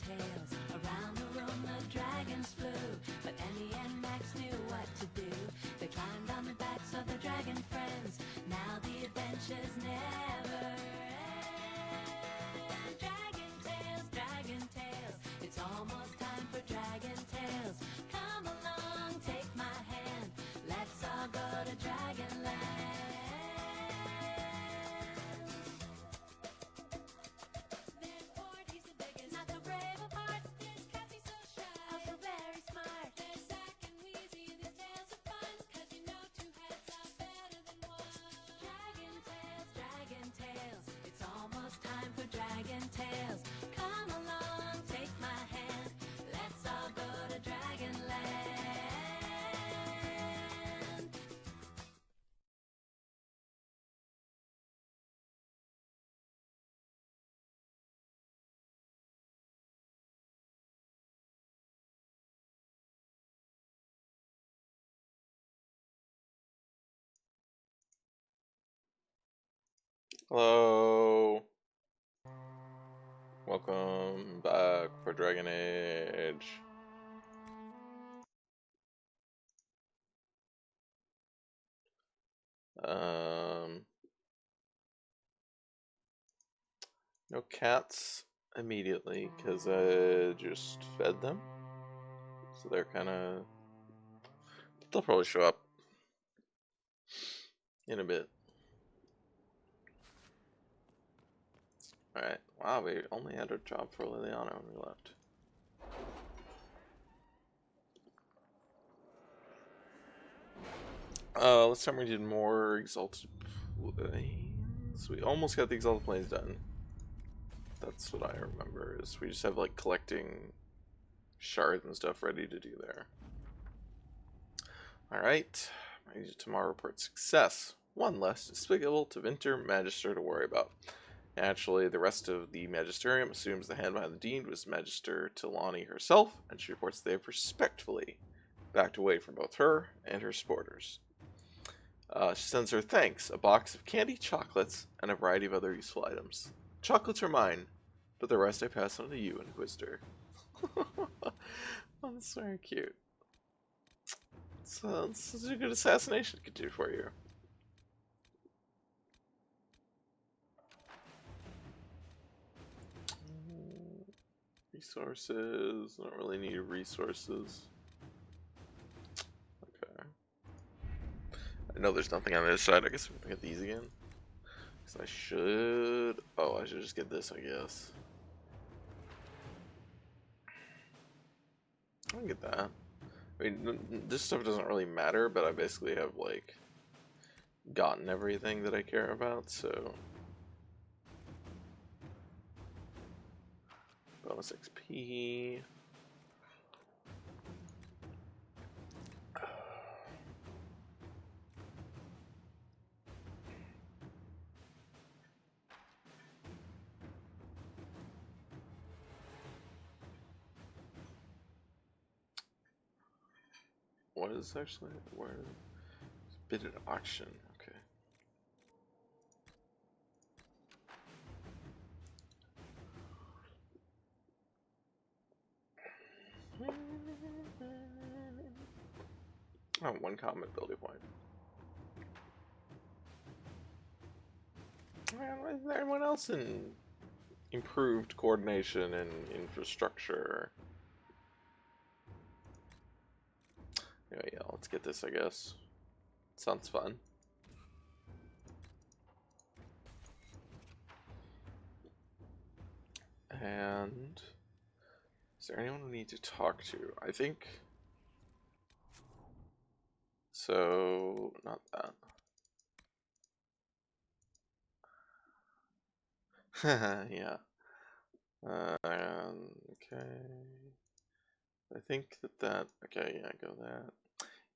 tales. Around the room the dragons flew, but Annie and Max knew what to do. They climbed on the backs of their dragon friends. Now the adventures never end. Dragon tales, it's almost time for dragon tales. Come along, take my hand, let's all go to Dragonland. There's Ford, he's the biggest, not so brave of heart. There's Cassie, so shy, also very smart. There's Zack and Wheezy, and their tales are fun, 'cause you know two heads are better than one. Dragon tales, it's almost time for dragon tales. Come along, take my hand, let's all go to Dragonland. Hello. Welcome back for Dragon Age. No cats immediately because I just fed them. So they're they'll probably show up in a bit. Alright, wow, we only had a job for Liliana when we left. Last time we did more Exalted Plains. We almost got the Exalted Plains done. That's what I remember, is we just have like collecting shards and stuff ready to do there. Alright, my tomorrow report success. One less despicable to Winter Magister to worry about. Naturally, the rest of the Magisterium assumes the hand behind the deed was Magister Tilani herself, and she reports they have respectfully backed away from both her and her supporters. She sends her thanks, a box of candy chocolates, and a variety of other useful items. Chocolates are mine, but the rest I pass on to you, Inquisitor. Oh, that's very cute. So this is a good assassination could do for you. Resources. Don't really need resources. Okay. I know there's nothing on the other side. I guess we can get these again. Because I should. Oh, I should just get this, I guess. I can get that. I mean, this stuff doesn't really matter, but I basically have, like, gotten everything that I care about, so. Bonus XP. What is actually where? Bid at auction. Okay. Oh, one common ability point. Is there anyone else in improved coordination and infrastructure? Anyway, yeah, let's get this, I guess. Sounds fun. And is there anyone we need to talk to? I think so. Not that. Yeah. Okay. I think that. Okay, yeah, go that.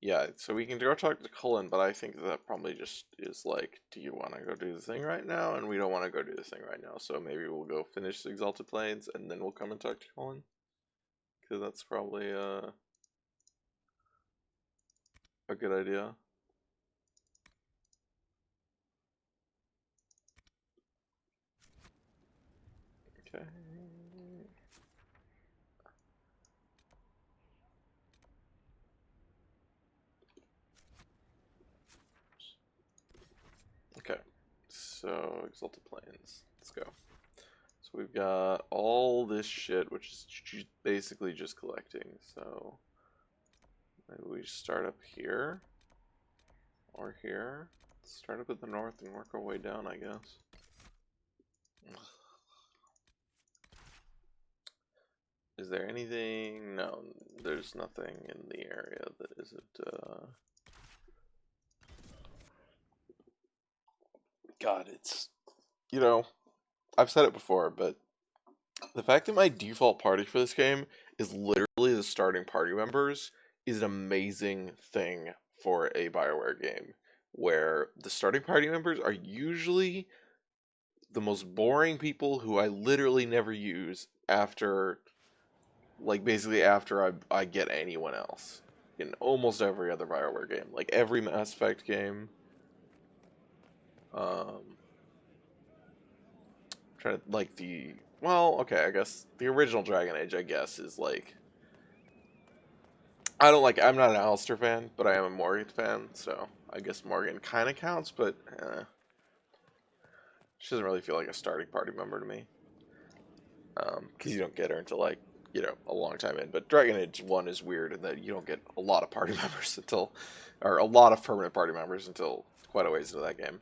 Yeah, so we can go talk to Cullen, but I think that probably just is like, do you want to go do the thing right now? And we don't want to go do the thing right now, so maybe we'll go finish the Exalted Plains, and then we'll come and talk to Cullen. Because that's probably a good idea. Okay. so Exalted Plains. Let's go. So we've got all this shit, which is basically just collecting. So maybe we start up here or here. Let's start up at the north and work our way down, I guess. Is there anything? No, there's nothing in the area that isn't, God, it's, you know, I've said it before, but the fact that my default party for this game is literally the starting party members is an amazing thing for a BioWare game, where the starting party members are usually the most boring people who I literally never use after, like, basically after I get anyone else in almost every other BioWare game. Like, every Mass Effect game. Trying to, like, well, okay, I guess the original Dragon Age, I guess, is like, I'm not an Alistair fan, but I am a Morgan fan, so I guess Morgan kind of counts, but she doesn't really feel like a starting party member to me. Because you don't get her until, like, a long time in. But Dragon Age 1 is weird in that you don't get a lot of party members until, or a lot of permanent party members until quite a ways into that game.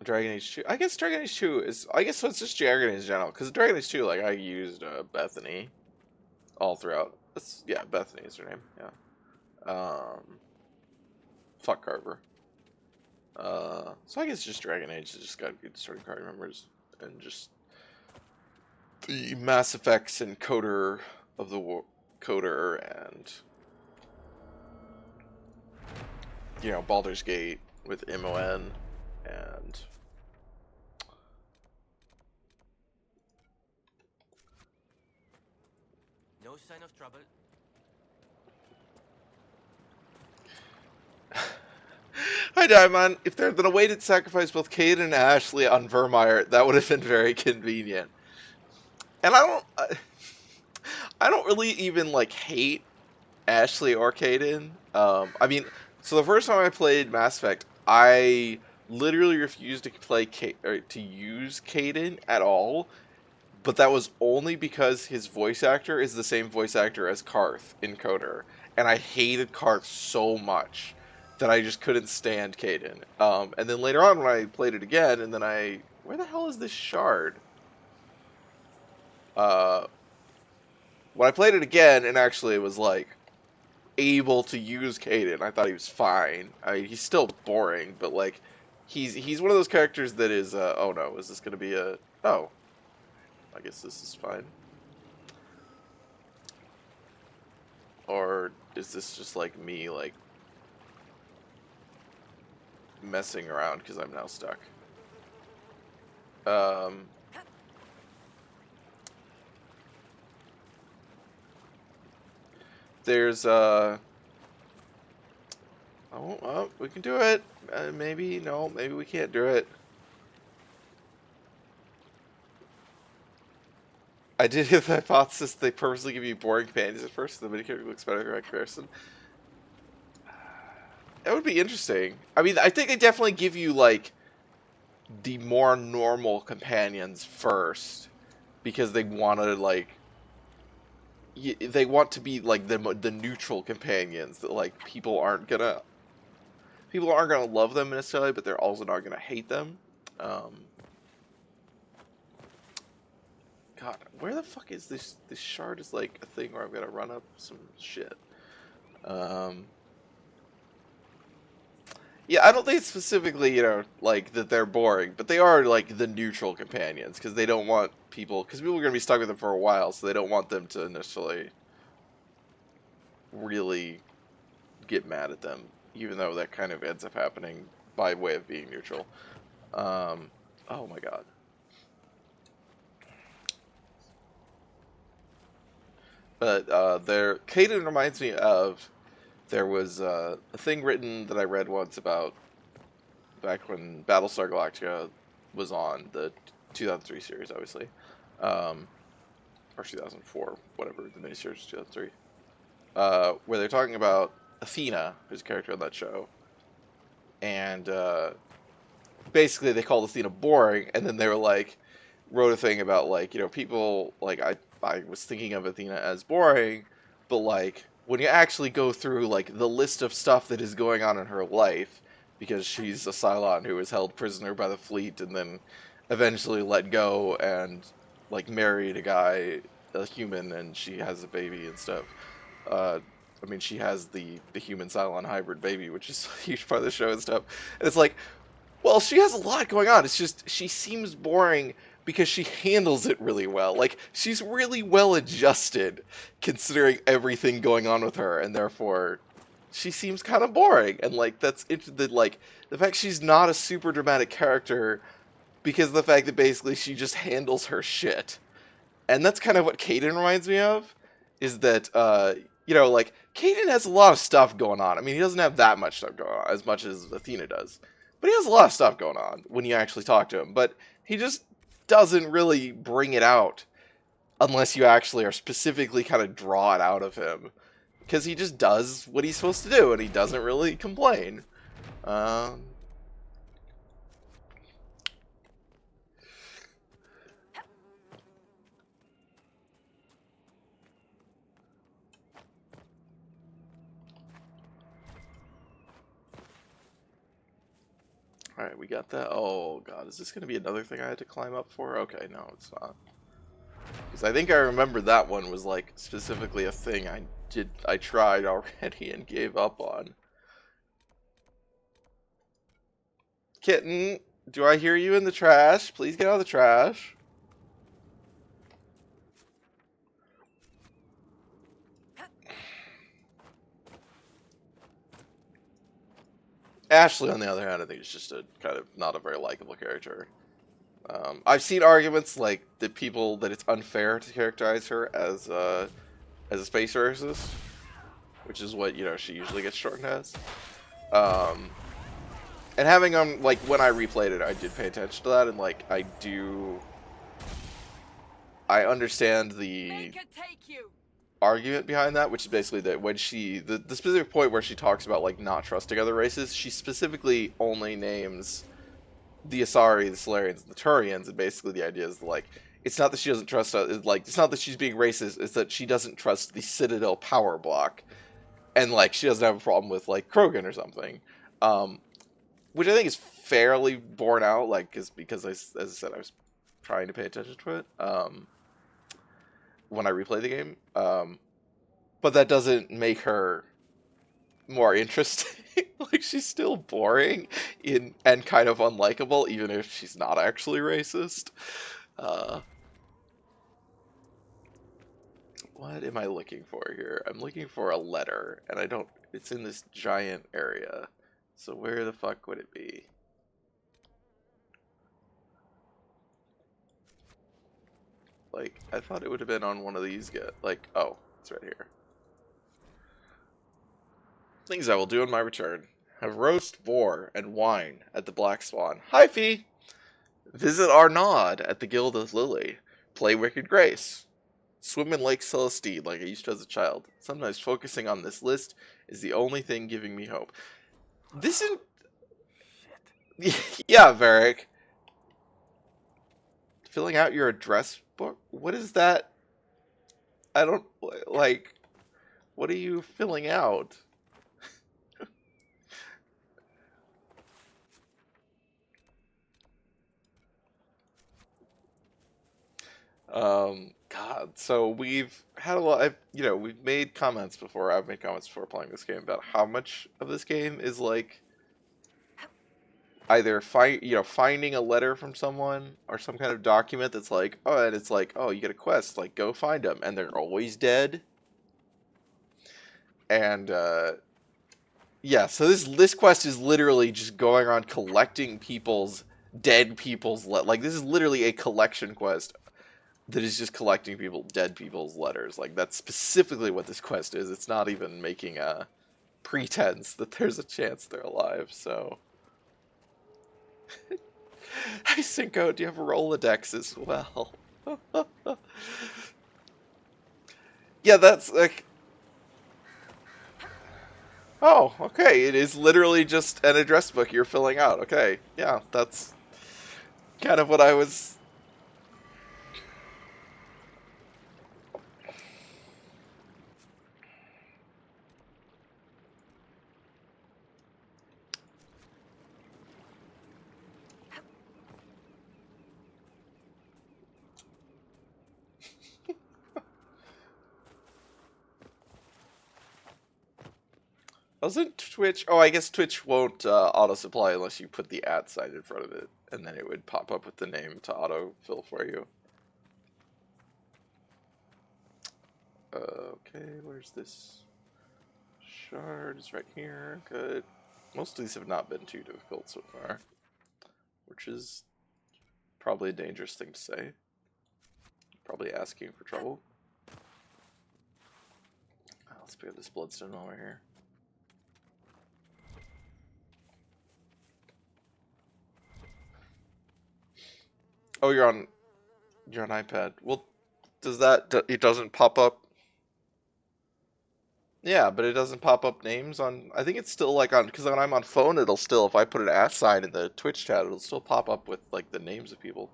Dragon Age 2. I guess Dragon Age 2 is... I guess it's just Dragon Age in general. Because Dragon Age 2, like, I used Bethany all throughout. Yeah, Bethany is her name. Yeah. Fuck Carver. So I guess just Dragon Age has just got good starting party members. And just the Mass Effects and Coder of the Coder and... Baldur's Gate with MON and... No sign of trouble. Hi, Diamond. If there had been a way to sacrifice both Cade and Ashley on Vermeer, that would have been very convenient. And I don't really even, like, hate Ashley or Caden. I mean, so the first time I played Mass Effect, I literally refused to play to use Caden at all. But that was only because his voice actor is the same voice actor as Karth in Coder. And I hated Karth so much that I just couldn't stand Caden. And then later on when I played it again, and then where the hell is this shard? When I played it again and actually was, like, able to use Caden, I thought he was fine. He's still boring, but, like, he's one of those characters that is, oh no, is this going to be oh. I guess this is fine. Or is this just like me, like, messing around because I'm now stuck? There's oh, we can do it. Maybe, no, maybe we can't do it. I did have the hypothesis they purposely give you boring companions at first, so the minicharacter looks better by comparison. That would be interesting. I mean, I think they definitely give you, like, the more normal companions first, because they want to, like, they want to be, like, the neutral companions that, like, people aren't gonna love them necessarily, but they're also not gonna hate them. God, where the fuck is this? This shard is like a thing where I'm gonna run up some shit. Yeah, I don't think it's specifically, like, that they're boring, but they are, like, the neutral companions, because they don't want people, because people are gonna be stuck with them for a while, so they don't want them to necessarily really get mad at them, even though that kind of ends up happening by way of being neutral. Oh my god. But Caden reminds me of, there was a thing written that I read once about back when Battlestar Galactica was on, the 2003 series, obviously, or 2004, whatever, the miniseries 2003, where they're talking about Athena, who's a character on that show, and basically they called Athena boring, and then they were like, wrote a thing about like, people like I was thinking of Athena as boring, but like when you actually go through like the list of stuff that is going on in her life, because she's a Cylon who was held prisoner by the fleet and then eventually let go and like married a guy, a human, and she has a baby and stuff. I mean, she has the human Cylon hybrid baby, which is a huge part of the show and stuff. And it's like, well, she has a lot going on. It's just she seems boring because she handles it really well. Like, she's really well adjusted considering everything going on with her, and therefore she seems kind of boring. And like that's like the fact she's not a super dramatic character because of the fact that basically she just handles her shit. And that's kind of what Kaden reminds me of, is that like Kaden has a lot of stuff going on. I mean, he doesn't have that much stuff going on as much as Athena does. But he has a lot of stuff going on when you actually talk to him. But he just doesn't really bring it out unless you actually are specifically kind of draw it out of him. Because he just does what he's supposed to do, and he doesn't really complain. Alright, we got that. Oh god, is this going to be another thing I had to climb up for? Okay, no, it's not. Because I think I remember that one was like specifically a thing I tried already and gave up on. Kitten, do I hear you in the trash? Please get out of the trash. Ashley, on the other hand, I think is just a kind of not a very likable character. I've seen arguments like that it's unfair to characterize her as a space racist, which is what she usually gets shortened as. And having like when I replayed it, I did pay attention to that, and like I understand the argument behind that, which is basically that when the specific point where she talks about like not trusting other races, she specifically only names the Asari, the Solarians, and the Turians, and basically the idea is like it's not that she doesn't trust it's not that she's being racist, it's that she doesn't trust the Citadel power block, and like she doesn't have a problem with like Krogan or something, which I think is fairly borne out, like because as I said, I was trying to pay attention to it when I replay the game, but that doesn't make her more interesting. Like, she's still boring and kind of unlikable, even if she's not actually racist. What am I looking for here? I'm looking for a letter, and it's in this giant area. So where the fuck would it be? Like, I thought it would have been on one of these, oh, it's right here. Things I will do on my return. Have roast boar and wine at the Black Swan. Hi, Fee! Visit Arnaud at the Guild of Lily. Play Wicked Grace. Swim in Lake Celestine like I used to as a child. Sometimes focusing on this list is the only thing giving me hope. This is... Shit. Yeah, Varric. Filling out your address book? What is that? I don't... Like... What are you filling out? God, so we've had a lot, we've made comments before, I've made comments before playing this game about how much of this game is like either finding a letter from someone or some kind of document that's like, oh, and it's like, oh, you get a quest, like, go find them, and they're always dead. And, yeah, so this quest is literally just going around collecting dead people's, like, this is literally a collection quest that is just collecting dead people's letters. Like, that's specifically what this quest is. It's not even making a pretense that there's a chance they're alive, so... Hi, Cinco, do you have a Rolodex as well? Yeah, that's, like... Oh, okay. It is literally just an address book you're filling out. Okay. Yeah, that's kind of what I was. Wasn't Twitch? Oh, I guess Twitch won't auto supply unless you put the @ sign in front of it, and then it would pop up with the name to auto fill for you. Okay, where's this shard? It's right here. Good. Most of these have not been too difficult so far, which is probably a dangerous thing to say. Probably asking for trouble. Let's pick up this bloodstone while we're here. Oh, you're on iPad. Well, does that it doesn't pop up? Yeah, but it doesn't pop up names on. I think it's still like on because when I'm on phone, it'll still if I put an @ sign in the Twitch chat, it'll still pop up with like the names of people.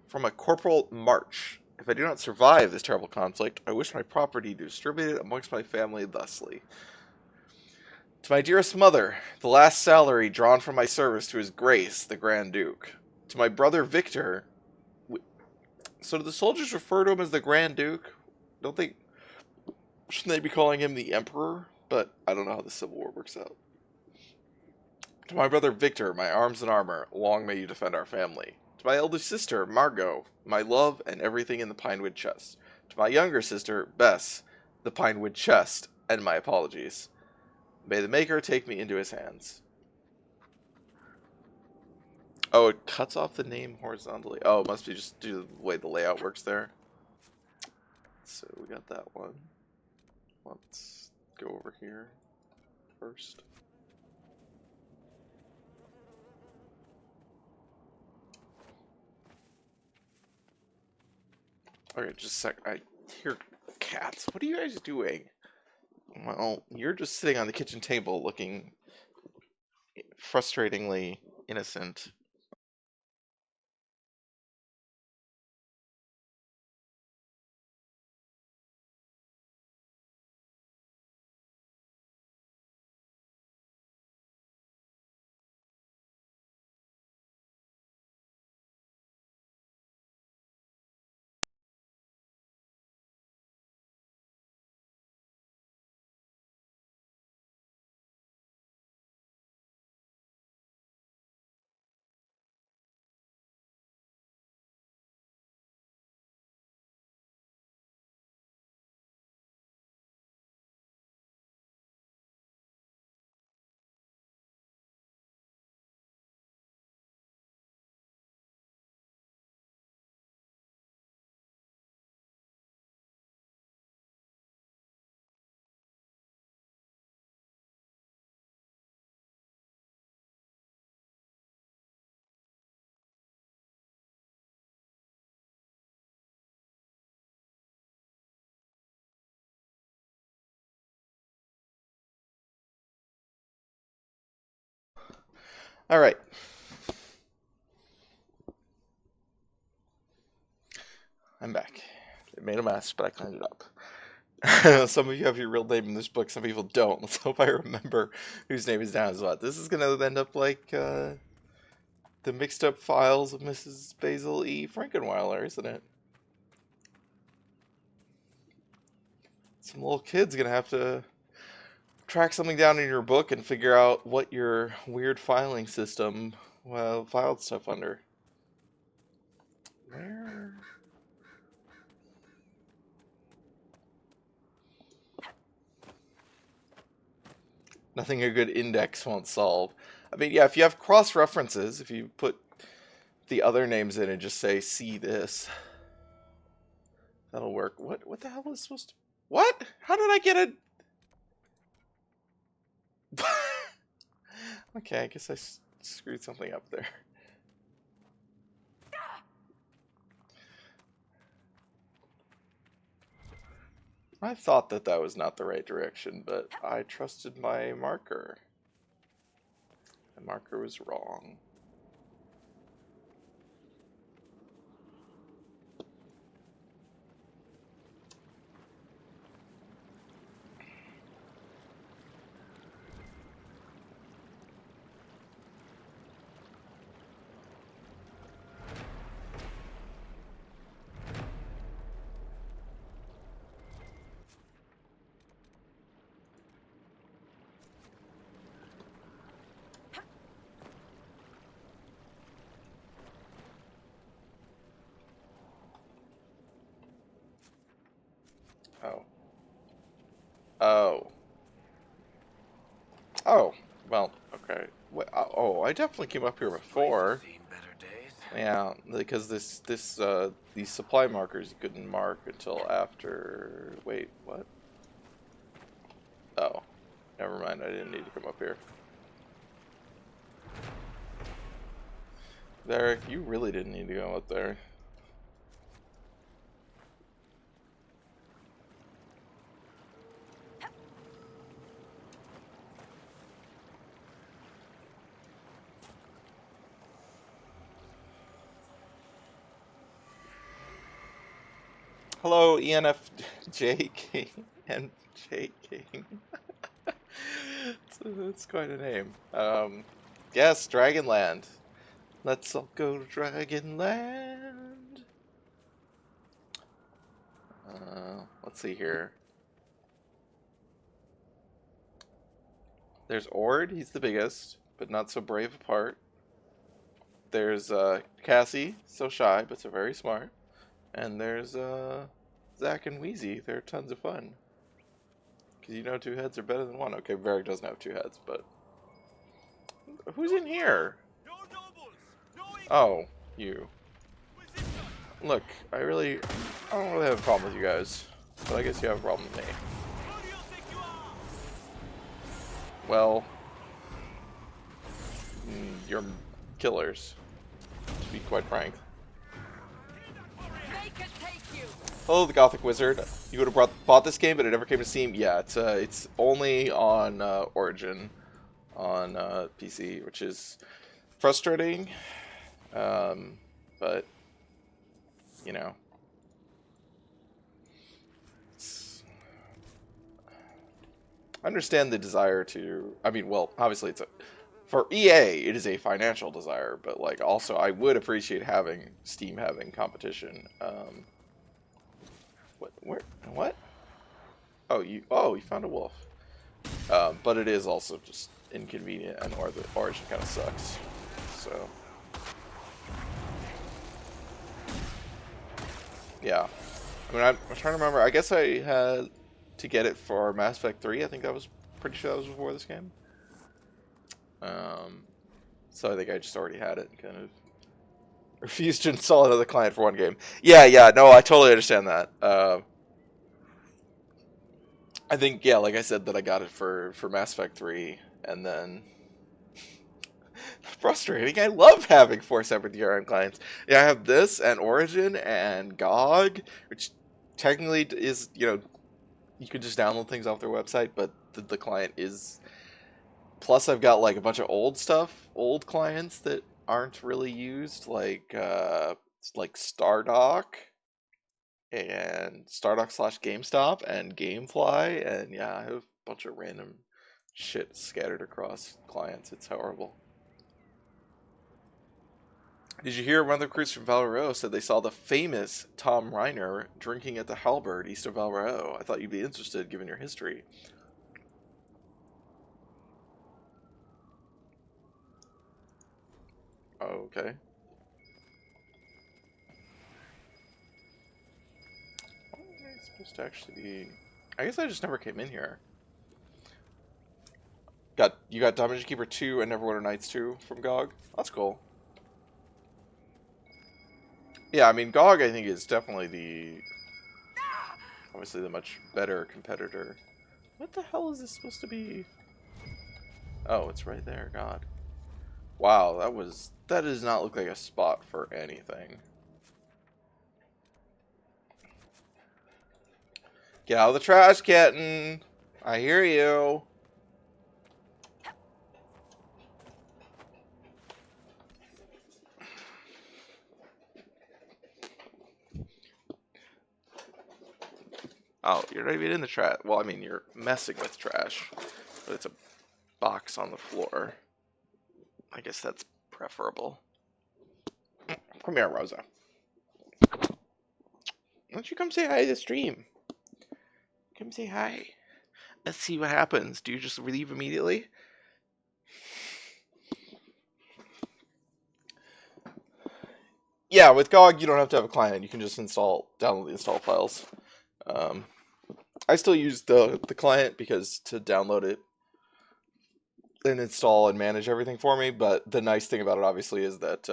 From a Corporal March. If I do not survive this terrible conflict, I wish my property to distribute it amongst my family thusly. To my dearest mother, the last salary drawn from my service to His Grace, the Grand Duke. To my brother Victor. So do the soldiers refer to him as the Grand Duke? Don't they? Shouldn't they be calling him the Emperor? But I don't know how the Civil War works out. To my brother Victor, my arms and armor, long may you defend our family. To my elder sister, Margot, my love and everything in the pinewood chest. To my younger sister, Bess, the pinewood chest, and my apologies. May the Maker take me into His hands. Oh, it cuts off the name horizontally. Oh, it must be just due to the way the layout works there. So we got that one. Let's go over here first. Okay, just a sec. I hear cats. What are you guys doing? Well, you're just sitting on the kitchen table looking frustratingly innocent. Alright. I'm back. It made a mess, but I cleaned it up. Some of you have your real name in this book, some people don't. Let's hope I remember whose name is down as what. This is going to end up like the mixed up files of Mrs. Basil E. Frankenweiler, isn't it? Some little kid's going to have to track something down in your book and figure out what your weird filing system filed stuff under. Where? Nothing a good index won't solve. I mean, yeah, if you have cross references, if you put the other names in and just say, see this, that'll work. What the hell is supposed to... What? How did I get a... Okay, I guess I screwed something up there. I thought that that was not the right direction, but I trusted my marker. My marker was wrong. Oh. Oh. Oh. Well, okay. Oh, I definitely came up here before. Seen better days. Yeah, because these supply markers you couldn't mark until after. Wait, what? Oh, never mind. I didn't need to come up here. Derek, you really didn't need to go up there. Hello, ENFJ King and J King. It's quite a name. Yes, Dragonland. Let's all go to Dragonland. Let's see here. There's Ord, he's the biggest, but not so brave apart. There's Cassie, so shy, but so very smart. And there's Zach and Wheezy, they're tons of fun. Because you know 2 heads are better than 1. Okay, Varric doesn't have 2 heads, but... Who's in here? Oh, you. Look, I don't really have a problem with you guys. But I guess you have a problem with me. Well... you're killers. To be quite frank. Hello, the Gothic Wizard. You would have bought this game, but it never came to Steam. Yeah, it's only on Origin on PC, which is frustrating. But you know, I understand the desire to. I mean, well, obviously for EA, it is a financial desire, but like also, I would appreciate having Steam having competition. What? Oh, you found a wolf. But it is also just inconvenient, and or the Origin kind of sucks. So, yeah. I mean, I'm trying to remember. I guess I had to get it for Mass Effect 3. I think that was pretty sure that was before this game. So I think I just already had it and kind of refused to install another client for one game. Yeah. No, I totally understand that. I think, yeah, like I said, that I got it for Mass Effect 3, and then... Frustrating. I love having 4 separate DRM clients. Yeah, I have this, and Origin, and GOG, which technically is, you can just download things off their website, but the client is... Plus, I've got, like, a bunch of old stuff, old clients that aren't really used, like Stardock, and Stardock/GameStop and Gamefly, and yeah, I have a bunch of random shit scattered across clients. It's horrible. Did you hear one of the recruits from Valero said they saw the famous Tom Reiner drinking at the Halberd east of Valero? I thought you'd be interested given your history. Oh, okay. What am I supposed to actually be... I guess I just never came in here. You got Dungeon Keeper 2 and Neverwinter Nights 2 from GOG? That's cool. Yeah, I mean, GOG, I think, is definitely obviously the much better competitor. What the hell is this supposed to be? Oh, it's right there, God. Wow, that does not look like a spot for anything. Get out of the trash, kitten. I hear you. Oh, you're not even in the trash. Well, I mean, you're messing with trash, but it's a box on the floor. I guess that's preferable. Come here, Rosa. Why don't you come say hi to the stream? Come say hi. Let's see what happens. Do you just leave immediately? Yeah, with GOG, you don't have to have a client. You can just download the install files. I still use the client because to download it and install and manage everything for me. But the nice thing about it, obviously, is that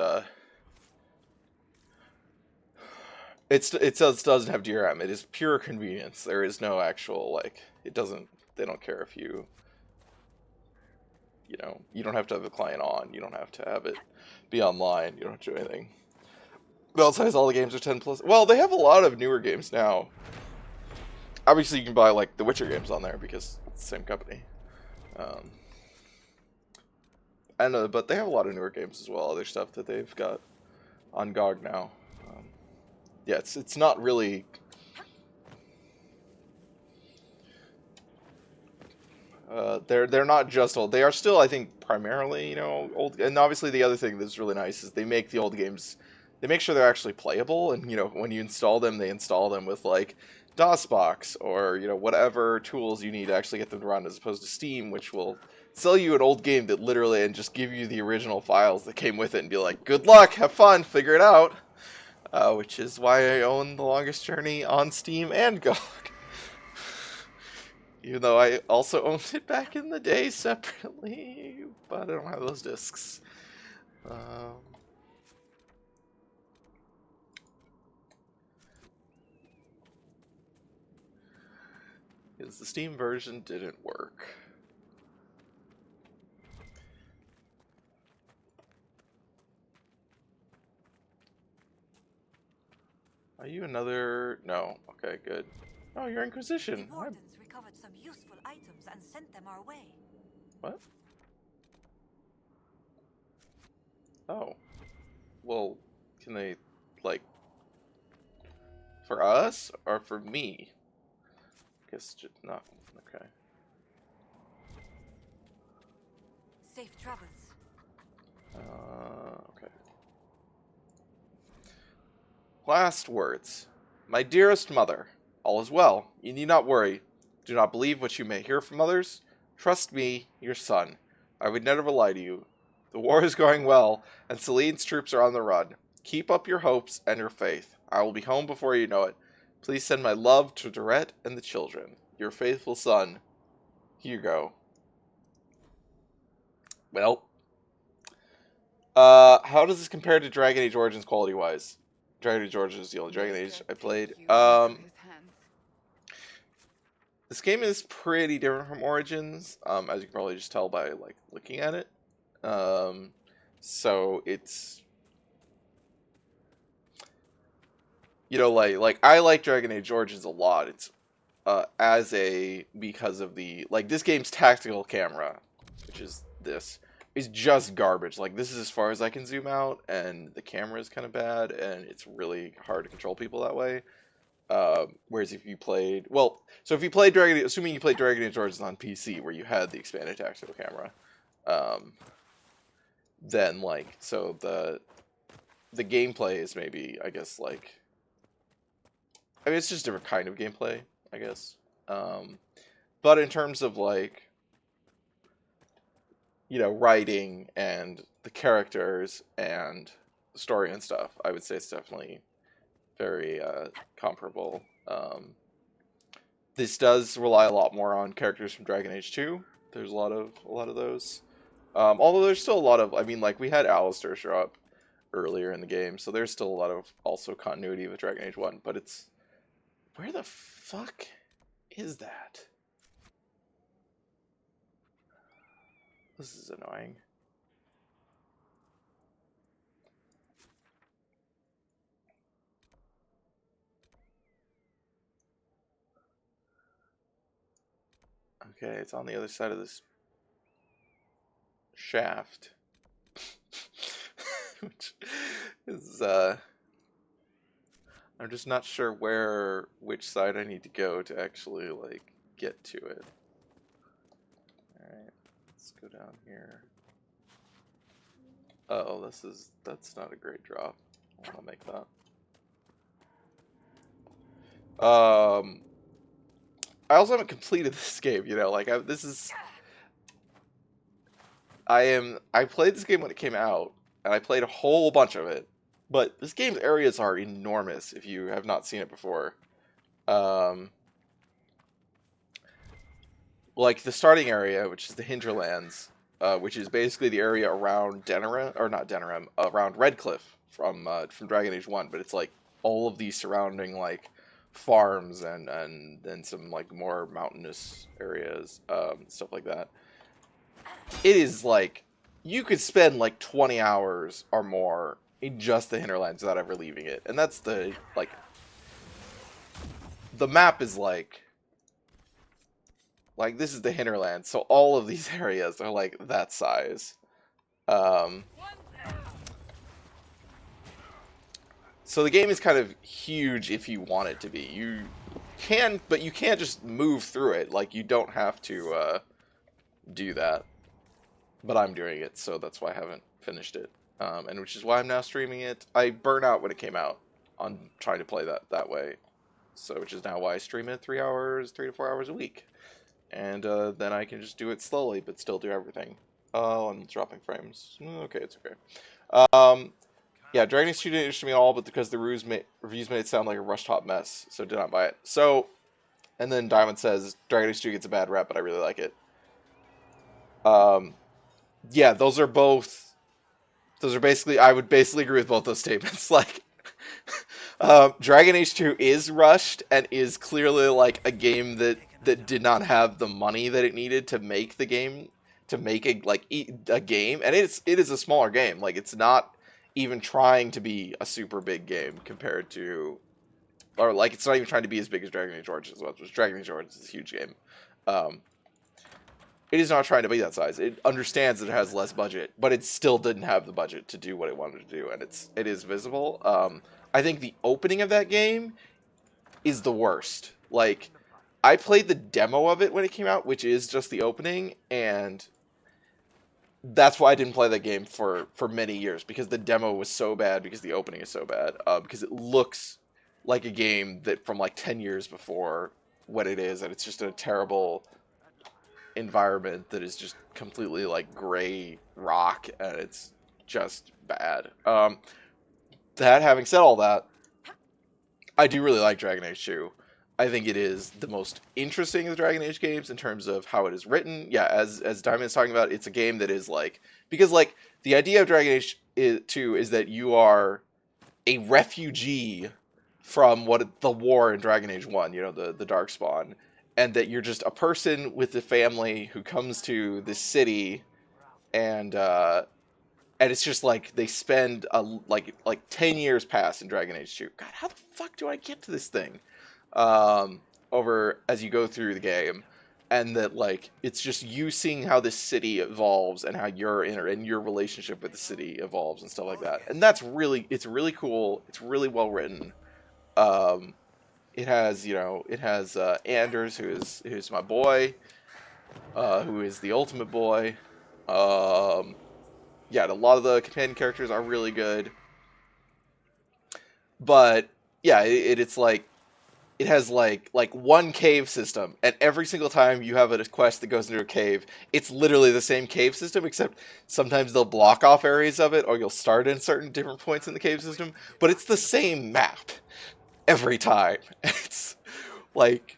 it doesn't have DRM. It is pure convenience. There is no actual like. It doesn't. They don't care if you don't have to have the client on. You don't have to have it be online. You don't have to do anything. It also has all the games are 10 plus. Well, they have a lot of newer games now. Obviously, you can buy like the Witcher games on there because it's the same company. I don't know, but they have a lot of newer games as well. Other stuff that they've got on GOG now. Yeah, it's not really. They're not just old. They are still, I think, primarily old. And obviously, the other thing that's really nice is they make the old games. They make sure they're actually playable, and when you install them, they install them with like DOSBox or whatever tools you need to actually get them to run, as opposed to Steam, which will sell you an old game that literally and just give you the original files that came with it and be like, good luck, have fun, figure it out. Which is why I own The Longest Journey on Steam and GOG. Even though I also owned it back in the day separately, but I don't have those discs. Because the Steam version didn't work. Are you another? No. Okay, good. Oh, you're Inquisition. The wardens recovered some useful items and sent them our way. What? Oh. Well, can they, like, for us or for me? Guess just not. Okay. Safe travels. Okay. Last words. My dearest mother, all is well. You need not worry. Do not believe what you may hear from others. Trust me, your son. I would never lie to you. The war is going well, and Celine's troops are on the run. Keep up your hopes and your faith. I will be home before you know it. Please send my love to Dorette and the children. Your faithful son, Hugo. Well, how does this compare to Dragon Age Origins quality-wise? Dragon Age Origins is the only Dragon Age I played. This game is pretty different from Origins, as you can probably just tell by like looking at it. So it's like I like Dragon Age Origins a lot. It's because of the this game's tactical camera, which is this, is just garbage. Like this is as far as I can zoom out, and the camera is kind of bad, and it's really hard to control people that way. Whereas if you played, assuming you played Dragon Age Origins on PC, where you had the expanded tactical camera, then the gameplay is maybe, I guess, it's just a different kind of gameplay, I guess. But in terms of writing and the characters and the story and stuff, I would say it's definitely very comparable. This does rely a lot more on characters from Dragon Age 2. There's a lot of those. Although there's still a lot of, we had Alistair show up earlier in the game, so there's still a lot of also continuity with Dragon Age 1, but it's, where the fuck is that? This is annoying. Okay, it's on the other side of this shaft. Which is, I'm just not sure which side I need to go to actually, like, get to it. Alright, let's go down here. Oh, that's not a great drop. I'll make that. I also haven't completed this game, you know, like, I played this game when it came out, and I played a whole bunch of it, but this game's areas are enormous if you have not seen it before. Like the starting area, which is the Hinterlands, which is basically the area around Denerim, or not Denerim, around Redcliffe from Dragon Age 1, but it's like all of these surrounding like farms and some like more mountainous areas, stuff like that. It is like you could spend like 20 hours or more in just the Hinterlands without ever leaving it, and that's the map is like this is the Hinterland, so all of these areas are like that size. So the game is kind of huge if you want it to be. You can, but you can't just move through it. Like, you don't have to do that. But I'm doing it, so that's why I haven't finished it. And which is why I'm now streaming it. I burnt out when it came out on trying to play that way. So, which is now why I stream it 3 to 4 hours a week. And then I can just do it slowly, but still do everything. Oh, I'm dropping frames. Okay, it's okay. Yeah, Dragon Age 2 didn't interest me at all, but because the reviews made it sound like a rushed hot mess, so did not buy it. So, and then Diamond says, Dragon Age 2 gets a bad rep, but I really like it. Yeah, those are basically, I would basically agree with both those statements. Like, Dragon Age 2 is rushed, and is clearly, like, a game that did not have the money that it needed to make the game, to make a game, and it is a smaller game. Like, it's not even trying to be a super big game compared to, or like it's not even trying to be as big as Dragon Age Origins was, which Dragon Age Origins is a huge game. It is not trying to be that size. It understands that it has less budget, but it still didn't have the budget to do what it wanted to do, and it is visible. I think the opening of that game is the worst. Like, I played the demo of it when it came out, which is just the opening, and that's why I didn't play that game for many years, because the demo was so bad, because the opening is so bad, because it looks like a game that from like 10 years before what it is, and it's just a terrible environment that is just completely like gray rock, and it's just bad. That having said all that, I do really like Dragon Age 2. I think it is the most interesting of the Dragon Age games in terms of how it is written. Yeah, as Diamond is talking about, it's a game that is like, because like the idea of Dragon Age 2 is that you are a refugee from the war in Dragon Age 1, you know, the Darkspawn, and that you're just a person with a family who comes to this city, and it's just like they spend like 10 years pass in Dragon Age 2. God, how the fuck do I get to this thing? Over as you go through the game, and that like it's just you seeing how this city evolves and how your relationship with the city evolves and stuff like that. And it's really cool. It's really well written. It has Anders, who's my boy, who is the ultimate boy. Yeah, a lot of the companion characters are really good, but yeah, it's like, it has like one cave system, and every single time you have a quest that goes into a cave, it's literally the same cave system, except sometimes they'll block off areas of it, or you'll start in certain different points in the cave system, but it's the same map every time. It's like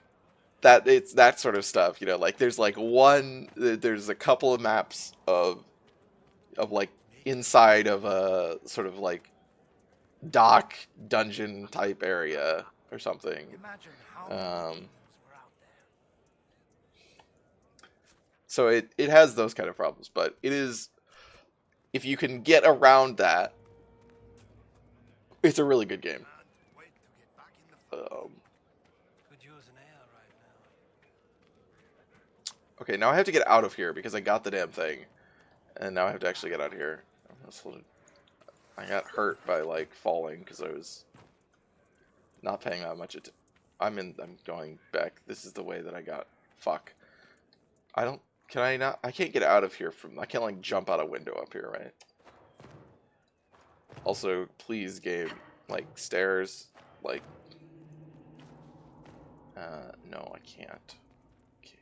that. It's that sort of stuff, you know. Like there's a couple of maps of like inside of a sort of like dock dungeon type area or something. So it has those kind of problems, but it is, if you can get around that, it's a really good game. Okay, now I have to get out of here because I got the damn thing. And now I have to actually get out of here. I got hurt by, like, falling because I was not paying that much attention. I'm going back. This is the way that I got. Fuck. Can I not? I can't get out of here I can't, like, jump out a window up here, right? Also, please, game, like, stairs, like, no, I can't. Okay.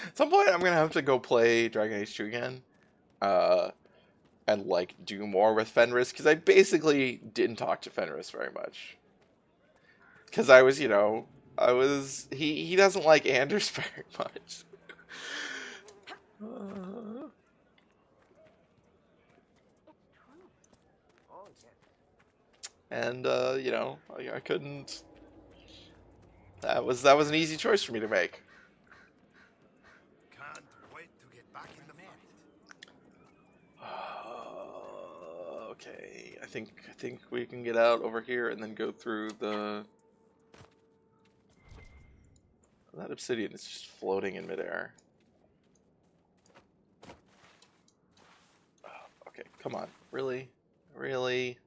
At some point, I'm gonna have to go play Dragon Age 2 again, and, like, do more with Fenris, because I basically didn't talk to Fenris very much. Because I was, he doesn't like Anders very much. And, I couldn't... That was an easy choice for me to make. Can't wait to get back in the fight. Okay, I think we can get out over here and then go through the... That obsidian is just floating in midair. Oh, okay, come on. Really? Really?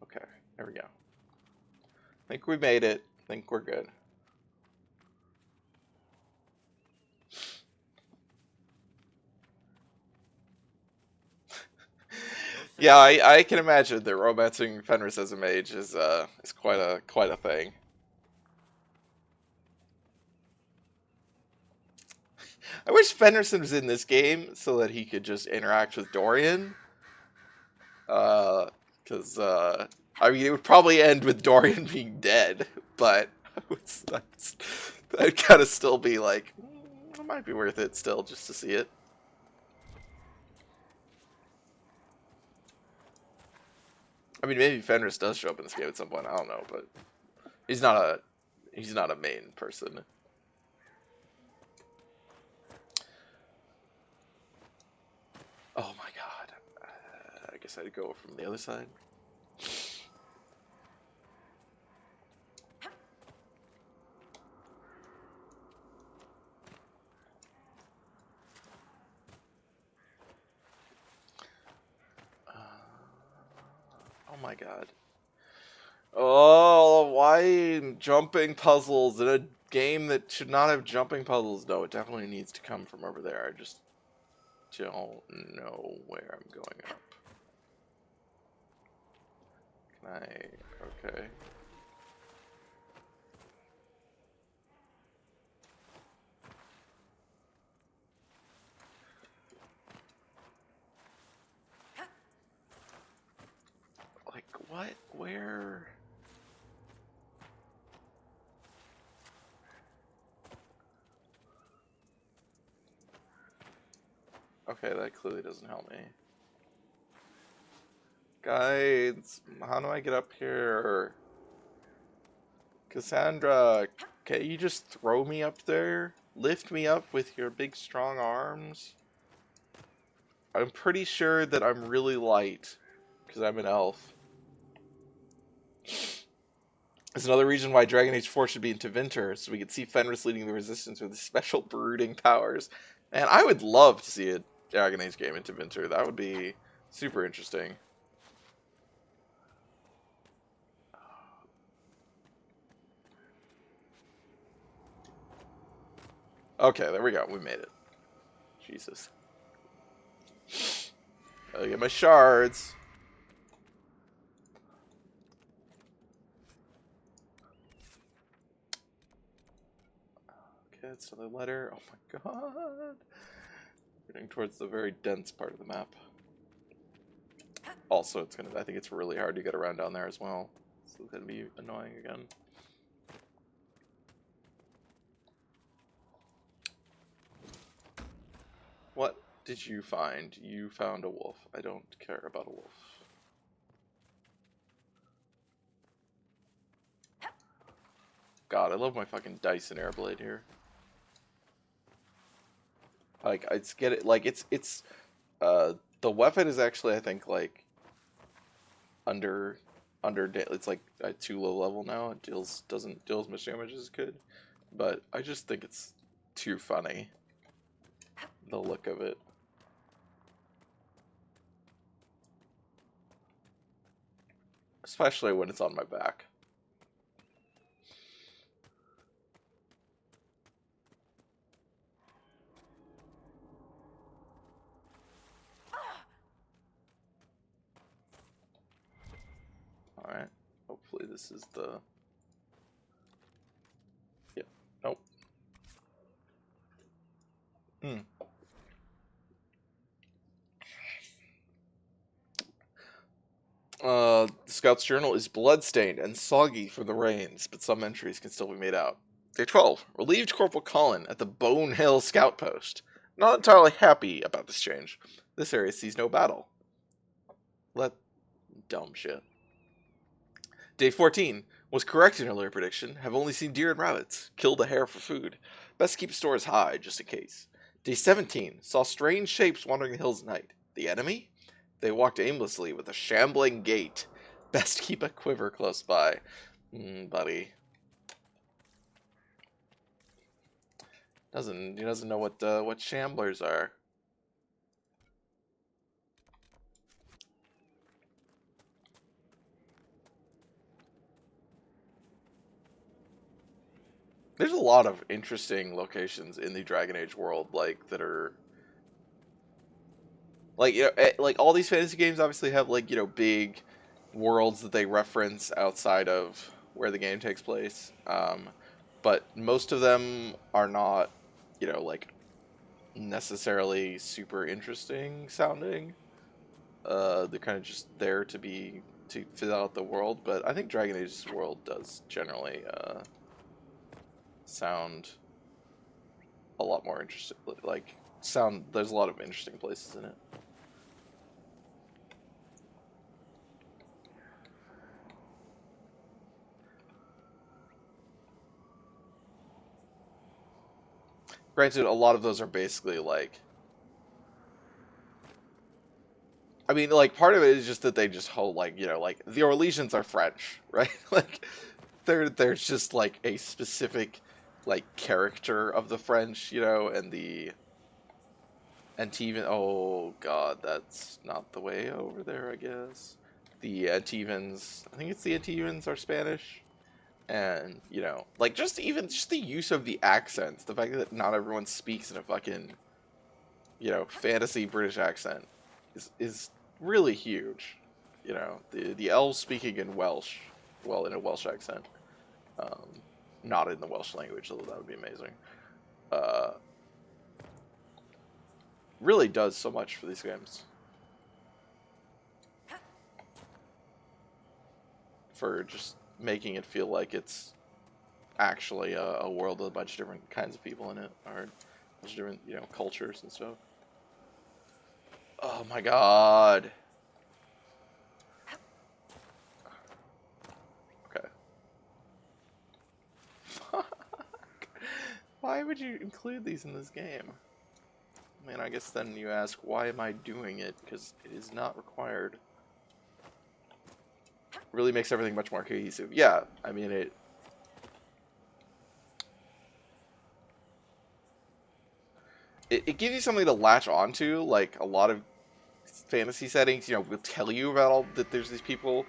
Okay, there we go. I think we made it. I think we're good. Yeah, I can imagine that romancing Fenris as a mage is quite a thing. I wish Fenris was in this game so that he could just interact with Dorian. Because I mean, it would probably end with Dorian being dead, but that'd kind of still be like, it might be worth it still just to see it. I mean, maybe Fenris does show up in this game at some point. I don't know, but he's not a main person. Oh my god! I guess I'd go from the other side. Oh my god. Oh, why jumping puzzles in a game that should not have jumping puzzles? No, it definitely needs to come from over there. I just don't know where I'm going up. Can I... Okay. Like, what? Where? Okay, that clearly doesn't help me. Guides, how do I get up here? Cassandra, can you just throw me up there? Lift me up with your big strong arms? I'm pretty sure that I'm really light, because I'm an elf. It's another reason why Dragon Age 4 should be in Tevinter, so we could see Fenris leading the Resistance with his special brooding powers. And I would love to see a Dragon Age game in Tevinter. That would be super interesting. Okay, there we go. We made it. Jesus. Gotta get my shards. Okay, that's another letter. Oh my god. Getting towards the very dense part of the map. Also, I think it's really hard to get around down there as well. So it's gonna be annoying again. What did you find? You found a wolf. I don't care about a wolf. God, I love my fucking Dyson Airblade here. Like, it's the The weapon is actually, I think, like it's like at too low level now. It doesn't deal as much damage as it could, but I just think it's too funny, the look of it. Especially when it's on my back. Alright. Hopefully this is the... Yep. Nope. The Scout's journal is bloodstained and soggy from the rains, but some entries can still be made out. Day 12. Relieved Corporal Collin at the Bone Hill Scout Post. Not entirely happy about this change. This area sees no battle. Dumb shit. Day 14. Was correct in earlier prediction. Have only seen deer and rabbits. Killed a hare for food. Best keep stores high, just in case. Day 17. Saw strange shapes wandering the hills at night. The enemy? They walked aimlessly with a shambling gait. Best keep a quiver close by. Buddy. He doesn't know what shamblers are. There's a lot of interesting locations in the Dragon Age world, like that are like like all these fantasy games obviously have like big worlds that they reference outside of where the game takes place, but most of them are not like necessarily super interesting sounding. They're kind of just there to fill out the world, but I think Dragon Age's world does generally sound a lot more interesting. Like there's a lot of interesting places in it. Granted, a lot of those are basically like, I mean, like part of it is just that they just hold like like the Orlesians are French, right? Like there's just like a specific like character of the French, and the Antivan. Oh god, that's not the way over there, I guess. The Antivans, I think it's the Antivans are Spanish, and like just the use of the accents, the fact that not everyone speaks in a fucking fantasy British accent is really huge. The elves speaking in Welsh, well, in a Welsh accent, not in the Welsh language, although that would be amazing. Really does so much for these games. For just making it feel like it's actually a world with a bunch of different kinds of people in it, or a bunch of different, cultures and stuff. Oh my god. Okay. Fuck. Why would you include these in this game? I mean, I guess then you ask, why am I doing it? Because it is not required. Really makes everything much more cohesive. Yeah, I mean, it gives you something to latch onto. Like a lot of fantasy settings, will tell you about that there's these people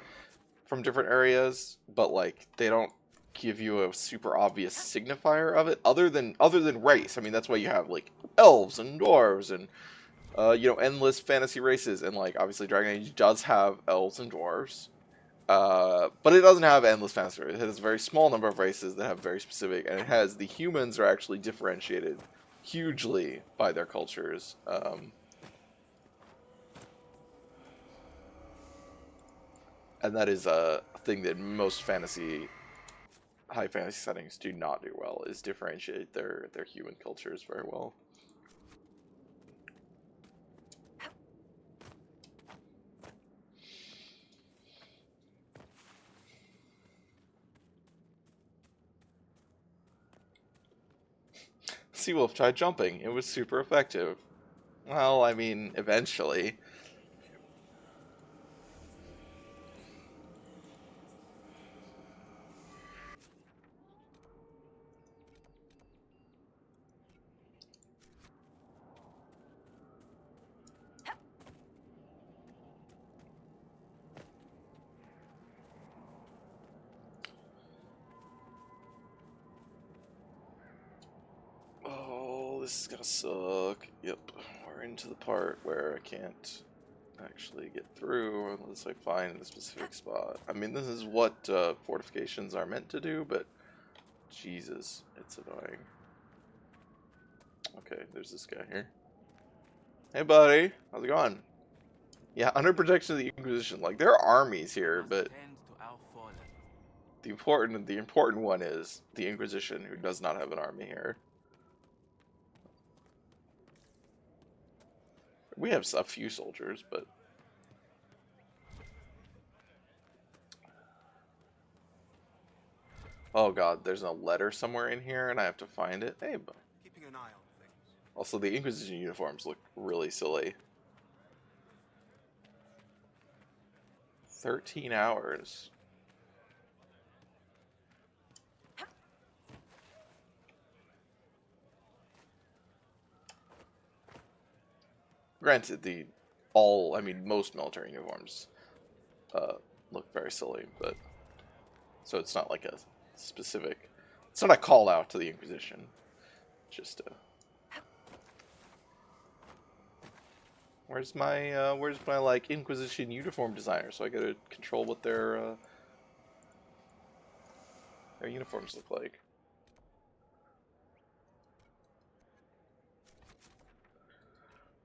from different areas, but like they don't give you a super obvious signifier of it other than race. I mean, that's why you have like elves and dwarves and endless fantasy races, and like obviously Dragon Age does have elves and dwarves. But it doesn't have endless fantasy races. It has a very small number of races that have very specific, and it has the humans are actually differentiated hugely by their cultures. And that is a thing that most high fantasy settings do not do well, is differentiate their human cultures very well. Seawolf tried jumping. It was super effective. Well, I mean, eventually. this is gonna suck. Yep, we're into the part where I can't actually get through unless I find the specific spot. I mean, this is what fortifications are meant to do, but Jesus, it's annoying. Okay, there's this guy here. Hey, buddy, how's it going? Yeah, under protection of the Inquisition. Like, there are armies here, Must but tend to our fallen. the important one is the Inquisition, who does not have an army here. We have a few soldiers, but oh god, there's a letter somewhere in here, and I have to find it. Hey, Keeping an eye on things. also the Inquisition uniforms look really silly. 13 hours. Granted, I mean, most military uniforms look very silly, but so it's not like a specific. It's not a call out to the Inquisition. Just where's my like Inquisition uniform designer? So I gotta control what their uniforms look like.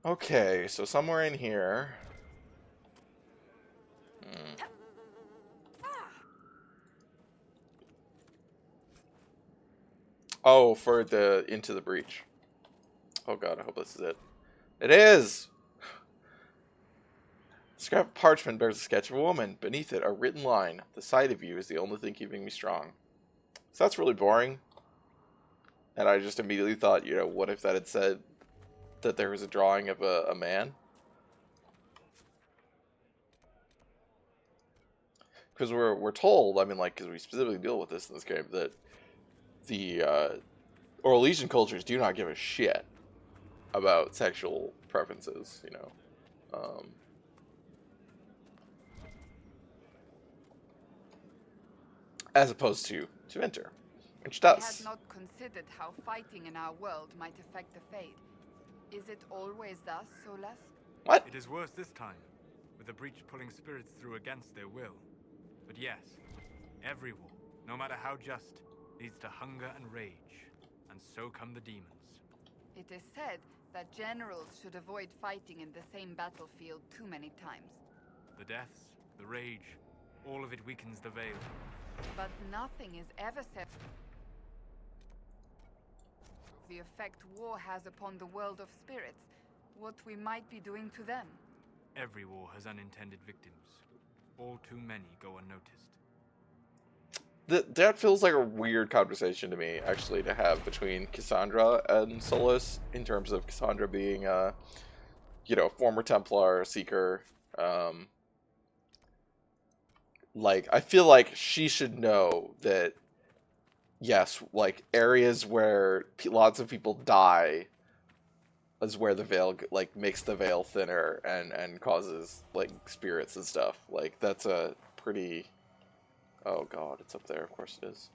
Okay, so somewhere in here. Oh, for the Into the Breach. Oh god, I hope this is it. It is! The scrap of parchment bears a sketch of a woman. Beneath it, a written line. The sight of you is the only thing keeping me strong. So that's really boring. And I just immediately thought, you know, what if that had said that there was a drawing of a man? Because we're told, I mean, like, because we specifically deal with this in this game, that the Orlesian cultures do not give a shit about sexual preferences, you know. As opposed to Enter, which I had does. not considered how fighting in our world might affect the Fade. Is it always thus, Solas? What? It is worse this time, with the breach pulling spirits through against their will. But yes, every war, no matter how just, leads to hunger and rage, and so come the demons. It is said that generals should avoid fighting in the same battlefield too many times. The deaths, the rage, all of it weakens the veil. But nothing is ever said the effect war has upon the world of spirits, what we might be doing to them. Every war has unintended victims. All too many go unnoticed. That feels like a weird conversation to me, actually, to have between Cassandra and Solus, in terms of Cassandra being a, you know, former Templar, Seeker. Like, I feel like she should know that, yes, like, areas where lots of people die is where the veil, like, makes the veil thinner and causes, like, spirits and stuff. Like, that's a pretty... Oh god, it's up there, of course it is.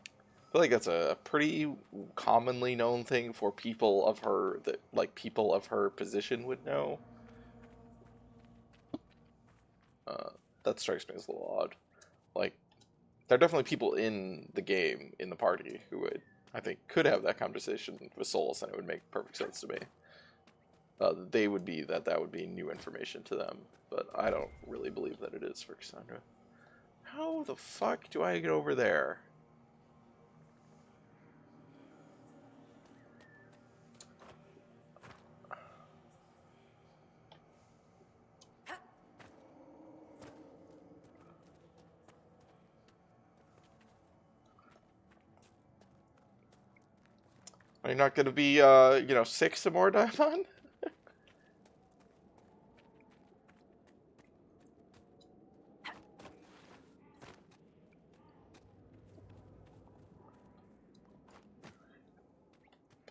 I feel like that's a pretty commonly known thing for people of her, that, like, people of her position would know. That strikes me as a little odd. Like, there are definitely people in the game, in the party, who would, I think, could have that conversation with Solus, and it would make perfect sense to me. They would be, that would be new information to them, but I don't really believe that it is for Cassandra. How the fuck do I get over there? Are you not going to be, you know, 6 some more, Diamond?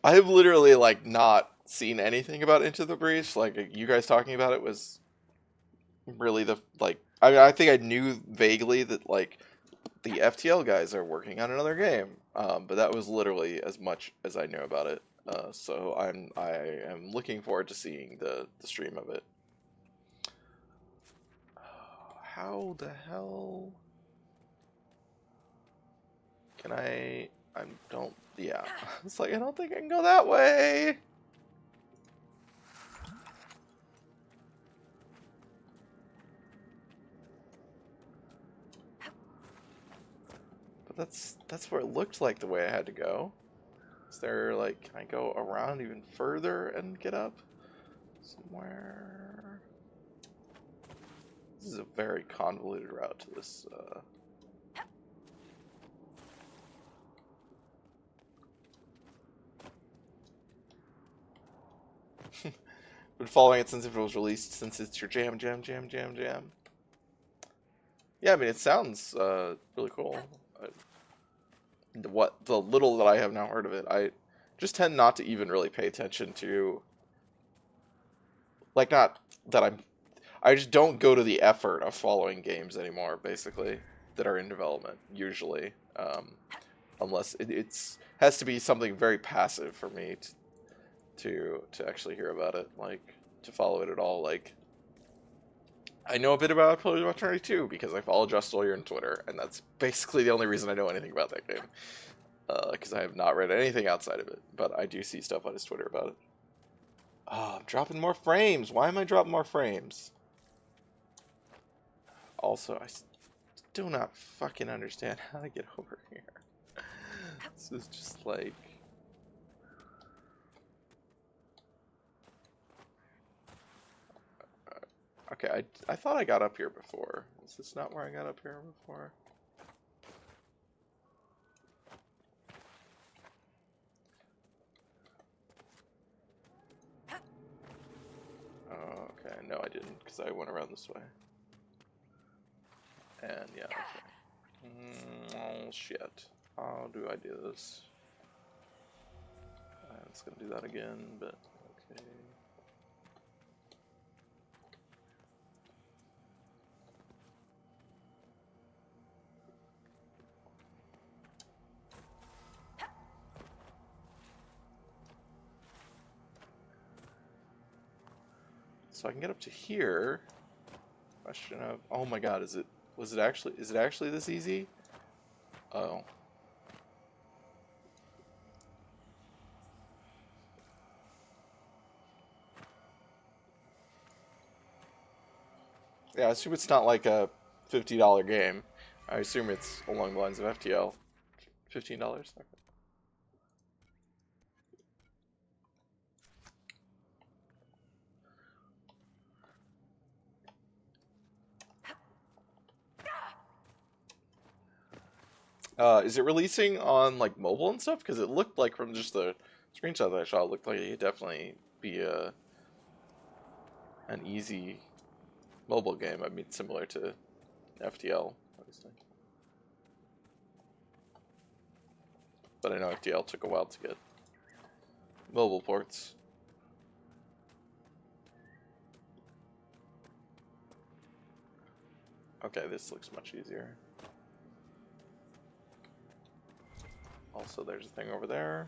I have literally, like, not seen anything about Into the Breach. Like, you guys talking about it was really the, like... I mean, I think I knew vaguely that, like, the FTL guys are working on another game. But that was literally as much as I knew about it. So I am looking forward to seeing the stream of it. How the hell can I don't, yeah. It's like, I don't think I can go that way. But that's where it looked like the way I had to go. Is there, like, can I go around even further and get up somewhere? This is a very convoluted route to this. Been following it since it was released, since it's your jam. Yeah, I mean, it sounds really cool. What the little that I have now heard of it, I just tend not to even really pay attention to. Like, not that I just don't go to the effort of following games anymore, basically, that are in development, usually. Unless it's has to be something very passive for me to actually hear about it, like, to follow it at all. Like, I know a bit about Pillars of Eternity 2 because I follow Just Sawyer on Twitter, and that's basically the only reason I know anything about that game. Because I have not read anything outside of it, but I do see stuff on his Twitter about it. Oh, I'm dropping more frames. Why am I dropping more frames? Also, I do not fucking understand how to get over here. This is just like... Okay, I thought I got up here before. Is this not where I got up here before? Oh, okay, no I didn't, because I went around this way. And yeah, okay. Oh shit. How do I do this? It's gonna do that again, but okay. So I can get up to here. Question of, oh my god, is it actually this easy? Oh. Yeah, I assume it's not like a $50 game. I assume it's along the lines of FTL. $15? Okay. Is it releasing on like mobile and stuff? Because it looked like from just the screenshot that I saw, it looked like it could definitely be an easy mobile game. I mean, similar to FTL, obviously. But I know FTL took a while to get mobile ports. Okay, this looks much easier. Also, there's a thing over there.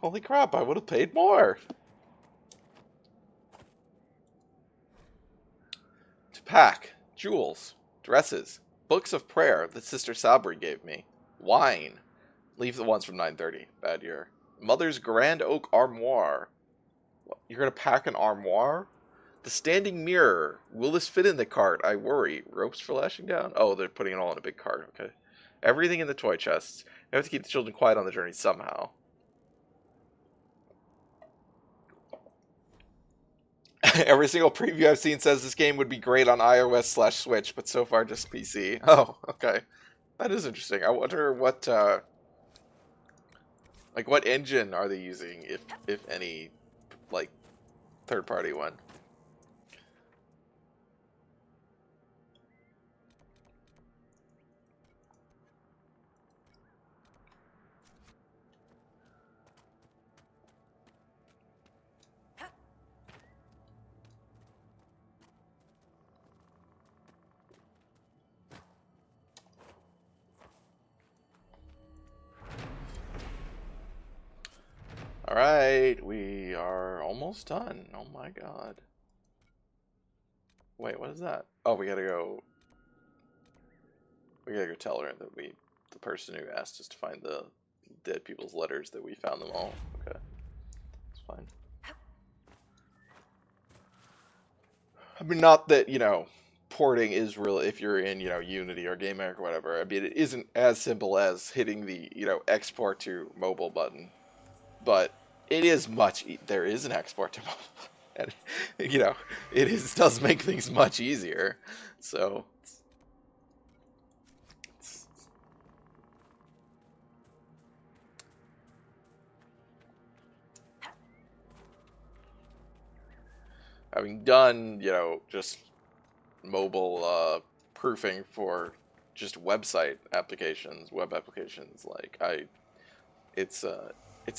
Holy crap, I would have paid more! To pack, jewels, dresses, books of prayer that Sister Sabri gave me, wine. Leave the ones from 9:30. Bad year. Mother's Grand Oak Armoire. What? You're gonna pack an armoire? The standing mirror. Will this fit in the cart? I worry. Ropes for lashing down? Oh, they're putting it all in a big cart. Okay. Everything in the toy chests. You have to keep the children quiet on the journey somehow. Every single preview I've seen says this game would be great on iOS/Switch, but so far just PC. Oh, okay. That is interesting. I wonder what, like, what engine are they using, if any, like, third-party one? Alright, we are almost done. Oh my god. Wait, what is that? Oh, we gotta go tell her that the person who asked us to find the dead people's letters, that we found them all. Okay. It's fine. I mean, not that, porting is really, if you're in, Unity or GameMaker or whatever, I mean, it isn't as simple as hitting the, export to mobile button. But it is there is an export to mobile. And, it does make things much easier. So, having done, just mobile proofing for just website applications, web applications, like it's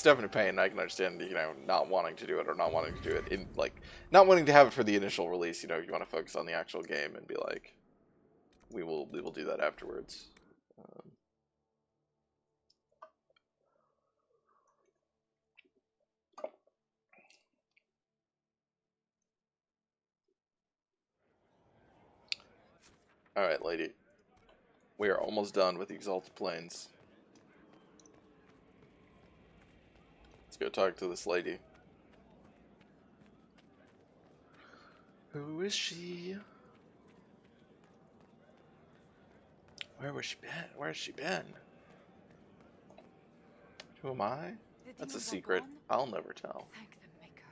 definitely a pain. I can understand, not wanting to do it or not wanting to do it in not wanting to have it for the initial release. You want to focus on the actual game and be like, we will do that afterwards. Alright, lady. We are almost done with the Exalted Plains. Let's go talk to this lady. Who is she? Where has she been? Who am I? That's a secret. I'll never tell. Thank the Maker.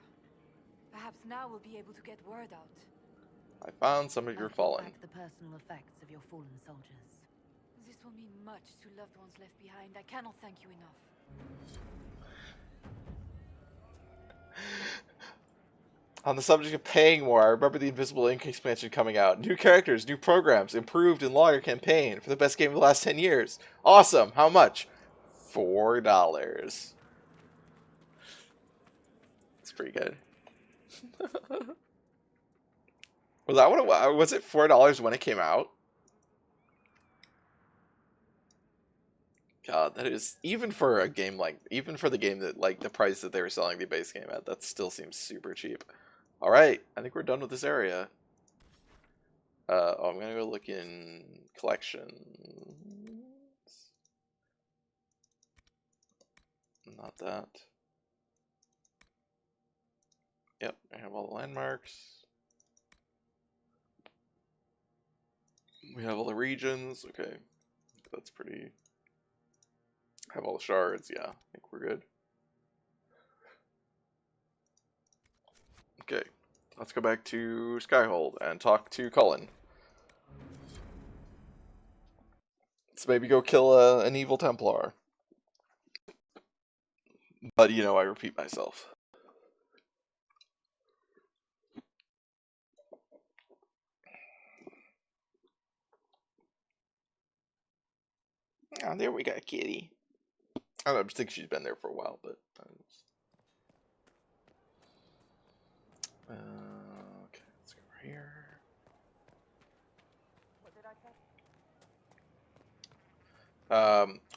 Perhaps now we'll be able to get word out. I found some of your fallen. Back the personal effects of your fallen soldiers. This will mean much to loved ones left behind. I cannot thank you enough. On the subject of paying more, I remember the Invisible Ink expansion coming out. New characters, new programs, improved and longer campaign for the best game of the last 10 years. Awesome! How much? $4. It's pretty good. Was that what it was? Was it $4 when it came out? God, that is, even for a game even for the game that, the price that they were selling the base game at, that still seems super cheap. Alright, I think we're done with this area. I'm gonna go look in collections. Not that. Yep, I have all the landmarks. We have all the regions. Okay, that's pretty. Have all the shards. Yeah, I think we're good. Okay, let's go back to Skyhold and talk to Cullen. Let's maybe go kill an evil Templar. But, I repeat myself. Oh, there we go, kitty. I don't think she's been there for a while, but... okay, let's go over here.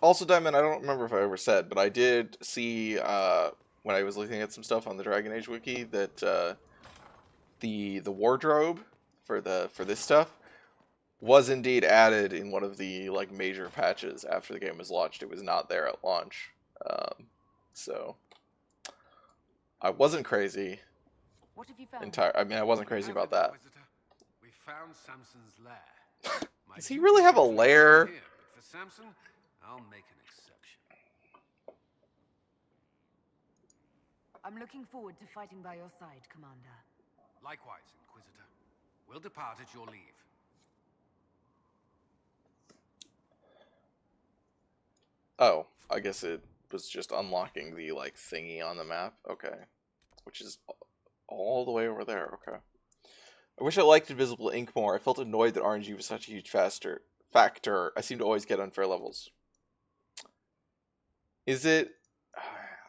Also, Diamond, I don't remember if I ever said, but I did see, when I was looking at some stuff on the Dragon Age wiki, that the wardrobe for this stuff was indeed added in one of the major patches after the game was launched. It was not there at launch, so I wasn't crazy. What have you found? I mean, I wasn't crazy about that. We found Samson's lair. Does he really have a lair? Here, but for Samson, I'll make an exception. I'm looking forward to fighting by your side, Commander. Likewise, Inquisitor. We'll depart at your leave. Oh, I guess it was just unlocking the thingy on the map. Okay, which is all the way over there. Okay. I wish I liked Invisible Ink more. I felt annoyed that RNG was such a huge factor. I seem to always get unfair levels. Is it?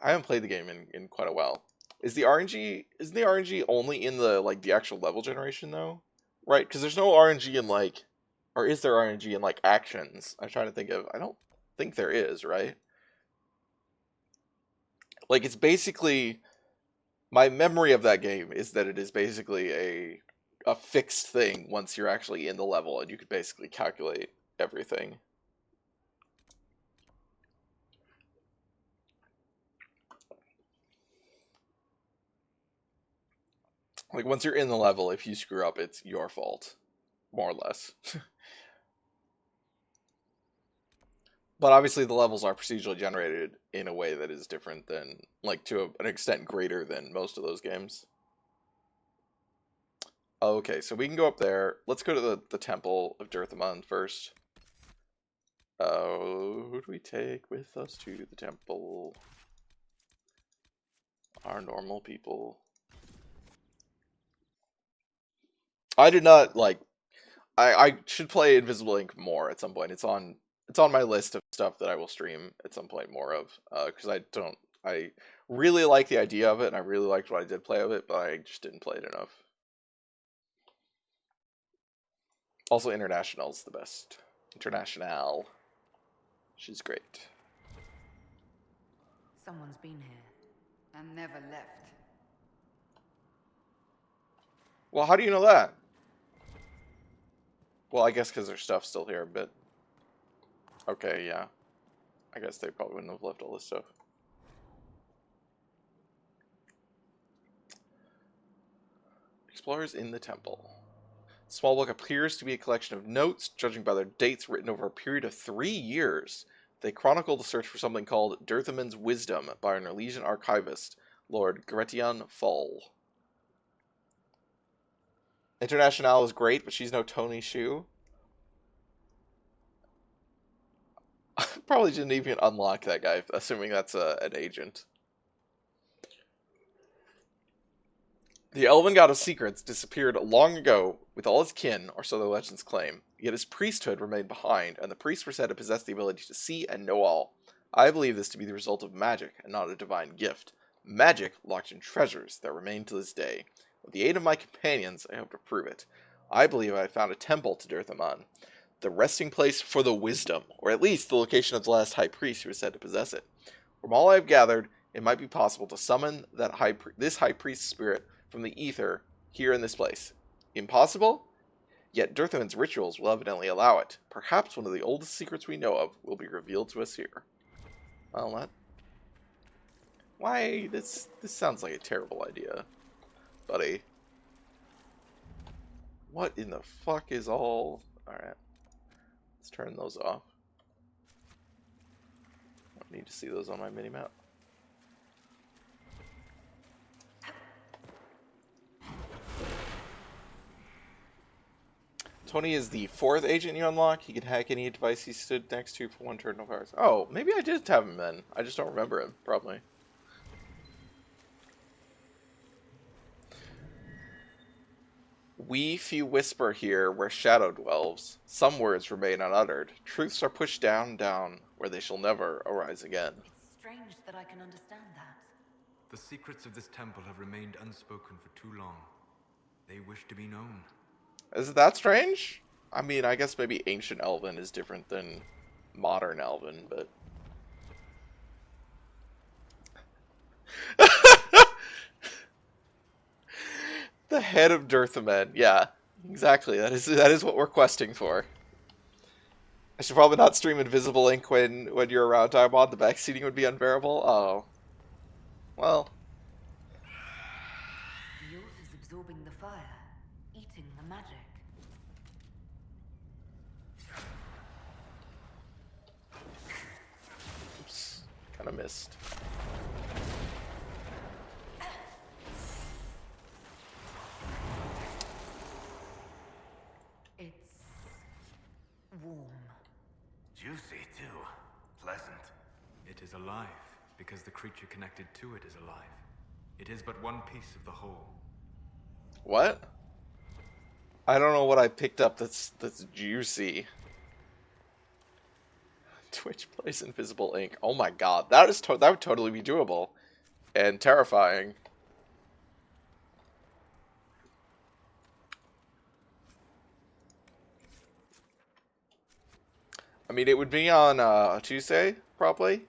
I haven't played the game in quite a while. Isn't the RNG only in the the actual level generation though? Right? Because there's no RNG in or is there RNG in actions? I'm trying to think of. I don't think there is, right? Like, it's basically, my memory of that game is that it is basically a fixed thing once you're actually in the level, and you could basically calculate everything. Like, once you're in the level, if you screw up, it's your fault, more or less. But obviously the levels are procedurally generated in a way that is different than, like, to an extent greater than most of those games. Okay, so we can go up there. Let's go to the Temple of Dirthamon first. Who do we take with us to the temple? Our normal people. I did not, like, I should play Invisible Ink more at some point. It's on my list of stuff that I will stream at some point more of, because I really like the idea of it, and I really liked what I did play of it, but I just didn't play it enough. Also, International's the best. International. She's great. Someone's been here. And never left. Well, how do you know that? Well, I guess because their stuff's still here, but... Okay, yeah. I guess they probably wouldn't have left all this stuff. Explorers in the temple. Small book appears to be a collection of notes, judging by their dates written over a period of 3 years. They chronicle the search for something called Dirthaman's Wisdom by an Orlesian archivist, Lord Gretian Fall. International is great, but she's no Tony Shu. Probably didn't even unlock that guy, assuming that's an agent. The elven god of secrets disappeared long ago with all his kin, or so the legends claim. Yet his priesthood remained behind, and the priests were said to possess the ability to see and know all. I believe this to be the result of magic, and not a divine gift. Magic locked in treasures that remain to this day. With the aid of my companions, I hope to prove it. I believe I have found a temple to Dirthamon, the resting place for the wisdom, or at least the location of the last high priest who is said to possess it. From all I have gathered, it might be possible to summon this high priest's spirit from the ether here in this place. Impossible? Yet Dirthaman's rituals will evidently allow it. Perhaps one of the oldest secrets we know of will be revealed to us here. Well, that... Why? This sounds like a terrible idea, buddy. What in the fuck is all... Alright. Let's turn those off. I don't need to see those on my minimap. Tony is the 4th agent you unlock. He can hack any device he stood next to for 1 turn, no powers. Oh, maybe I did have him then. I just don't remember him, probably. We few whisper here where shadow dwells. Some words remain unuttered. Truths are pushed down, where they shall never arise again. It's strange that I can understand that. The secrets of this temple have remained unspoken for too long. They wish to be known. Is it that strange? I mean, I guess maybe ancient Elven is different than modern Elven, but... The head of Dirthaman. Yeah, exactly. That is what we're questing for. I should probably not stream Invisible Ink when you're around, Diamond. The backseating would be unbearable. Oh. Well. The oath is absorbing the fire, eating the magic. Oops. Kind of missed. It's warm. Juicy, too. Pleasant. It is alive, because the creature connected to it is alive. It is but one piece of the whole. What? I don't know what I picked up that's juicy. Twitch plays Invisible Ink. Oh my god, that would totally be doable and terrifying. I mean, it would be on Tuesday, probably.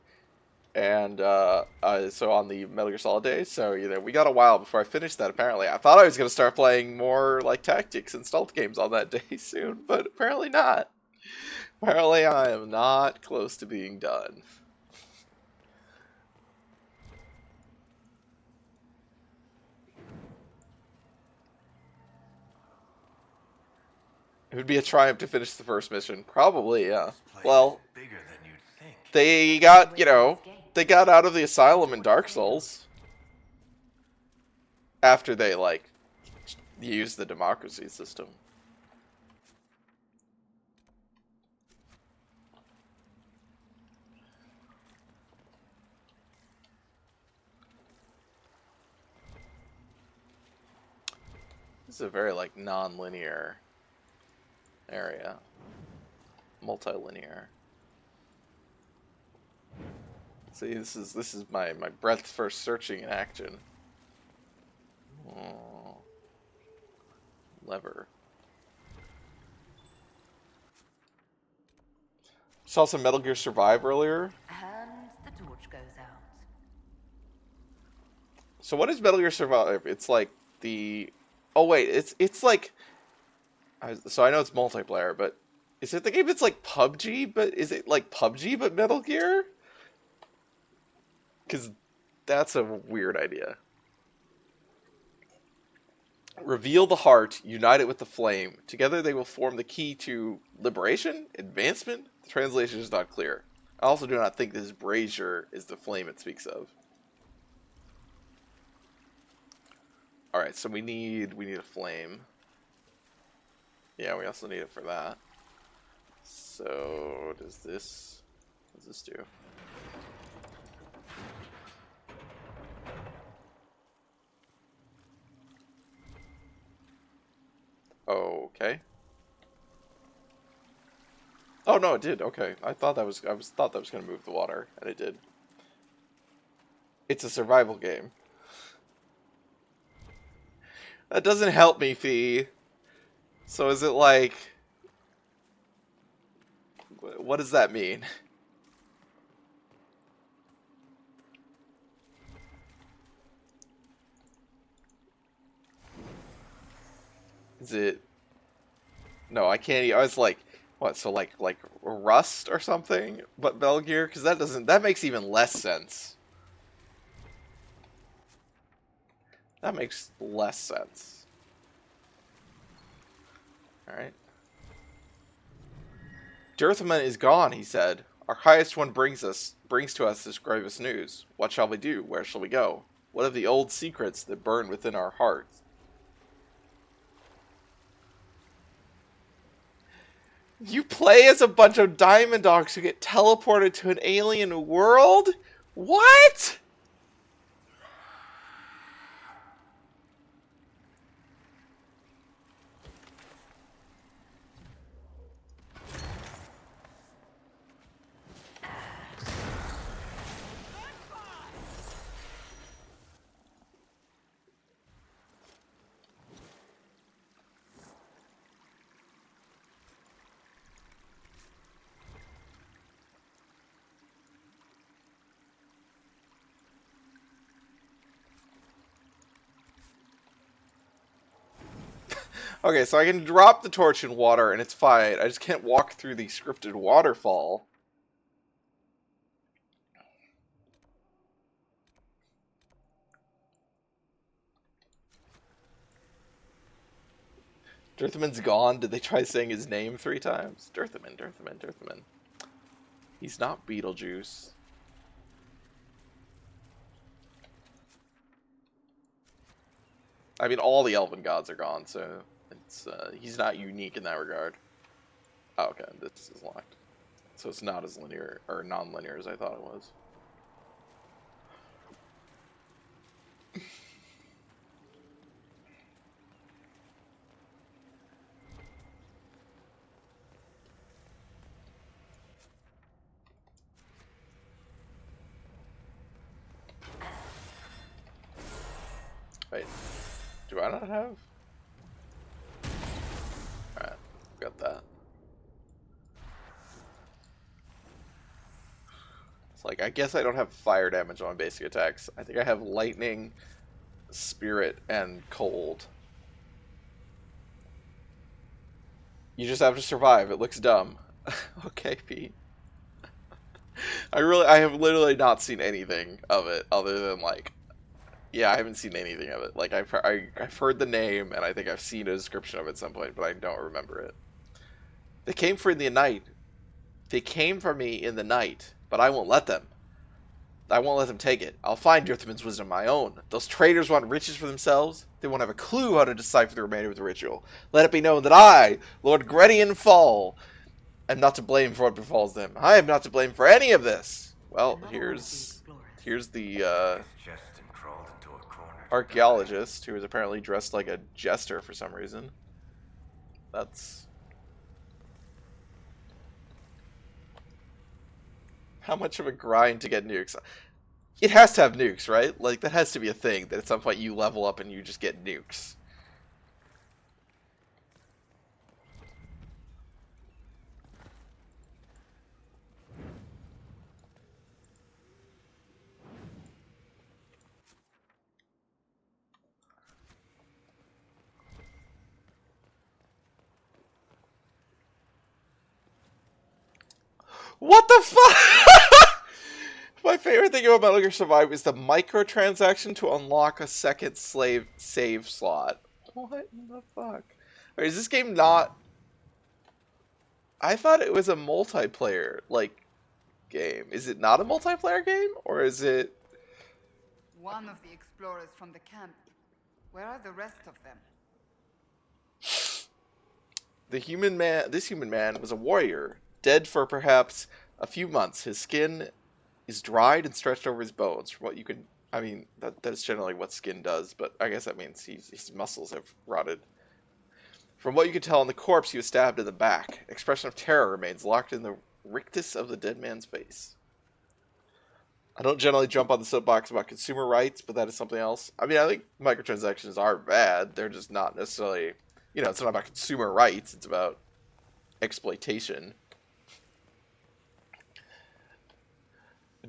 And so on the Metal Gear Solid days, so we got a while before I finished that. Apparently, I thought I was gonna start playing more like tactics and stealth games on that day soon, but apparently not. Apparently, I am not close to being done. It would be a triumph to finish the first mission, probably. Yeah. Well, Bigger than you'd think. they got they got out of the asylum in Dark Souls after they used the democracy system. This is a very non-linear area, multilinear. See, this is my breadth first searching in action. Oh. Lever. Saw some Metal Gear Survive earlier. And the torch goes out. So what is Metal Gear Survive? It's like the... Oh wait, it's like... So I know it's multiplayer, but is it the game that's like PUBG, but is it like PUBG but Metal Gear? Because that's a weird idea. Reveal the heart, unite it with the flame. Together they will form the key to liberation? Advancement? The translation is not clear. I also do not think this brazier is the flame it speaks of. Alright, so we need a flame. Yeah, we also need it for that. So, what does this do? Okay. Oh no, it did. Okay, I thought that was gonna move the water, and it did. It's a survival game. That doesn't help me, Fee. So is it like... What does that mean? Is it... No, I can't... I was like... What, so like Rust or something? But Metal Gear? Because that makes even less sense. That makes less sense. Alright. Dirthaman is gone, he said. Our highest one brings to us this grievous news. What shall we do? Where shall we go? What of the old secrets that burn within our hearts? You play as a bunch of diamond dogs who get teleported to an alien world? What? Okay, so I can drop the torch in water and it's fine. I just can't walk through the scripted waterfall. Dirthaman's gone. Did they try saying his name 3 times? Dirthaman, Dirthaman, Dirthaman. He's not Beetlejuice. I mean, all the elven gods are gone, so it's he's not unique in that regard. Oh, okay, this is locked. So it's not as linear or non-linear as I thought it was. Wait, do I not have? Alright, got that. Like, I guess I don't have fire damage on my basic attacks. I think I have lightning, spirit, and cold. You just have to survive. It looks dumb. Okay, Pete. I have literally not seen anything of it other than, like, yeah, I haven't seen anything of it. Like, I've heard the name, and I think I've seen a description of it at some point, but I don't remember it. They came for the night. They came for me in the night, but I won't let them. I won't let them take it. I'll find Dirtham's wisdom on my own. Those traitors want riches for themselves. They won't have a clue how to decipher the remainder of the ritual. Let it be known that I, Lord Gredian Fall, am not to blame for what befalls them. I am not to blame for any of this. Well, Another one of the here's explorers. the Just and crawled into a corner. archaeologist, who is apparently dressed like a jester for some reason. That's... How much of a grind to get nukes? It has to have nukes, right? Like, that has to be a thing, that at some point you level up and you just get nukes. What the fuck? My favorite thing about Metal Gear Survive is the microtransaction to unlock a second save slot. What in the fuck? Wait, is this game not... I thought it was a multiplayer, like, game. Is it not a multiplayer game? Or is it... One of the explorers from the camp. Where are the rest of them? This human man was a warrior, dead for perhaps a few months. His skin is dried and stretched over his bones. From what you can, I mean, that's generally what skin does, but I guess that means his muscles have rotted. From what you can tell on the corpse, he was stabbed in the back. An expression of terror remains locked in the rictus of the dead man's face. I don't generally jump on the soapbox about consumer rights, but that is something else. I mean, I think microtransactions are bad. They're just not necessarily, you know, it's not about consumer rights. It's about exploitation.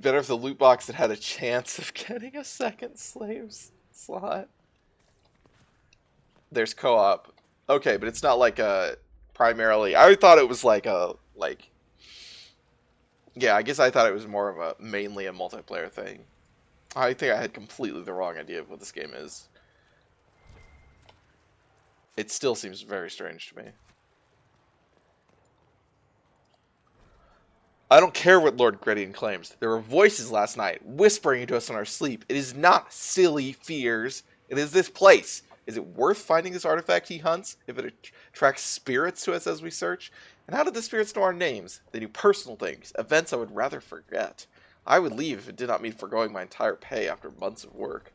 Better if the loot box had had a chance of getting a second slaves slot. There's co-op. Okay, but it's not like a primarily... I thought it was like a... like... Yeah, I guess I thought it was more of a mainly a multiplayer thing. I think I had completely the wrong idea of what this game is. It still seems very strange to me. I don't care what Lord Gredian claims. There were voices last night, whispering to us in our sleep. It is not silly fears. It is this place. Is it worth finding this artifact he hunts, if it attracts spirits to us as we search? And how did the spirits know our names? They knew personal things, events I would rather forget. I would leave if it did not mean foregoing my entire pay after months of work.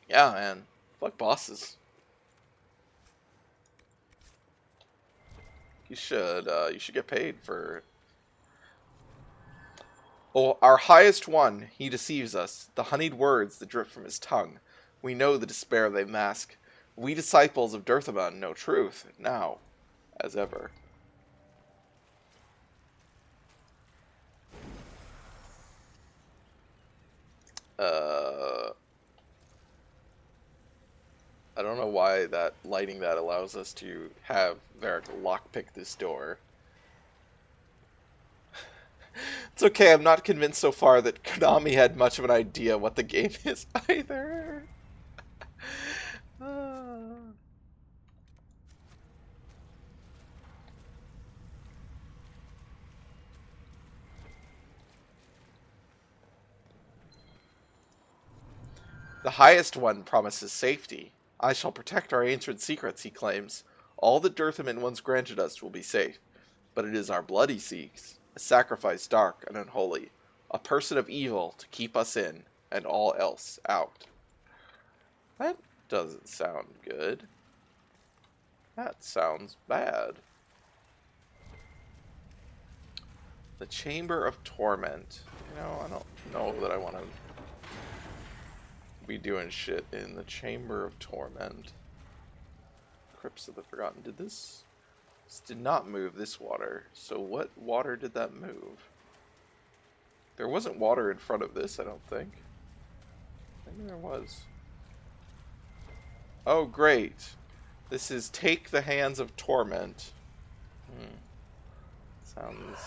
Yeah, man. Fuck bosses. You should get paid for... Oh, our highest one, he deceives us. The honeyed words that drip from his tongue. We know the despair they mask. We disciples of Dirthaman know truth, now, as ever. I don't know why that lighting that allows us to have Varric lockpick this door. It's okay, I'm not convinced so far that Konami had much of an idea what the game is either. The highest one promises safety. I shall protect our ancient secrets, he claims. All that Dirthaman once granted us will be safe. But it is our blood he seeks, a sacrifice dark and unholy, a person of evil to keep us in, and all else out. That doesn't sound good. That sounds bad. The Chamber of Torment. You know, I don't know that I want to be doing shit in the Chamber of Torment. Crypts of the Forgotten. This did not move this water. So what water did that move? There wasn't water in front of this, I don't think. Maybe there was. Oh, great. This is Take the Hands of Torment. Sounds...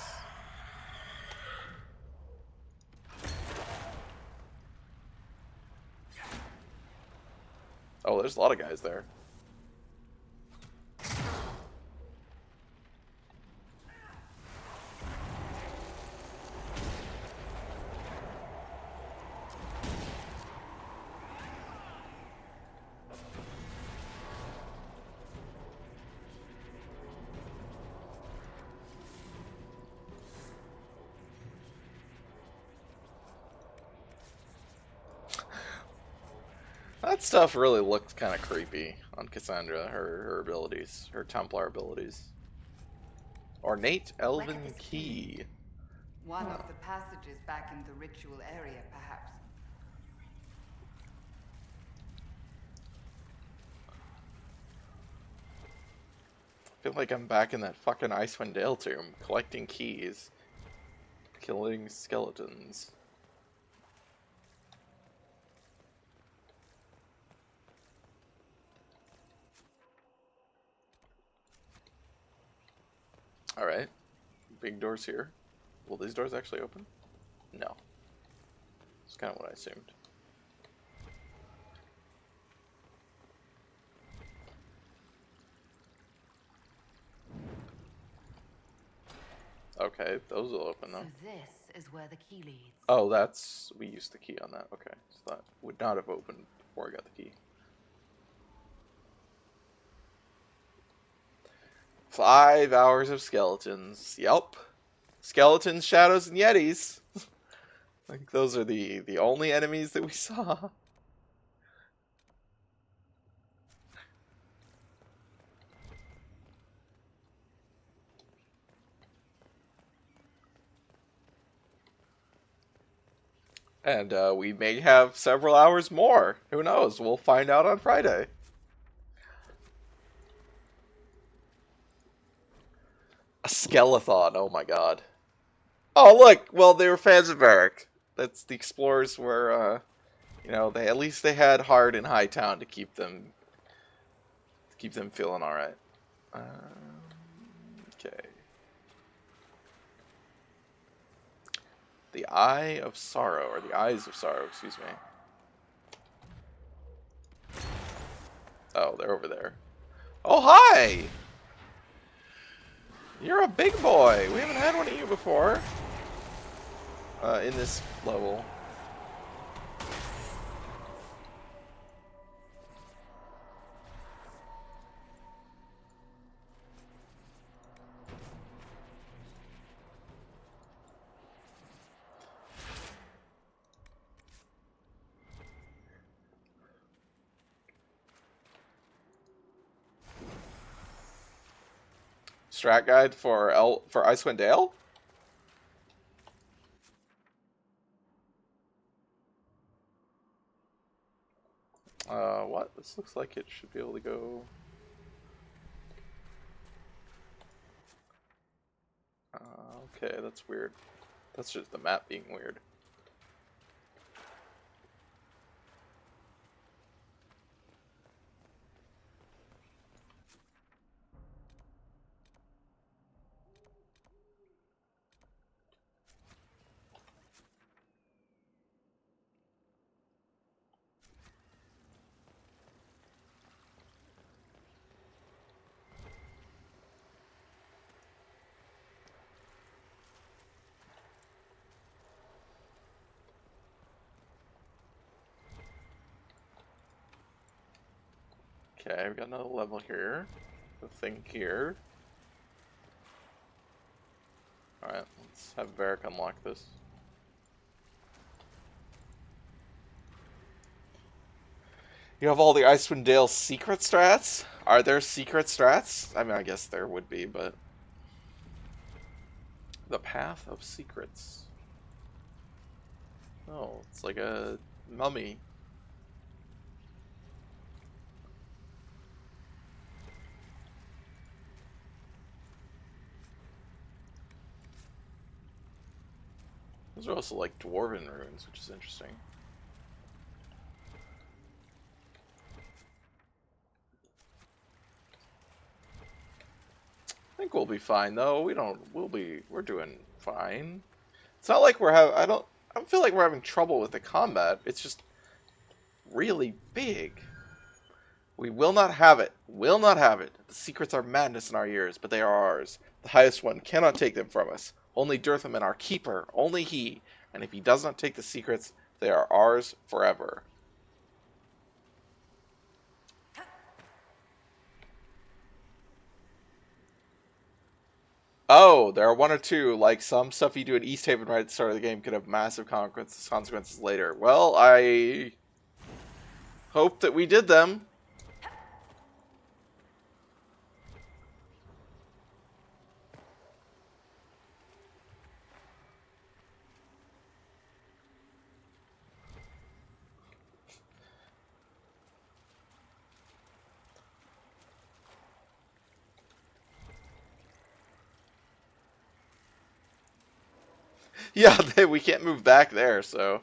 Oh, there's a lot of guys there. That stuff really looked kind of creepy on Cassandra, her abilities, her Templar abilities. Ornate Elven this Key. One of the passages back in the ritual area, perhaps. I feel like I'm back in that fucking Icewind Dale tomb, collecting keys, killing skeletons. Alright. Big doors here. Will these doors actually open? No. That's kind of what I assumed. Okay, those will open though. So this is where the key leads. Oh, that's... we used the key on that. Okay. So that would not have opened before I got the key. 5 hours of skeletons. Yep. Skeletons, shadows, and yetis. I think those are the only enemies that we saw. And we may have several hours more. Who knows? We'll find out on Friday. A skeleton. Oh my god. Oh look. Well, they were fans of Varric. That's the explorers were. You know, they at least they had Hard and Hightown to keep them feeling all right. Okay. The Eye of Sorrow, or the Eyes of Sorrow, excuse me. Oh, they're over there. Oh, hi! You're a big boy. We haven't had one of you before. In this level. Strat guide for Icewind Dale? What? This looks like it should be able to go... okay, that's weird. That's just the map being weird. Okay, we got another level here. The thing here. Alright, let's have Varric unlock this. You have all the Icewind Dale secret strats? Are there secret strats? I mean, I guess there would be, but... The Path of Secrets. Oh, it's like a mummy. Those are also like dwarven runes, which is interesting. I think we'll be fine though. We're doing fine. It's not like I don't feel like we're having trouble with the combat. It's just really big. We will not have it. Will not have it. The secrets are madness in our ears, but they are ours. The highest one cannot take them from us. Only Dirthaman, our keeper, only he. And if he does not take the secrets, they are ours forever. Oh, there are one or two, like some stuff you do in East Haven right at the start of the game could have massive consequences later. Well, I hope that we did them. Yeah, we can't move back there, so...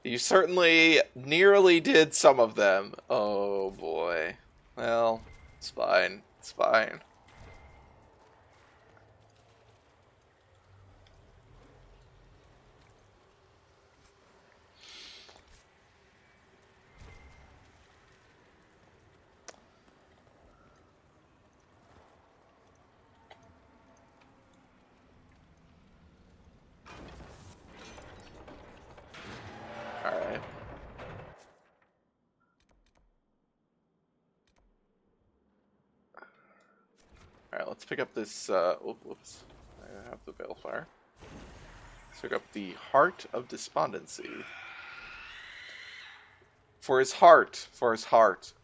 You certainly nearly did some of them. Oh, boy. Well, it's fine. It's fine. Alright. Alright, let's pick up this, whoops. I have the Balefire. Let's pick up the Heart of Despondency. For his heart,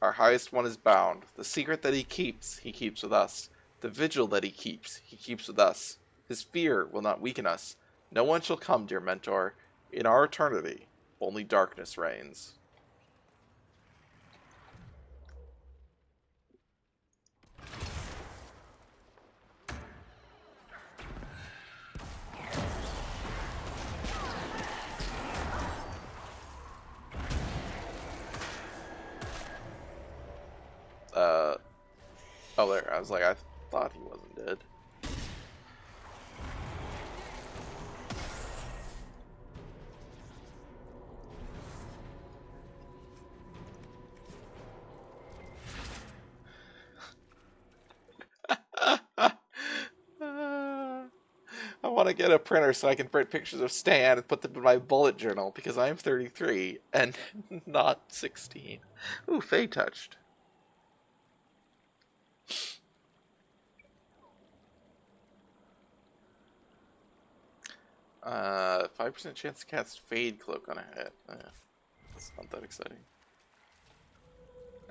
our highest one is bound. The secret that he keeps with us. The vigil that he keeps with us. His fear will not weaken us. No one shall come, dear mentor. In our eternity, only darkness reigns. Oh, there. I was like, I thought he wasn't dead. I want to get a printer so I can print pictures of Stan and put them in my bullet journal because I'm 33 and not 16. Ooh, Faye touched. 5% chance to cast Fade Cloak on a hit. It's not that exciting.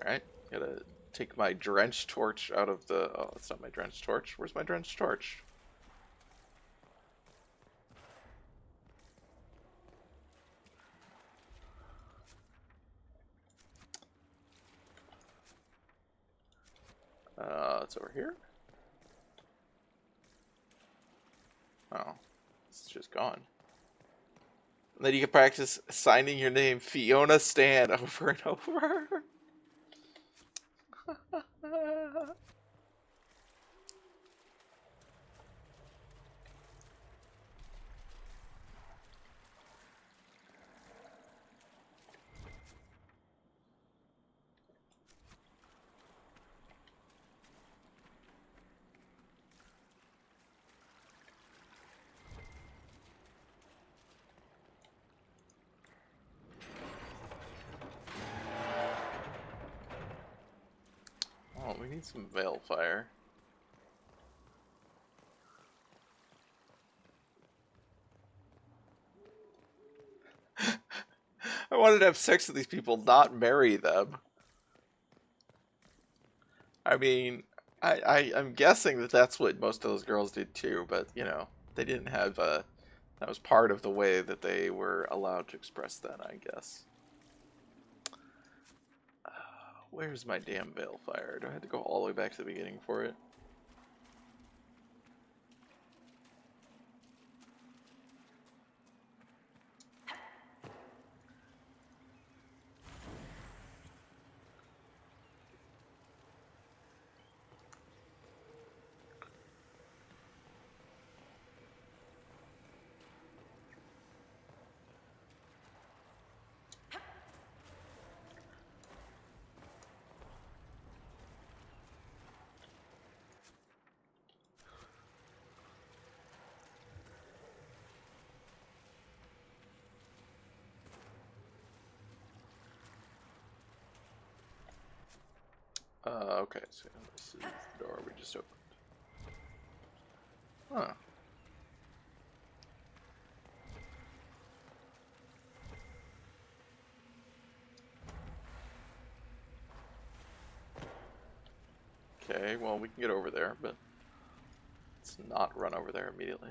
Alright, gotta take my Drench Torch out of the... Oh, that's not my Drench Torch. Where's my Drench Torch? It's over here? Oh, it's just gone. And then you can practice signing your name Fiona Stan over and over. Oh, we need some Veilfire. I wanted to have sex with these people, not marry them. I mean, I'm guessing that that's what most of those girls did too, but, you know, they didn't have that was part of the way that they were allowed to express that, I guess. where's my damn Balefire? Do I have to go all the way back to the beginning for it? Okay, so this is the door we just opened. Huh. Okay, well, we can get over there, but let's not run over there immediately.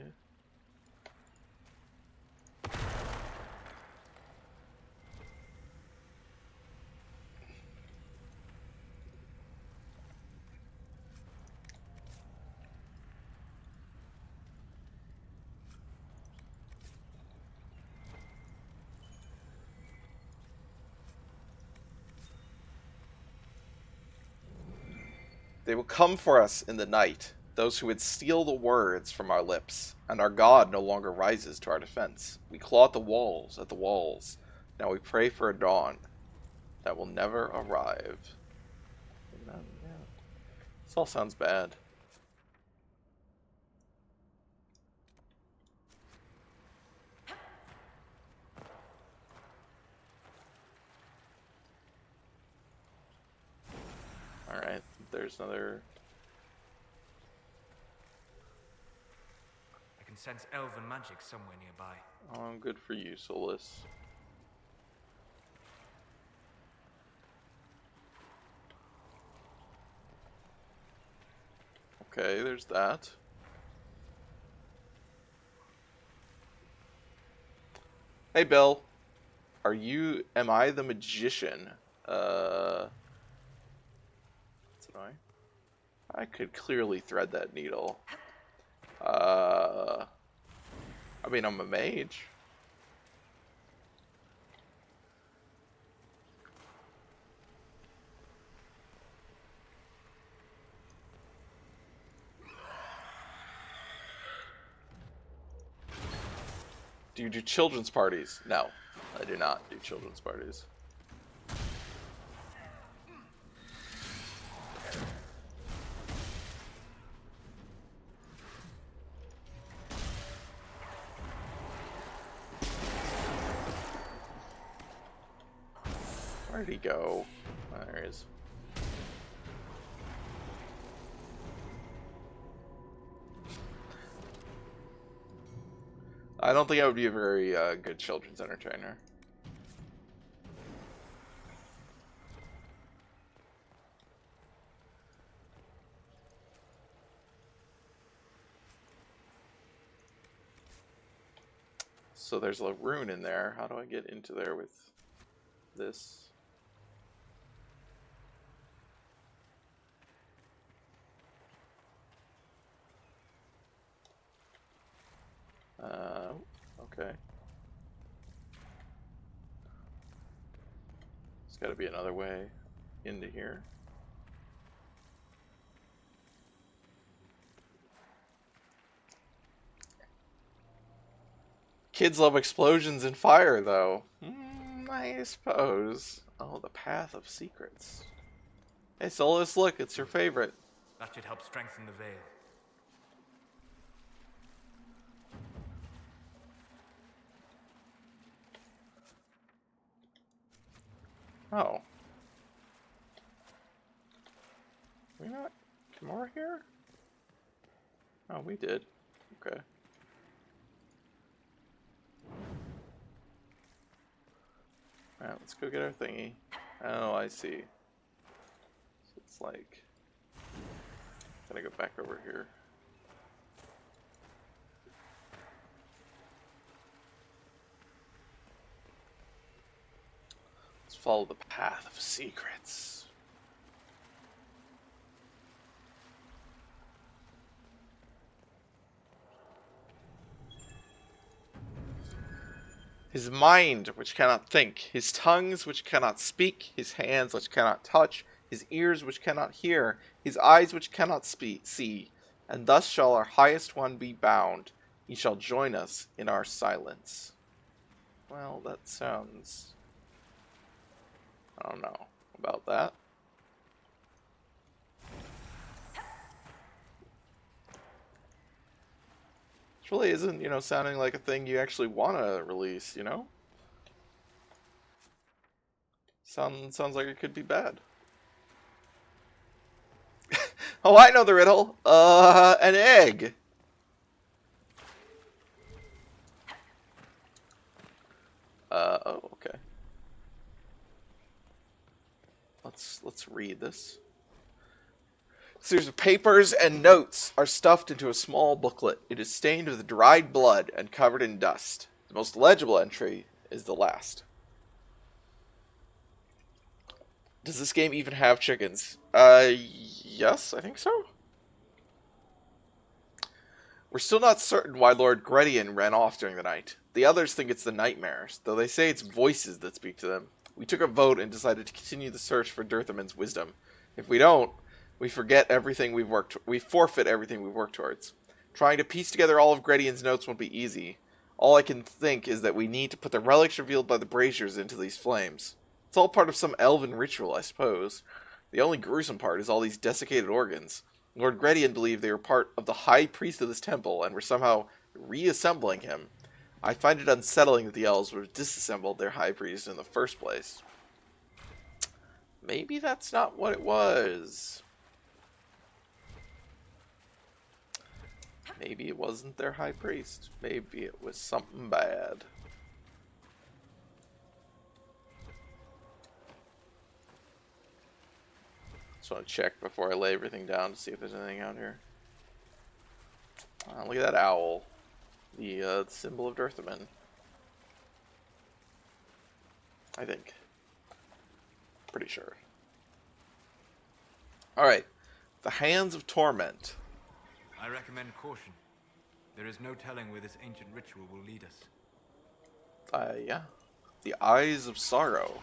They will come for us in the night, those who would steal the words from our lips, and our God no longer rises to our defense. We claw at the walls. Now we pray for a dawn that will never arrive. Amen. Yeah. This all sounds bad. Alright, there's another... I can sense elven magic somewhere nearby. Oh, good for you, Solus. Okay, there's that. Hey, Bill. Am I the magician? That's annoying. I could clearly thread that needle. I mean, I'm a mage. Do you do children's parties? No, I do not do children's parties. Where'd he go? Oh, there he is. I don't think I would be a very good children's entertainer. So there's a rune in there. How do I get into there with this? Okay. There's got to be another way into here. Kids love explosions and fire, though. I suppose. Oh, the Path of Secrets. Hey, Solus, look, it's your favorite. That should help strengthen the veil. Oh. We not come over here? Oh, we did. Okay. Alright, let's go get our thingy. Oh, I see. So it's like... Gotta go back over here. Let's follow the Path of Secrets. his mind which cannot think, his tongues which cannot speak, his hands which cannot touch, his ears which cannot hear, his eyes which cannot see. And thus shall our highest one be bound. He shall join us in our silence. Well, that sounds... I don't know about that. This really isn't, sounding like a thing you actually want to release, Sounds like it could be bad. Oh, I know the riddle. An egg. Oh, okay. Let's read this. Series of papers and notes are stuffed into a small booklet. It is stained with dried blood and covered in dust. The most legible entry is the last. Does this game even have chickens? Yes, I think so. We're still not certain why Lord Gredian ran off during the night. The others think it's the nightmares, though they say it's voices that speak to them. We took a vote and decided to continue the search for Dirthaman's wisdom. If we don't, we forfeit everything we've worked towards. Trying to piece together all of Gredian's notes won't be easy. All I can think is that we need to put the relics revealed by the braziers into these flames. It's all part of some elven ritual, I suppose. The only gruesome part is all these desiccated organs. Lord Gredian believed they were part of the high priest of this temple and were somehow reassembling him. I find it unsettling that the elves would have disassembled their high priest in the first place. Maybe that's not what it was. Maybe it wasn't their high priest. Maybe it was something bad. Just want to check before I lay everything down to see if there's anything out here. Look at that owl. The symbol of Dirthaman. I think. Pretty sure. Alright. The Hands of Torment. I recommend caution. There is no telling where this ancient ritual will lead us. Yeah. The Eyes of Sorrow.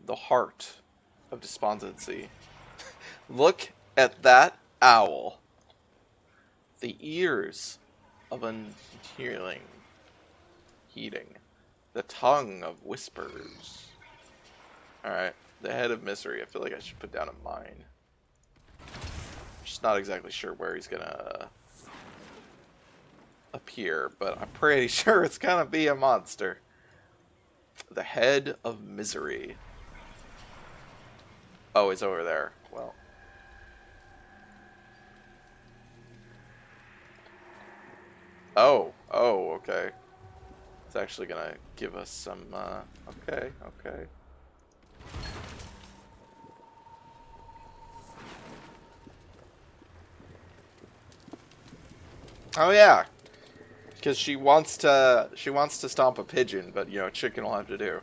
The Heart of Despondency. Look at that owl. The ears of unhearing heating. The tongue of whispers. Alright. The Head of Misery. I feel like I should put down a mine. Just not exactly sure where he's gonna appear, but I'm pretty sure it's gonna be a monster. The Head of Misery. Oh, it's over there. Well. Oh, okay. It's actually gonna give us some, okay. Oh yeah, because she wants to stomp a pigeon, but chicken will have to do.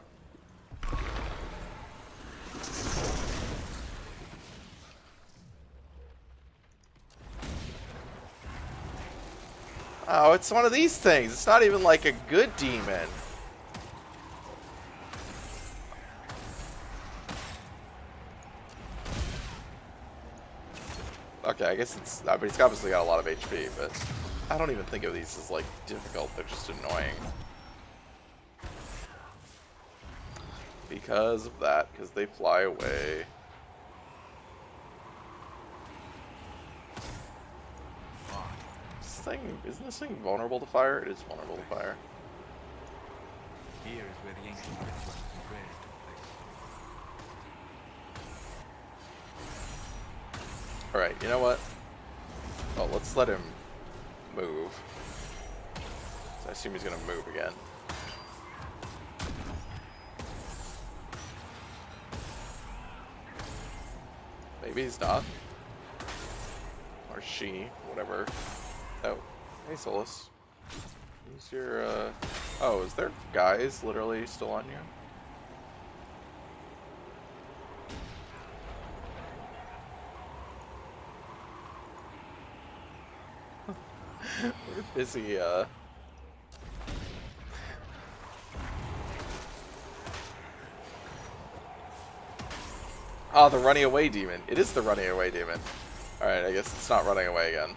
Oh, it's one of these things. It's not even like a good demon. Okay, I guess it's obviously got a lot of HP, but I don't even think of these as, like, difficult. They're just annoying. Because of that, because they fly away. Isn't this thing vulnerable to fire? It is vulnerable to fire. Here is where the ancient rituals and prayers took place. Alright, you know what? Oh, let's let him move. So I assume he's gonna move again. Maybe he's not. Or she, whatever. Oh, hey Solus. Who's your, Oh, is there guys literally still on you? We're busy Oh, the running away demon. It is the running away demon. Alright, I guess it's not running away again.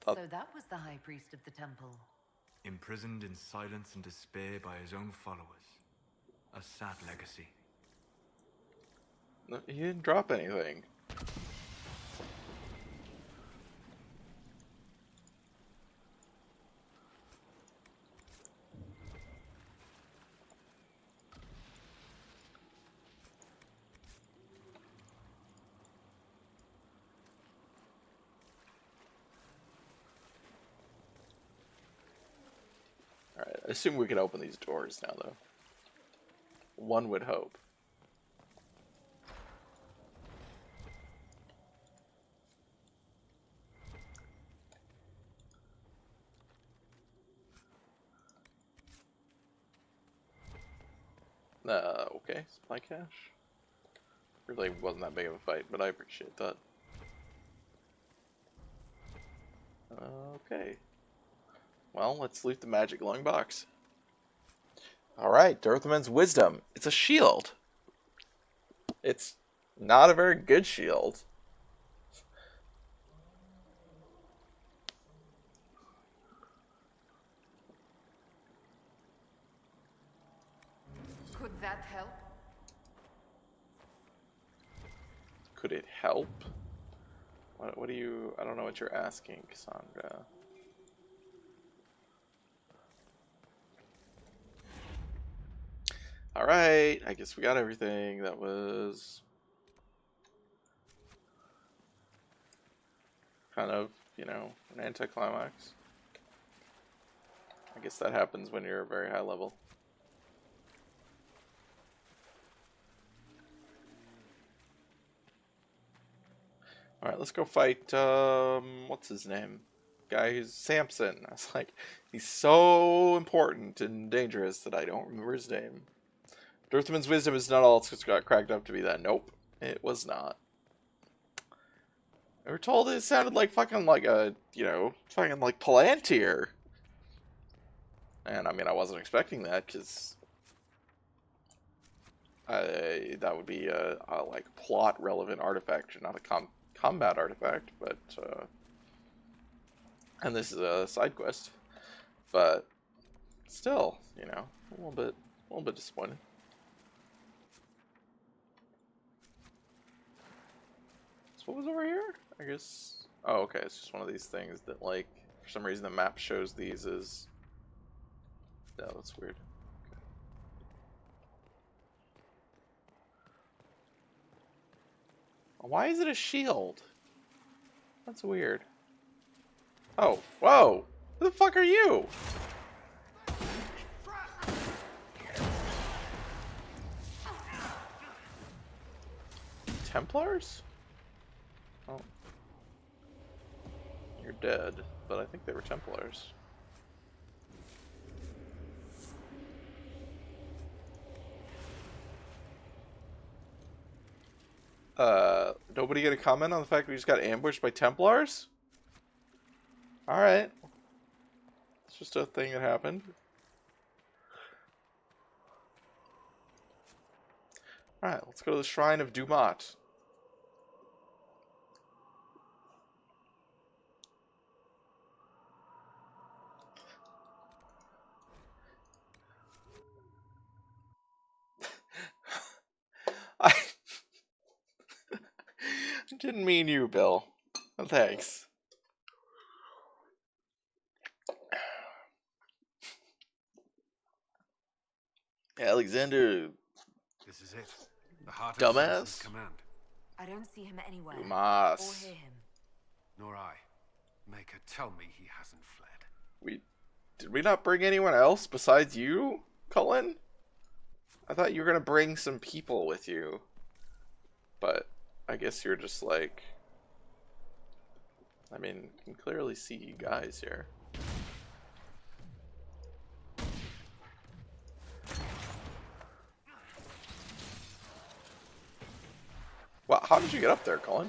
So that was the High Priest of the temple. Imprisoned in silence and despair by his own followers. A sad legacy. No, he didn't drop anything. Alright, I assume we can open these doors now, though. One would hope. Okay, supply cache. Really wasn't that big of a fight, but I appreciate that. Okay. Well, let's loot the magic glowing box. Alright, Dorthman's Wisdom. It's a shield. It's not a very good shield. Could that help? Could it help? What do you... I don't know what you're asking, Cassandra. Alright, I guess we got everything. That was... kind of, you know, an anticlimax. I guess that happens when you're a very high level. Alright, let's go fight, what's his name? Guy who's Samson. I was like, he's so important and dangerous that I don't remember his name. Dorthman's Wisdom is not all it's got cracked up to be that. Nope, it was not. We were told it sounded like fucking like a, you know, fucking like Palantir. And I mean, I wasn't expecting that, because that would be a like plot relevant artifact, not a combat artifact, but and this is a side quest, but still, you know, a little bit disappointed. So what was over here? I guess. Oh, okay. It's just one of these things that, like, for some reason the map shows these as. Yeah, that's weird. Why is it a shield? That's weird. Oh, whoa! Who the fuck are you? Templars? Oh. You're dead, but I think they were Templars. Nobody gonna comment on the fact we just got ambushed by Templars? Alright. It's just a thing that happened. Alright, let's go to the Shrine of Dumat. I didn't mean you, Bill. Thanks. Alexander. This is it. The heart of Dumbass. Samson's command. I don't see him anywhere. Or Dumas. hear him. Nor I. Maker, tell me he hasn't fled. Did we not bring anyone else besides you, Cullen? I thought you were gonna bring some people with you. But I guess you're just like... I mean, you can clearly see you guys here. Wow, how did you get up there, Cullen?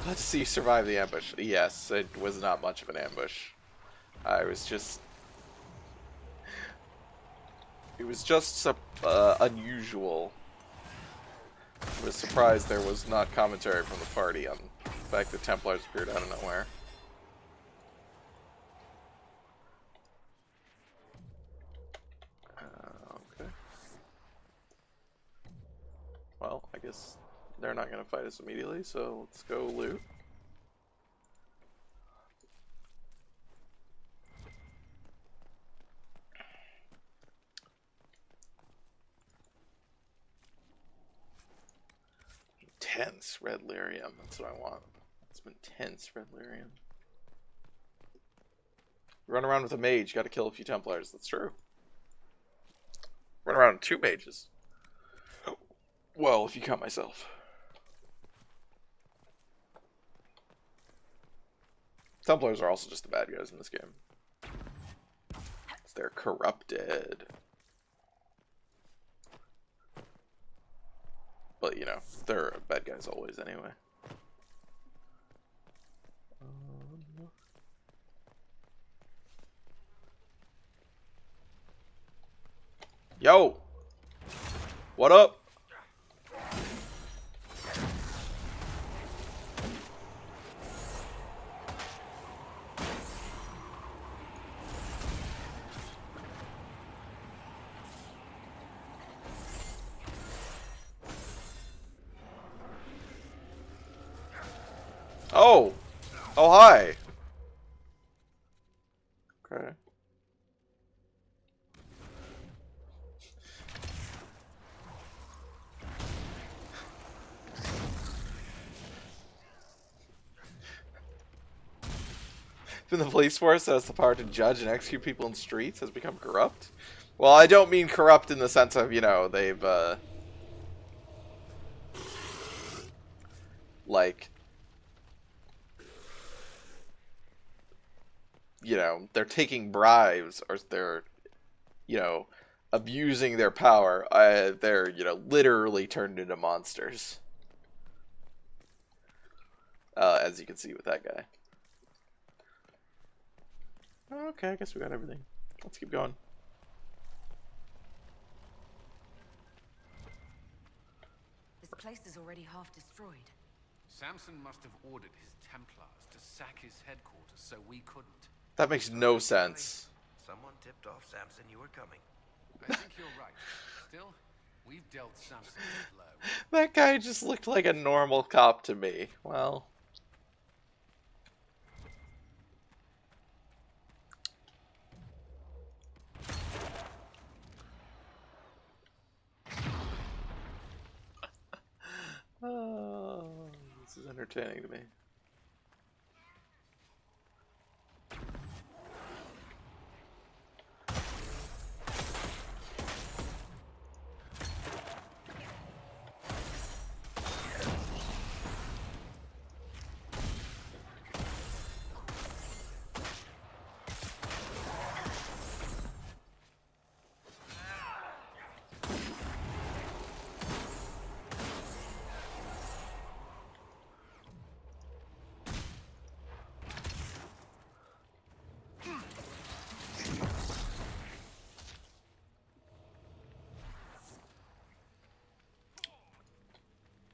Let's see you survive the ambush. Yes, it was not much of an ambush. I was just... It was just unusual. I was surprised there was not commentary from the party on the fact that Templars appeared out of nowhere. Okay. Well, I guess they're not going to fight us immediately, so let's go loot. Intense red lyrium, that's what I want. Some intense red lyrium. Run around with a mage, you gotta kill a few Templars, that's true. Run around with 2 mages. Well, if you count myself. Templars are also just the bad guys in this game. They're corrupted. But, you know, they're bad guys always anyway. Yo! What up? Oh! Oh, hi! Okay. Then the police force that has the power to judge and execute people in the streets has become corrupt? Well, I don't mean corrupt in the sense of, you know, they've, like, you know, they're taking bribes, or they're, you know, abusing their power. They're, you know, literally turned into monsters. As you can see with that guy. Okay, I guess we got everything. Let's keep going. This place is already half destroyed. Samson must have ordered his Templars to sack his headquarters so we couldn't. That makes no sense. Someone tipped off Samson you were coming. I think you're right. Still, we've dealt Samson a blow. That guy just looked like a normal cop to me. Well... Oh, this is entertaining to me.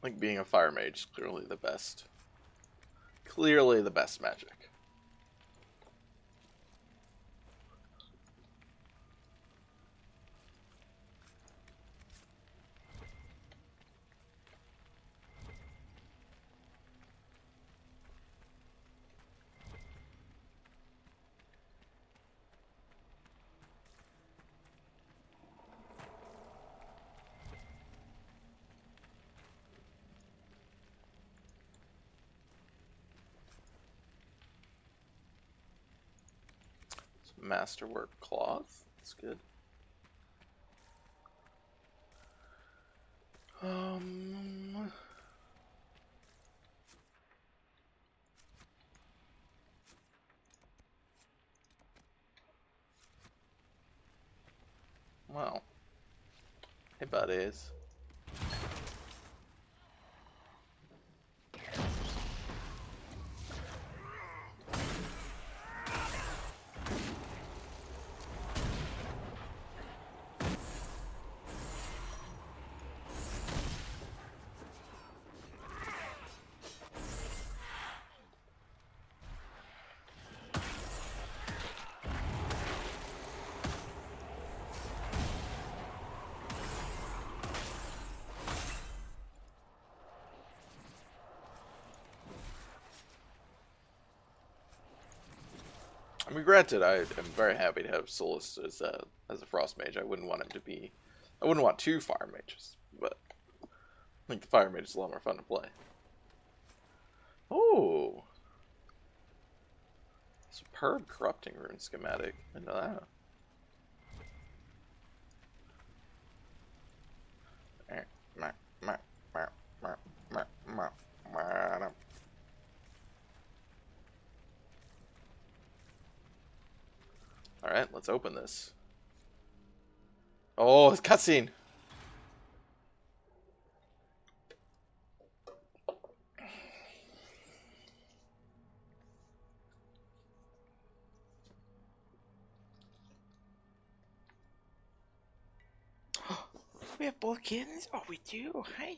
Like being a fire mage is clearly the best. Clearly the best magic. Masterwork cloth. That's good. Wow. Hey, buddies. I mean, granted, I am very happy to have Solus as a frost mage. I wouldn't want him to be. I wouldn't want 2 fire mages, but I think the fire mage is a lot more fun to play. Oh, superb corrupting rune schematic. I know that. Alright, let's open this. Oh, it's cutscene! We have both kittens? Oh, we do. Hi.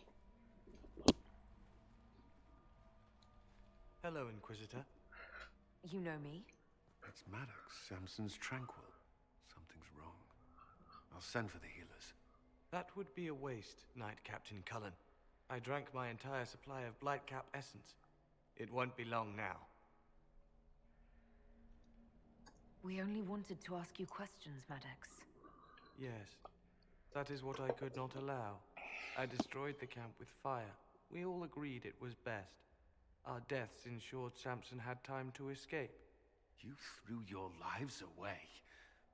Hello, Inquisitor. You know me? It's Maddox, Samson's Tranquil. Something's wrong. I'll send for the healers. That would be a waste, Knight Captain Cullen. I drank my entire supply of Blightcap essence. It won't be long now. We only wanted to ask you questions, Maddox. Yes, that is what I could not allow. I destroyed the camp with fire. We all agreed it was best. Our deaths ensured Samson had time to escape. You threw your lives away?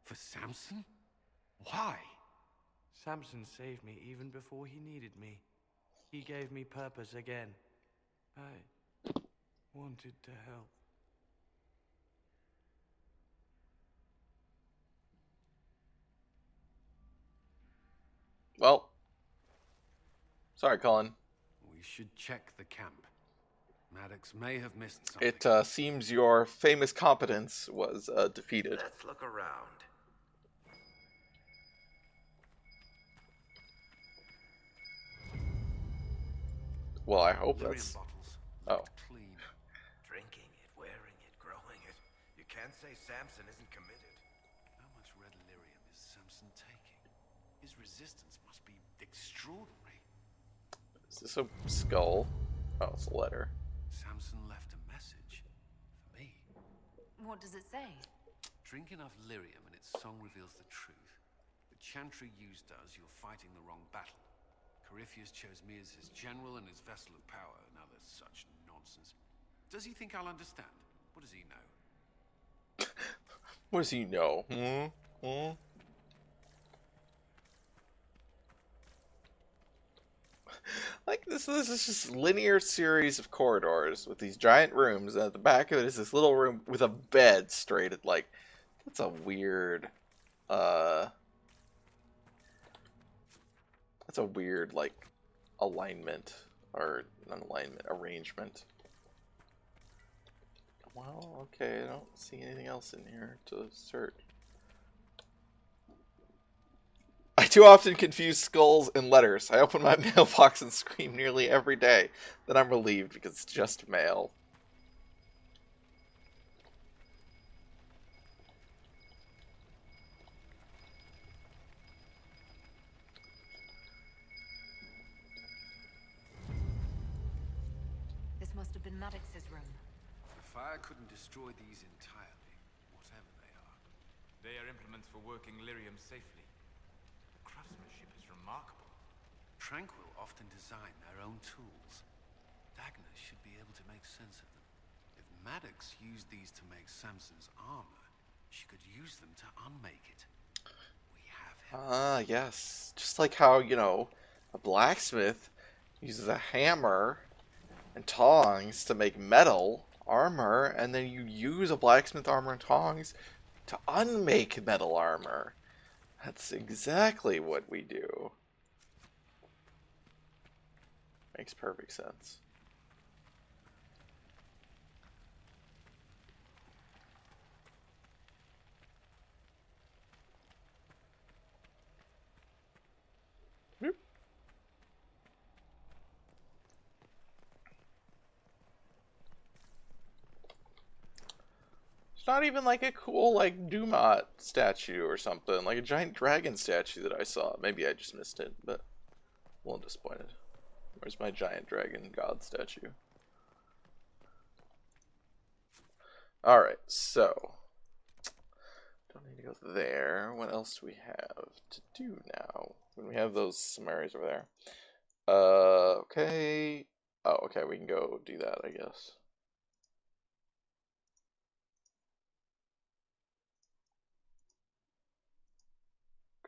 For Samson? Why? Samson saved me even before he needed me. He gave me purpose again. I wanted to help. Well, sorry, Colin. We should check the camp. Maddox may have missed something. It seems your famous competence was defeated. Let's look around. Well, I hope Lyrium that's... bottles. Oh. Clean. Drinking it, wearing it, growing it. You can't say Samson isn't committed. How much red lyrium is Samson taking? His resistance must be extraordinary. Is this a skull? Oh, it's a letter. Samson left a message. For me. What does it say? Drink enough lyrium and its song reveals the truth. The chantry used does, you're fighting the wrong battle. Corypheus chose me as his general and his vessel of power. Now there's such nonsense. Does he think I'll understand? What does he know? What does he know? Like this is just linear series of corridors with these giant rooms, and at the back of it is this little room with a bed straight at, like, that's a weird like alignment, or not alignment, arrangement. Well, okay, I don't see anything else in here to search. I too often confuse skulls and letters. I open my mailbox and scream nearly every day. Then I'm relieved because it's just mail. This must have been Maddox's room. The fire couldn't destroy these entirely, whatever they are. They are implements for working lyrium safely. The craftsmanship is remarkable. Tranquil often design their own tools. Dagna should be able to make sense of them. If Maddox used these to make Samson's armor, she could use them to unmake it. We have him. Ah, yes. Just like how, you know, a blacksmith uses a hammer and tongs to make metal armor, and then you use a blacksmith armor and tongs to unmake metal armor. That's exactly what we do. Makes perfect sense. Whoop. It's not even like a cool, like, Dumat statue or something, like a giant dragon statue that I saw. Maybe I just missed it, but a little disappointed. Where's my giant dragon god statue? Alright, so don't need to go there. What else do we have to do now? When we have those summaries over there. Okay. Oh, okay, we can go do that, I guess.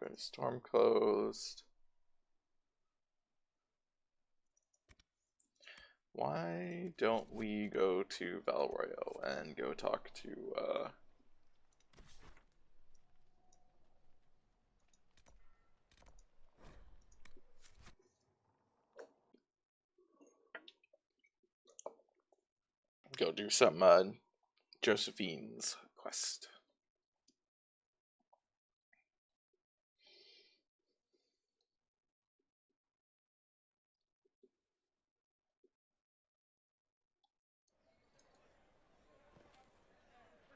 Go to Storm Coast. Why don't we go to Valroyo and go talk to, go do some, Josephine's quest.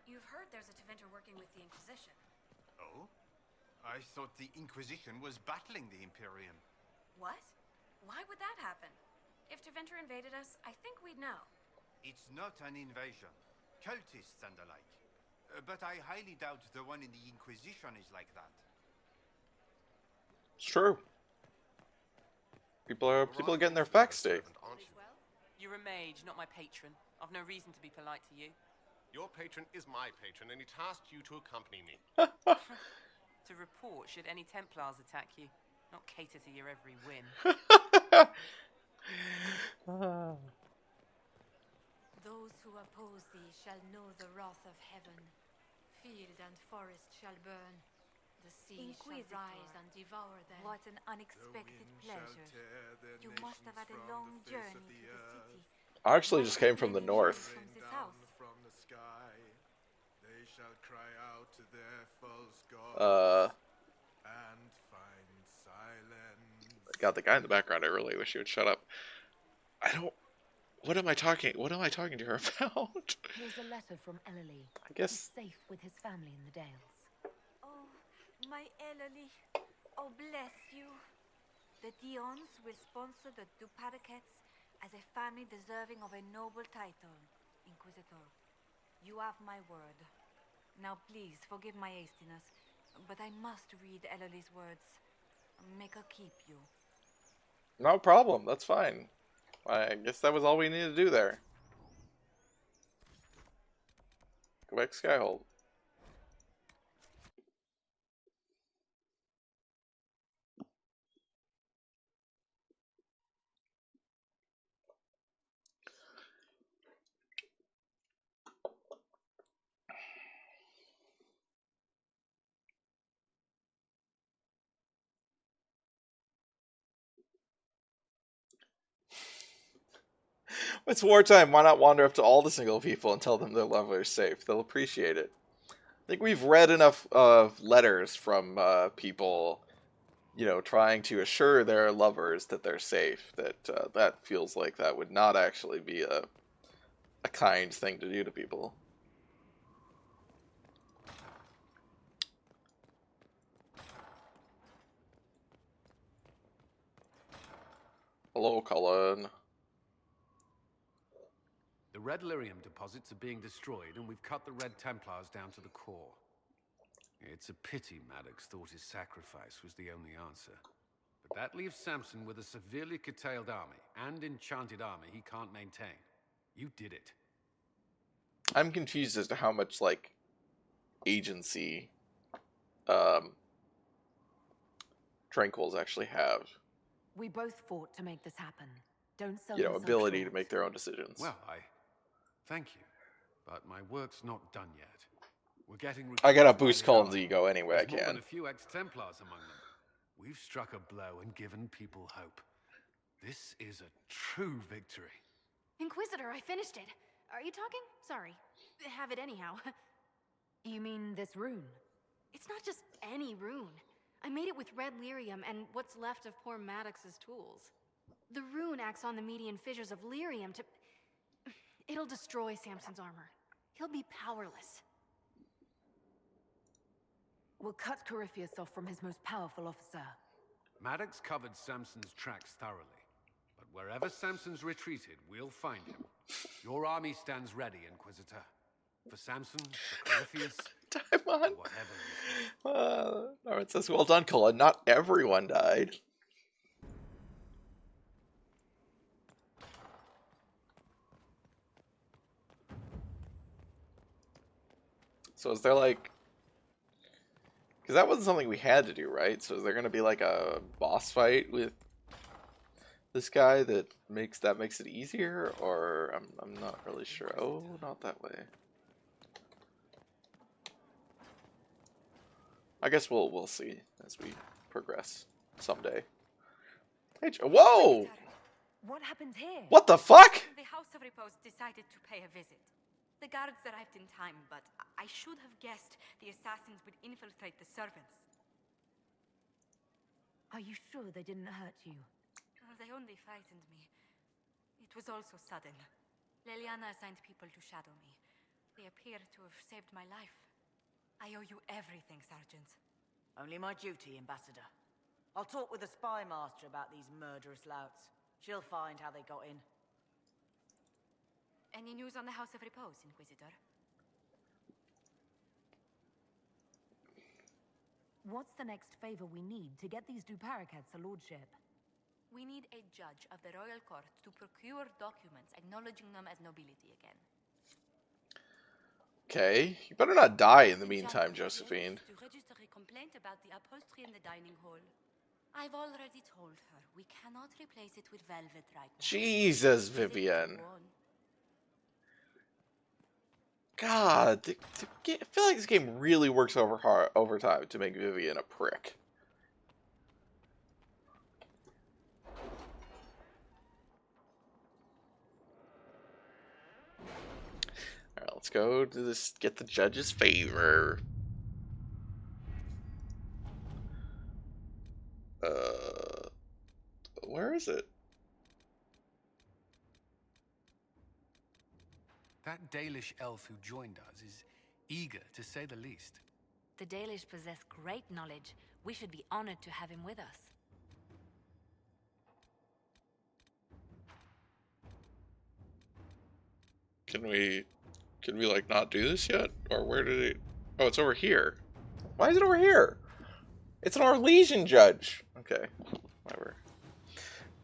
You've heard there's a Tevinter working with the Inquisition. Oh? I thought the Inquisition was battling the Imperium. What? Why would that happen? If Tevinter invaded us, I think we'd know. It's not an invasion. Cultists and the like. But I highly doubt the one in the Inquisition is like that. It's true. People are getting their facts straight. You're a mage, not my patron. I've no reason to be polite to you. Your patron is my patron, and he tasked you to accompany me. To report should any Templars attack you, not cater to your every whim. Those who oppose thee shall know the wrath of heaven. Field and forest shall burn. The sea Inquisitor, shall rise and devour them. What an unexpected pleasure. You must have had a long journey to the city. I actually just came from the north. From this house. From the sky, they shall cry out to their false gods and find silence. God, the guy in the background, I really wish he would shut up. What am I talking to her about? Here's a letter from Ellerly. I guess. He's safe with his family in the Dales. Oh, my Ellerly. Oh, bless you. The Dions will sponsor the Duparakets as a family deserving of a noble title, Inquisitor. You have my word. Now please, forgive my hastiness, but I must read Ellerly's words. Make her keep you. No problem, that's fine. I guess that was all we needed to do there. Go back to Skyhold. It's wartime. Why not wander up to all the single people and tell them their lover is safe? They'll appreciate it. I think we've read enough letters from people, trying to assure their lovers that they're safe. That feels like that would not actually be a kind thing to do to people. Hello, Cullen. The Red Lyrium deposits are being destroyed, and we've cut the Red Templars down to the core. It's a pity Maddox thought his sacrifice was the only answer. But that leaves Samson with a severely curtailed army, and enchanted army he can't maintain. You did it. I'm confused as to how much, agency, Tranquils actually have. We both fought to make this happen. Don't sell Ability short. to make their own decisions. Well, thank you. But my work's not done yet. We're getting I gotta recruits by boost the Cullen's hour. ego any way I There's more than can. a few ex-Templars among them. We've struck a blow and given people hope. This is a true victory. Inquisitor, I finished it. Are you talking? Sorry. Have it anyhow. You mean this rune? It's not just any rune. I made it with red lyrium and what's left of poor Maddox's tools. The rune acts on the median fissures of lyrium to... It'll destroy Samson's armor. He'll be powerless. We'll cut Corypheus off from his most powerful officer. Maddox covered Samson's tracks thoroughly. But wherever Samson's retreated, we'll find him. Your army stands ready, Inquisitor. For Samson, for Corypheus, Daimon. Whatever you call it. Norman says, well done, Cullen. Not everyone died. So is there like... Because that wasn't something we had to do, right? So is there going to be like a boss fight with this guy that makes it easier? Or I'm not really sure. Oh, not that way. I guess we'll see as we progress someday. Hey, whoa! What happened here? What the fuck? The House of Repose decided to pay a visit. The guards arrived in time, but I should have guessed the assassins would infiltrate the servants. Are you sure they didn't hurt you? They only frightened me. It was all so sudden. Leliana assigned people to shadow me. They appear to have saved my life. I owe you everything, Sergeant. Only my duty, Ambassador. I'll talk with the spy master about these murderous louts. She'll find how they got in. Any news on the House of Repose, Inquisitor? What's the next favor we need to get these Duparacats a lordship? We need a judge of the royal court to procure documents acknowledging them as nobility again. Okay, you better not die in the meantime, Josephine. To register a complaint about the upholstery in the dining hall. I've already told her we cannot replace it with velvet right now. Jesus, Vivian. God, I feel like this game really works overtime to make Vivian a prick. Alright, let's go to this, get the judge's favor. Where is it? That Dalish elf who joined us is eager, to say the least. The Dalish possess great knowledge. We should be honored to have him with us. Can we like not do this yet? Or where did it... Oh, it's over here. Why is it over here? It's an Orlesian judge. Okay, whatever.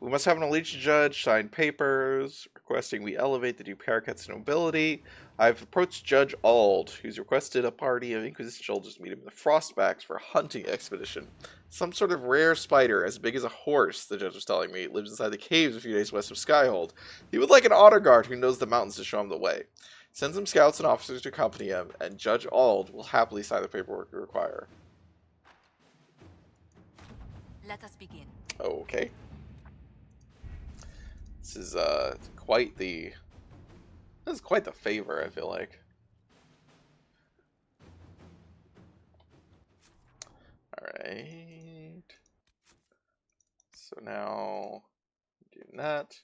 We must have an Orlesian judge sign papers requesting we elevate the Duparacats to nobility. I've approached Judge Ald, who's requested a party of Inquisition soldiers to meet him in the Frostbacks for a hunting expedition. Some sort of rare spider as big as a horse, the judge was telling me, lives inside the caves a few days west of Skyhold. He would like an honor guard who knows the mountains to show him the way. Send some scouts and officers to accompany him, and Judge Ald will happily sign the paperwork we require. Let us begin. Okay. This is quite the favor, I feel like. Alright. So now doing that.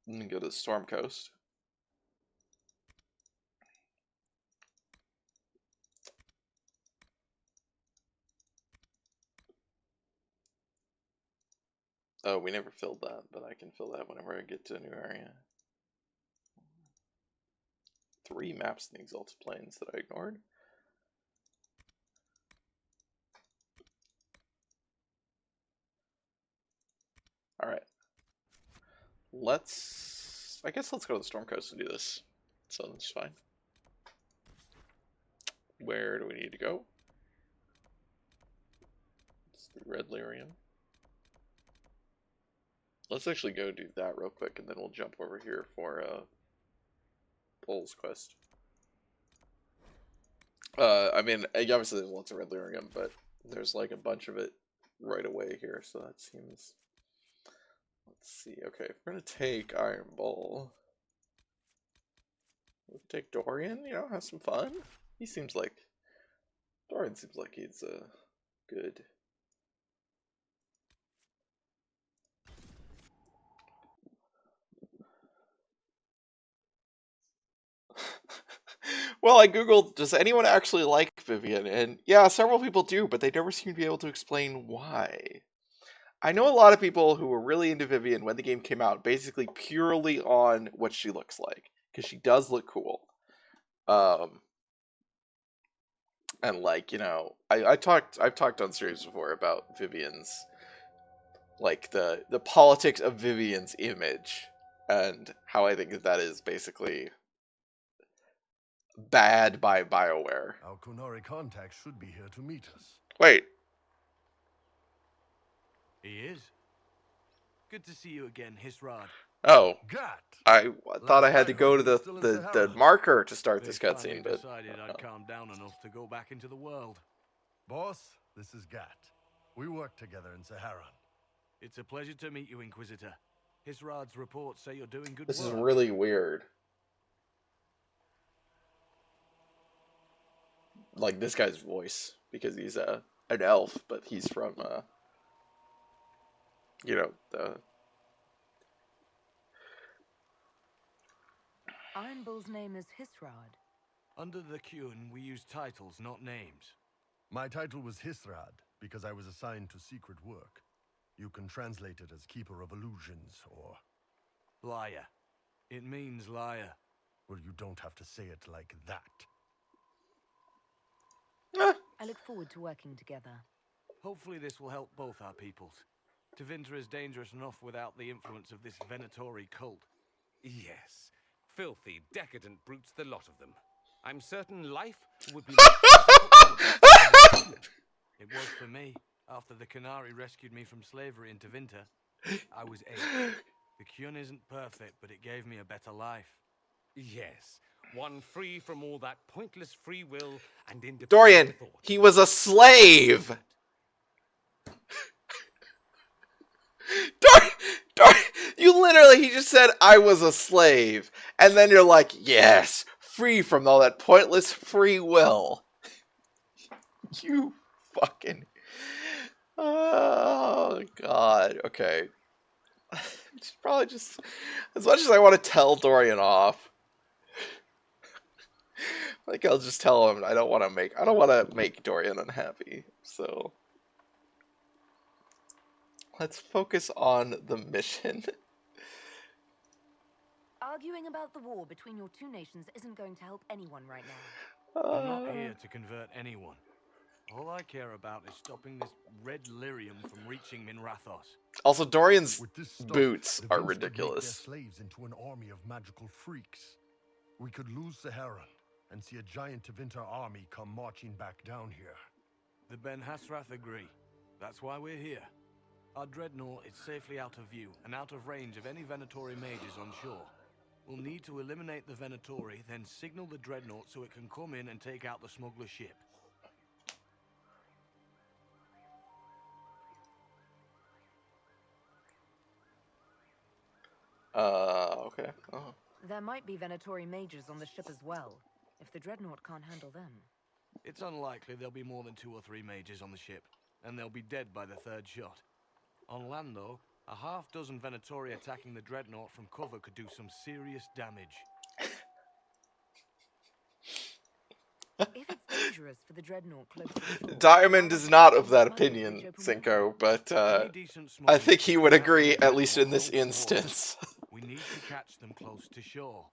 And go to the Storm Coast. Oh, we never filled that, but I can fill that whenever I get to a new area. 3 maps in the Exalted Plains that I ignored. Alright. I guess let's go to the Storm Coast and do this. So that's fine. Where do we need to go? It's the Red Lyrium. Let's actually go do that real quick, and then we'll jump over here for Pole's quest. I mean, obviously there's lots of Red Lyrium, but there's like a bunch of it right away here, so that seems... Let's see, okay, if we're gonna take Iron Bull, we can take Dorian, you know, have some fun. Dorian seems like he's good. Well, I googled, does anyone actually like Vivian? And yeah, several people do, but they never seem to be able to explain why. I know a lot of people who were really into Vivian when the game came out, basically purely on what she looks like, because she does look cool. And like, you know, I've talked on streams before about Vivian's, like the politics of Vivian's image and how I think that is basically bad by BioWare. Our Kunari contact should be here to meet us. Wait. He is. Good to see you again, Hisrad. Oh. Gat. I thought I had to go to the marker to start this cutscene, but decided I'd calm down enough to go back into the world. Boss, this is Gat. We work together in Saharan. It's a pleasure to meet you, Inquisitor. Hisrad's reports say you're doing good this work. is really weird. Like this guy's voice, because he's an elf, but he's from you know, the Iron Bull's name is Hisrad. Under the Qun, we use titles, not names. My title was Hisrad because I was assigned to secret work. You can translate it as Keeper of Illusions or... Liar. It means liar. Well, you don't have to say it like that. I look forward to working together. Hopefully this will help both our peoples. Tevinter is dangerous enough without the influence of this Venatori cult. Yes. Filthy, decadent brutes, the lot of them. I'm certain life would be... It was for me. After the Canary rescued me from slavery in Tevinter, I was 8. The Qun isn't perfect, but it gave me a better life. Yes. One free from all that pointless free will and independent Dorian, thought. he was a slave! Dorian, you literally, he just said, I was a slave. And then you're like, yes, free from all that pointless free will. You fucking... Oh, God. Okay. Probably just... As much as I want to tell Dorian off, like, I'll just tell him I don't want to make Dorian unhappy. So... Let's focus on the mission. Arguing about the war between your two nations isn't going to help anyone right now. I'm not here to convert anyone. All I care about is stopping this red lyrium from reaching Minrathos. Also, Dorian's stuff, boots are Vids could ridiculous. make their slaves into an army of magical freaks. We could lose Saharan and see a giant Tevinter army come marching back down here. The Ben Hasrath agree. That's why we're here. Our dreadnought is safely out of view and out of range of any Venatori mages on shore. We'll need to eliminate the Venatori, then signal the dreadnought so it can come in and take out the smuggler ship. Okay. Oh. There might be Venatori mages on the ship as well, if the dreadnought can't handle them. It's unlikely there'll be more than 2 or 3 mages on the ship, and they'll be dead by the 3rd shot. On land, though, a half-dozen Venatori attacking the dreadnought from cover could do some serious damage. If it's dangerous for the dreadnought close to the shore, Diamond is not of that opinion, Cinco, but I think he would agree, at least in this instance. We need to catch them close to shore.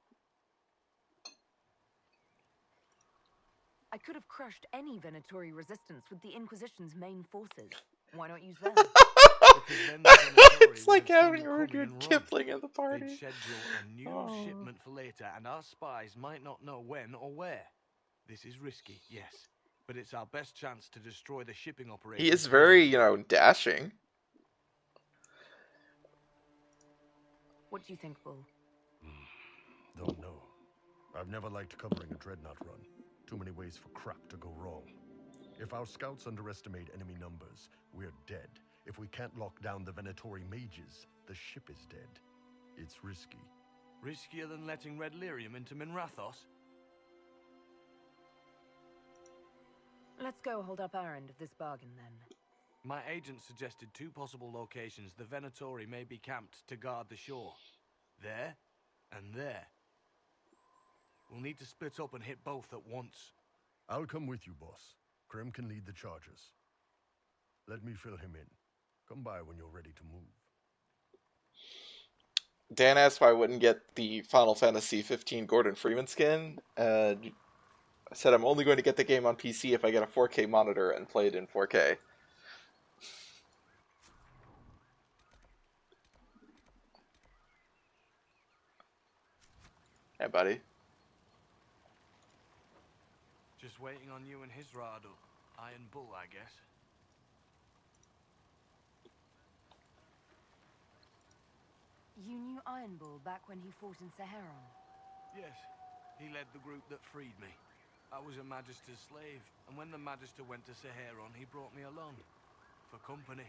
I could have crushed any Venatori resistance with the Inquisition's main forces. Why not use them? It's like having Rudyard Kipling at the party. They'd schedule a new shipment for later, and our spies might not know when or where. This is risky, yes, but it's our best chance to destroy the shipping operation. He is very, you know, dashing. What do you think, Bull? Don't know. I've never liked covering a dreadnought run. Too many ways for crap to go wrong. If our scouts underestimate enemy numbers, we're dead. If we can't lock down the Venatori mages, the ship is dead. It's risky. Riskier than letting Red Lyrium into Minrathos? Let's go hold up our end of this bargain, then. My agent suggested 2 possible locations the Venatori may be camped to guard the shore. There, and there. We'll need to split up and hit both at once. I'll come with you, boss. Krem can lead the charges. Let me fill him in. Come by when you're ready to move. Dan asked why I wouldn't get the Final Fantasy 15 Gordon Freeman skin. I said I'm only going to get the game on PC if I get a 4K monitor and play it in 4K. Hey, buddy. Just waiting on you and his Rado. Iron Bull, I guess. You knew Iron Bull back when he fought in Saharon? Yes, he led the group that freed me. I was a Magister's slave, and when the Magister went to Saharon, he brought me along. For company.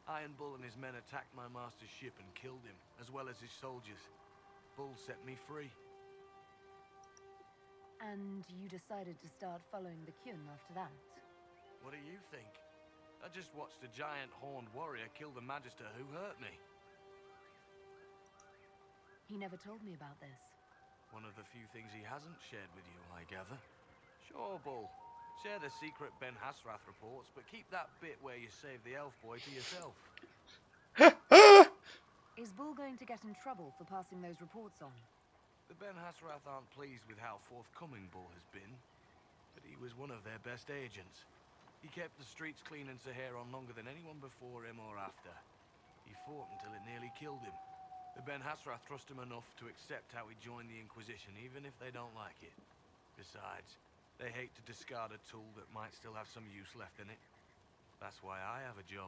Iron Bull and his men attacked my master's ship and killed him, as well as his soldiers. Bull set me free. And you decided to start following the Kyun after that? What do you think? I just watched a giant horned warrior kill the Magister who hurt me. He never told me about this. One of the few things he hasn't shared with you, I gather. Sure, Bull. Share the secret Ben Hasrath reports, but keep that bit where you save the elf boy to yourself. Is Bull going to get in trouble for passing those reports on? The Ben Hasrath aren't pleased with how forthcoming Bull has been, but he was one of their best agents. He kept the streets clean in Saharon longer than anyone before him or after. He fought until it nearly killed him. The Ben Hasrath trust him enough to accept how he joined the Inquisition, even if they don't like it. Besides, they hate to discard a tool that might still have some use left in it. That's why I have a job.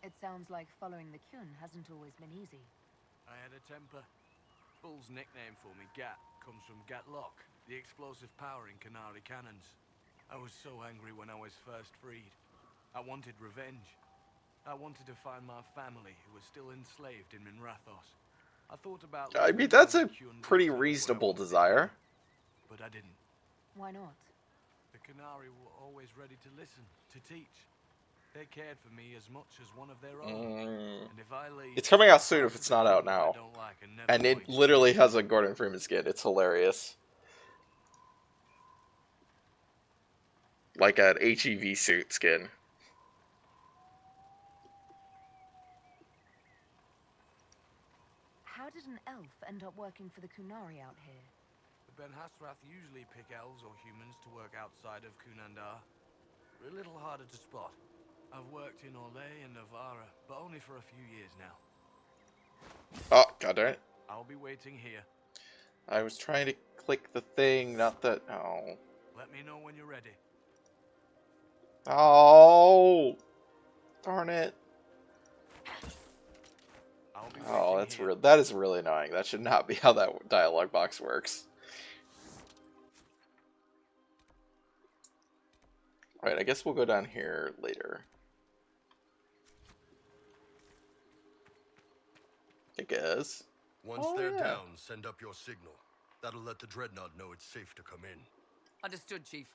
It sounds like following the Kyun hasn't always been easy. I had a temper. Bull's nickname for me, Gat, comes from Gatlock, the explosive power in Canary cannons. I was so angry when I was first freed. I wanted revenge. I wanted to find my family who were still enslaved in Minrathos. I thought about... I mean, that's a pretty reasonable desire. But I didn't. Why not? The Canary were always ready to listen, to teach. They cared for me as much as one of their own. And if I leave, it's coming out soon if it's not out now. And it literally has a Gordon Freeman skin. It's hilarious. Like an HEV suit skin. How did an elf end up working for the Kunari out here? The Ben Hasrath usually pick elves or humans to work outside of Kunandar. We're a little harder to spot. I've worked in Orlais and Navarra, but only for a few years now. Oh, god darn it. I'll be waiting here. I was trying to click the thing, not that... Oh. Let me know when you're ready. Oh! Darn it. Oh, that's real. That is really annoying. That should not be how that dialogue box works. Alright, I guess we'll go down here later. I guess. Once they're down, send up your signal. That'll let the Dreadnought know it's safe to come in. Understood, Chief.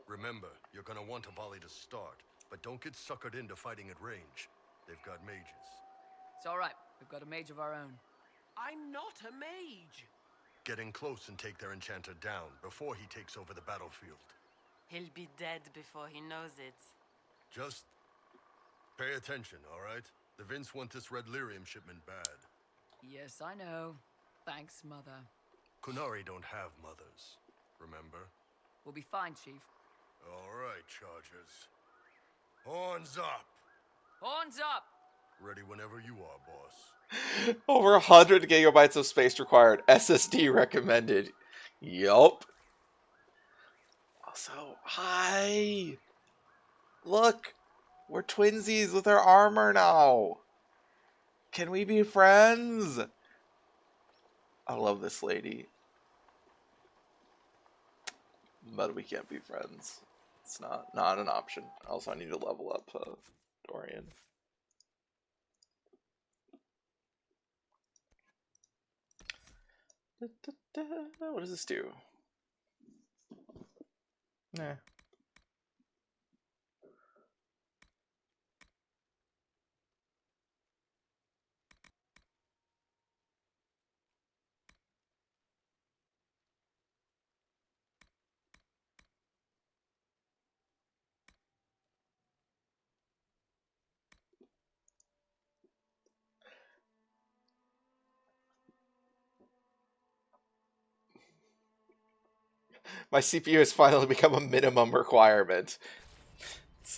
Remember, you're gonna want a volley to start, but don't get suckered into fighting at range. They've got mages. It's all right. We've got a mage of our own. I'm not a mage. Get in close and take their enchanter down before he takes over the battlefield. He'll be dead before he knows it. Just pay attention, all right? The Vince want this red lyrium shipment bad. Yes, I know. Thanks, Mother. Kunari don't have mothers, remember? We'll be fine, Chief. All right, Chargers. Horns up! Horns up! Ready whenever you are, boss. Over 100 gigabytes of space required. SSD recommended. Yup. Also, hi! Look! We're twinsies with our armor now! Can we be friends? I love this lady. But we can't be friends. It's not an option. Also, I need to level up Dorian. What does this do? Nah. My CPU has finally become a minimum requirement.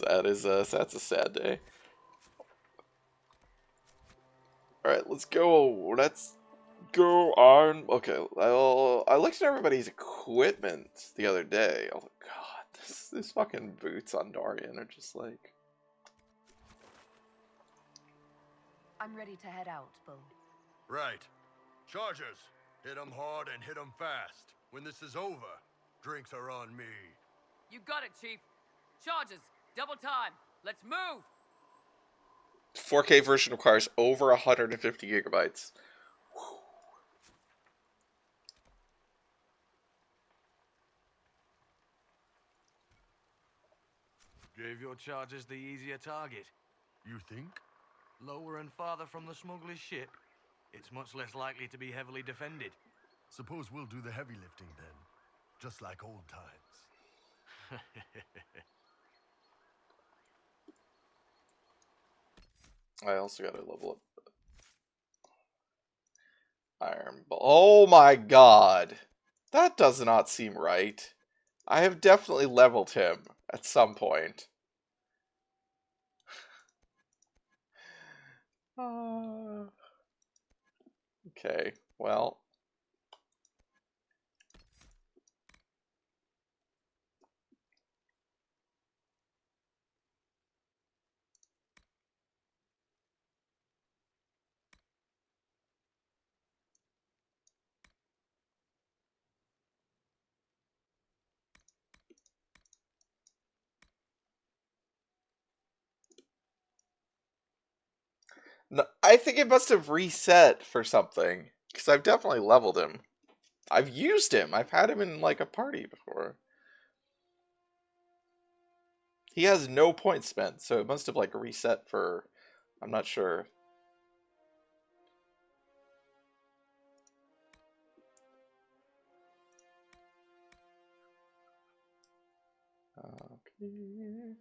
That's a sad day. Alright, let's go. Let's go on. Okay, I looked at everybody's equipment the other day. Oh god, this fucking boots on Dorian are just like... I'm ready to head out, Bull. Right. Chargers, hit 'em hard and hit 'em fast. When this is over, drinks are on me. You got it, Chief. Charges, double time. Let's move. 4K version requires over 150 gigabytes. Gave your charges the easier target. You think? Lower and farther from the smuggler's ship, it's much less likely to be heavily defended. Suppose we'll do the heavy lifting then. Just like old times. I also gotta level up Iron Ball. Oh my god! That does not seem right. I have definitely leveled him at some point. Okay, well. No, I think it must have reset for something, because I've definitely leveled him. I've used him. I've had him in like a party before. He has no points spent, so it must have like reset for... I'm not sure. Okay.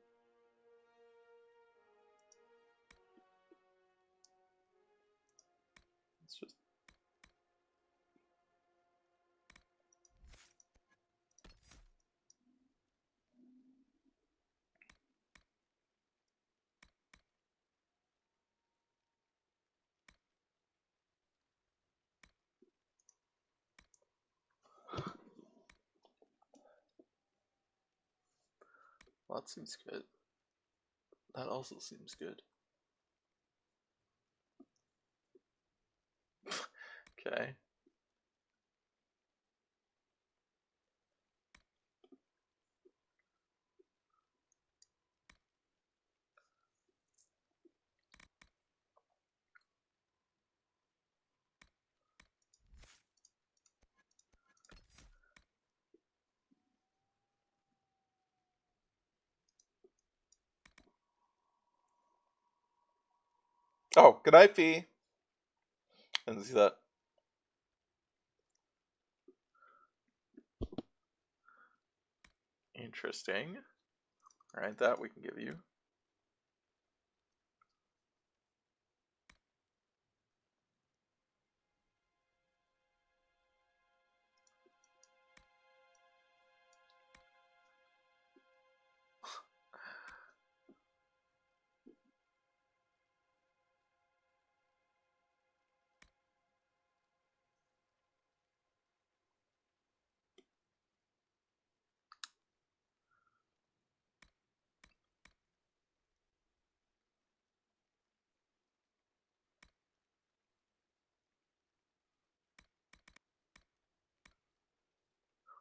Let's just... Well, that seems good. That also seems good. Okay. Oh, good night, Fee. I didn't see that. Interesting. Alright, that we can give you.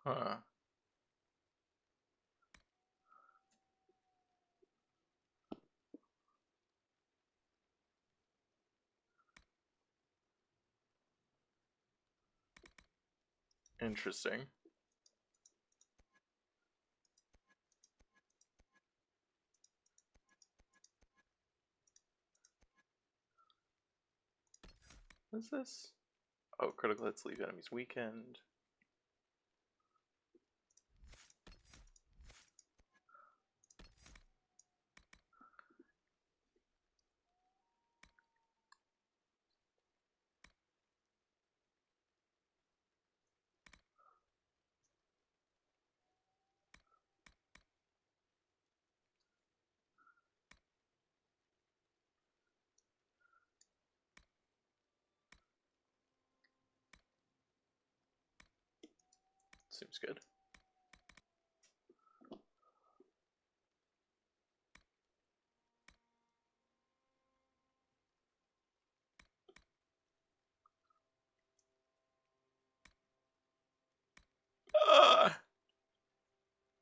Huh. Interesting. What is this? Oh, critical hits leave enemies weakened. Seems good.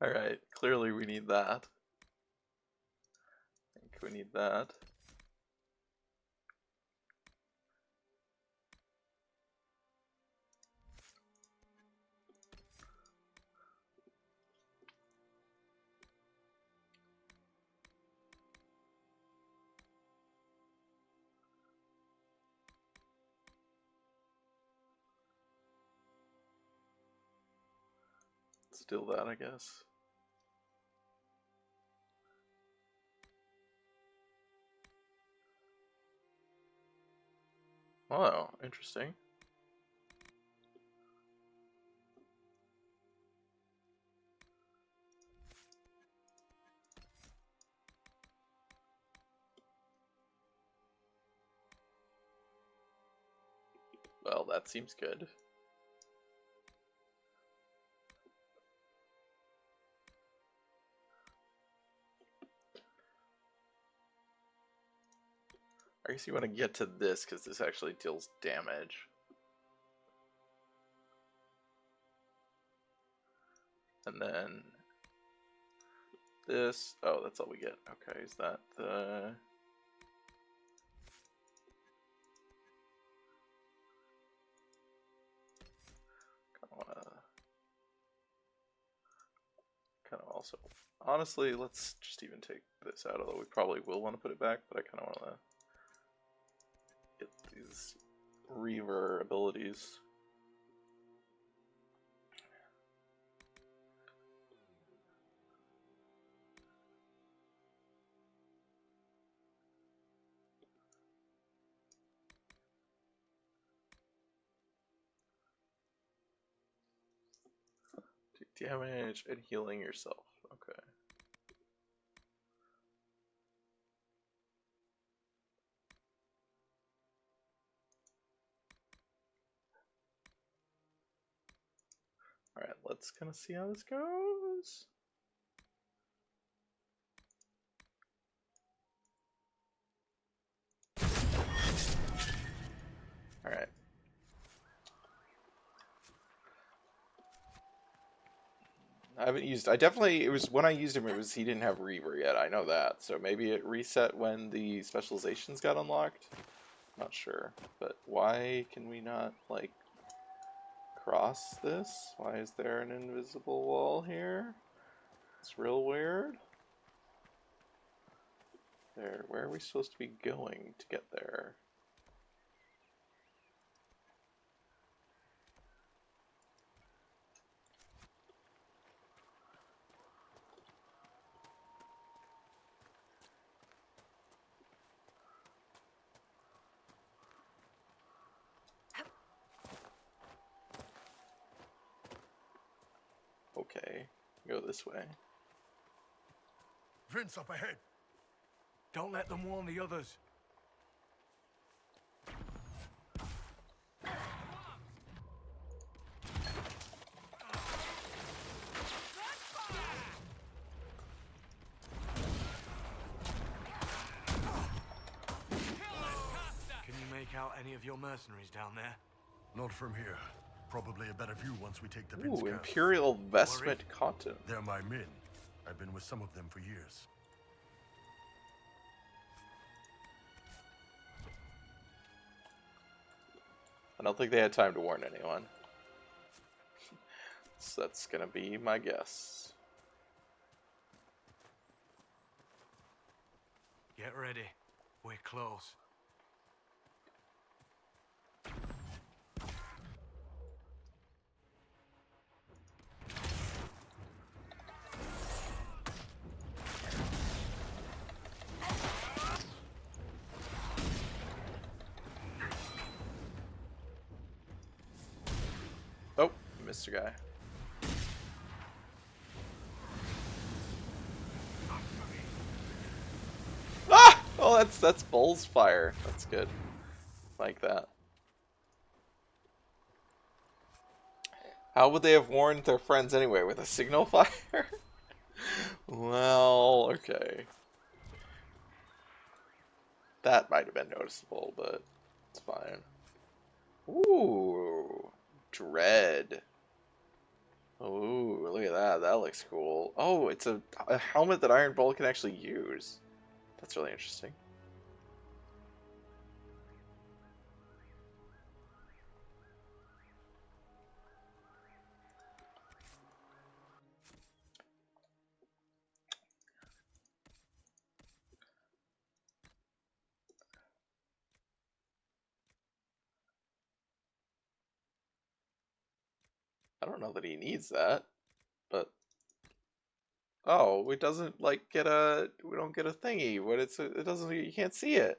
Alright, clearly we need that. I think we need that. Still that, I guess. Oh, interesting. Well, that seems good. I guess you want to get to this because this actually deals damage. And then this. Oh, that's all we get. Okay, is that the... Kind of also... Honestly, let's just even take this out, although we probably will want to put it back, but I kind of want to get these Reaver abilities. Do damage and healing yourself. Okay. Alright, let's kind of see how this goes. Alright. I haven't used... it was when I used him, he didn't have Reaver yet, I know that. So maybe it reset when the specializations got unlocked? Not sure. But why can we not, like, cross this? Why is there an invisible wall here? It's real weird. There, where are we supposed to be going to get there? Okay, go this way. Vince, up ahead. Don't let them warn the others. Can you make out any of your mercenaries down there? Not from here. Probably a better view once we take the Vince Ooh, camp. Imperial Vestment Cotton. They're my men. I've been with some of them for years. I don't think they had time to warn anyone. So that's gonna be my guess. Get ready. We're close. Oh, Mr. Guy. Ah! Oh, that's Bull's fire. That's good. Like that. How would they have warned their friends anyway? With a signal fire? Well, okay. That might have been noticeable, but it's fine. Ooh, Dread. Ooh, look at that. That looks cool. Oh, it's a helmet that Iron Bull can actually use. That's really interesting. I don't know that he needs that, but oh, it doesn't like get a we don't get a thingy. What it doesn't you can't see it.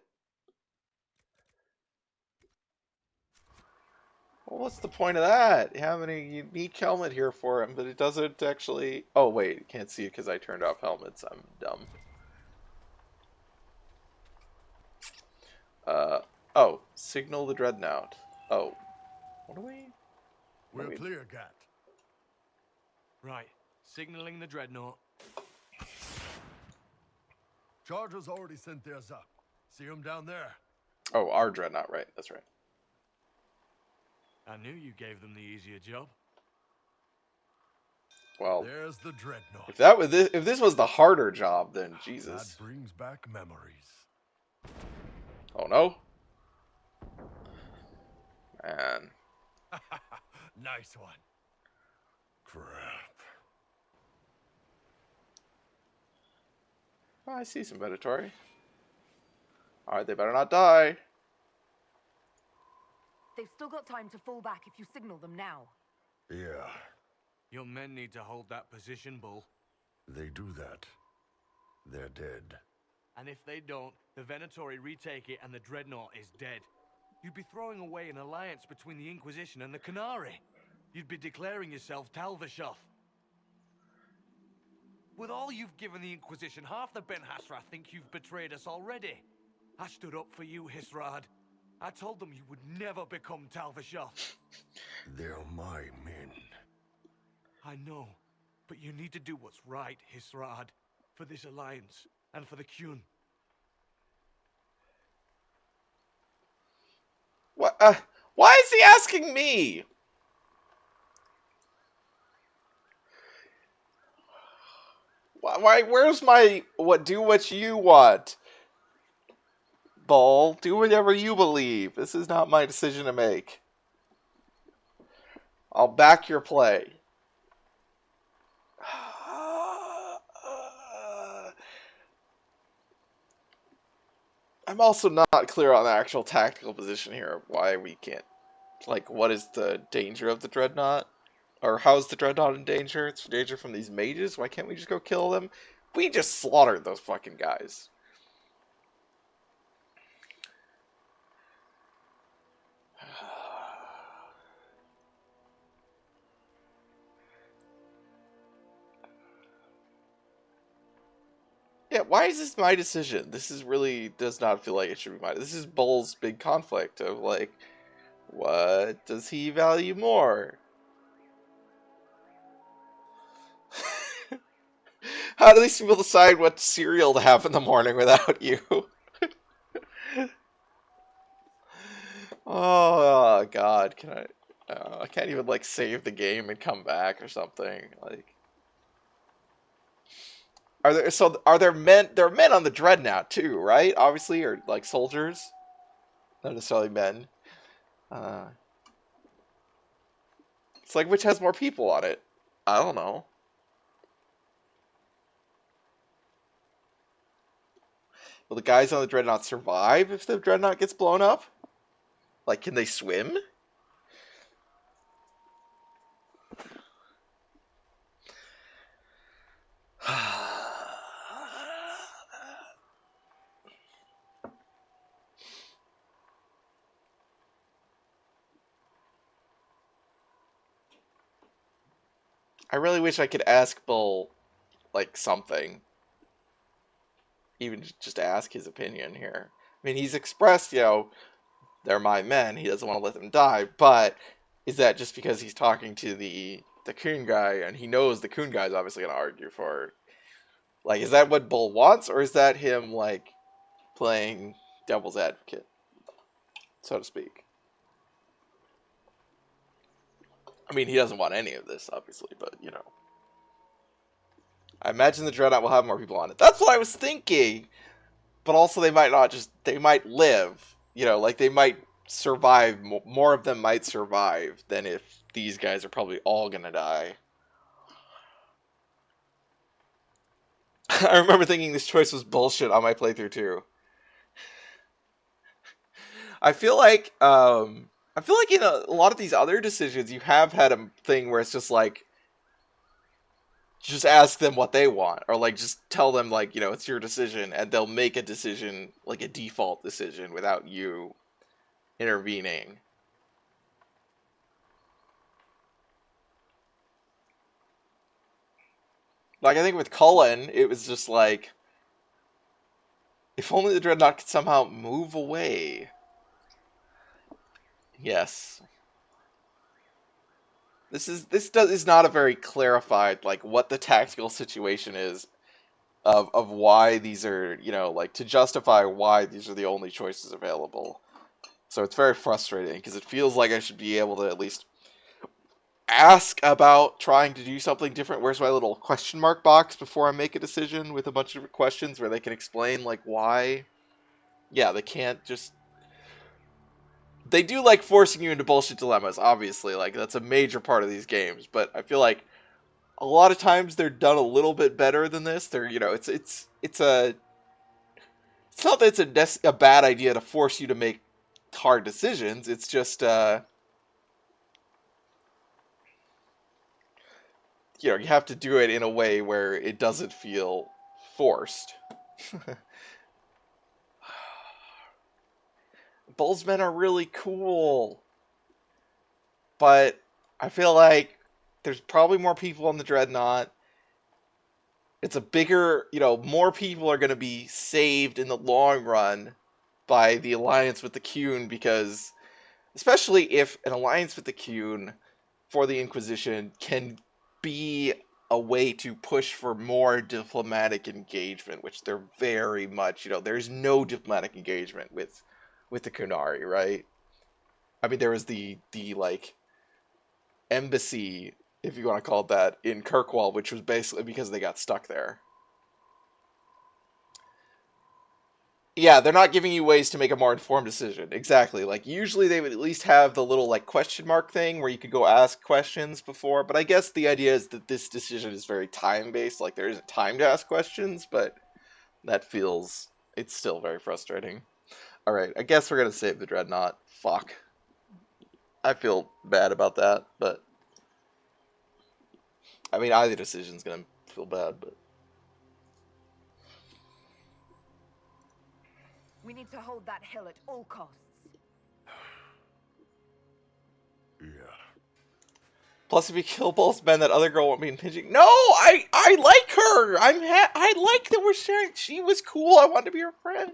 Well, what's the point of that? Having a unique helmet here for him, but it doesn't actually. Oh wait, can't see it because I turned off helmets. I'm dumb. Oh, signal the dreadnought. Oh, what do we? We're clear, Gat. Right, signaling the dreadnought. Chargers already sent theirs up. See them down there? Oh, our dreadnought, right? That's right. I knew you gave them the easier job. Well, there's the dreadnought. If this was the harder job, then Jesus. That brings back memories. Oh no. Man. Nice one. Crap. Oh, I see some Venatori. Alright, they better not die. They've still got time to fall back if you signal them now. Yeah. Your men need to hold that position, Bull. They do that. They're dead. And if they don't, the Venatori retake it and the dreadnought is dead. You'd be throwing away an alliance between the Inquisition and the Canary. You'd be declaring yourself Talvashoth. With all you've given the Inquisition, half the Ben Hasra think you've betrayed us already. I stood up for you, Hisrad. I told them you would never become Talvashoth. They're my men. I know, but you need to do what's right, Hisrad, for this alliance and for the Qun. What? Why is he asking me? Why? Where's my what? Do what you want, Bull. Do whatever you believe. This is not my decision to make. I'll back your play. I'm also not clear on the actual tactical position here of why we can't. Like, what is the danger of the dreadnought? Or how's the dreadnought in danger? It's in danger from these mages? Why can't we just go kill them? We just slaughtered those fucking guys. Yeah, why is this my decision? This is really does not feel like it should be mine. This is Bull's big conflict of like, what does he value more? How do these people decide what cereal to have in the morning without you? Oh God, can I? I can't even like save the game and come back or something. Like, are there men? There are men on the dreadnought too, right? Obviously, or like soldiers, not necessarily men. It's like which has more people on it? I don't know. Will the guys on the dreadnought survive if the dreadnought gets blown up? Like, can they swim? I really wish I could ask Bull, like, something. Even just ask his opinion here. I mean, he's expressed, they're my men. He doesn't want to let them die. But is that just because he's talking to the Coon guy and he knows the Coon guy's obviously gonna argue for it? Like, is that what Bull wants, or is that him like playing devil's advocate, so to speak? I mean, he doesn't want any of this, obviously, but you know. I imagine the Dreadnought will have more people on it. That's what I was thinking. But also they might not just, they might live. You know, like they might survive. More of them might survive than if these guys are probably all gonna die. I remember thinking this choice was bullshit on my playthrough too. I feel like in a lot of these other decisions, you have had a thing where it's just like, just ask them what they want, or like just tell them like, you know, it's your decision, and they'll make a decision, like a default decision, without you intervening. Like, I think with Cullen, it was just like, if only the Dreadnought could somehow move away. Yes. This is not a very clarified, like, what the tactical situation is of why these are, you know, like, to justify why these are the only choices available. So it's very frustrating, because it feels like I should be able to at least ask about trying to do something different. Where's my little question mark box before I make a decision with a bunch of questions where they can explain, like, why? Yeah, they can't just... They do like forcing you into bullshit dilemmas, obviously. Like, that's a major part of these games. But I feel like a lot of times they're done a little bit better than this. They're, you know, it's not that it's a bad idea to force you to make hard decisions. It's just, you know, you have to do it in a way where it doesn't feel forced. Bullsmen are really cool, but I feel like there's probably more people on the Dreadnought. It's a bigger, you know, more people are going to be saved in the long run by the alliance with the Qun, because especially if an alliance with the Qun for the Inquisition can be a way to push for more diplomatic engagement, which they're very much, you know, there's no diplomatic engagement with the Qunari, right? I mean, there was the like embassy, if you want to call it that, in Kirkwall, which was basically because they got stuck there. Yeah, they're not giving you ways to make a more informed decision. Exactly. Like, usually they would at least have the little, like, question mark thing where you could go ask questions before. But I guess the idea is that this decision is very time-based. Like, there isn't time to ask questions, but that feels... It's still very frustrating. Alright, I guess we're gonna save the Dreadnought. Fuck. I feel bad about that, but... I mean, either decision's gonna feel bad, but... We need to hold that hill at all costs. Yeah. Plus, if you kill both men, that other girl won't be impinging. No, I like her. I like that we're sharing. She was cool. I wanted to be her friend,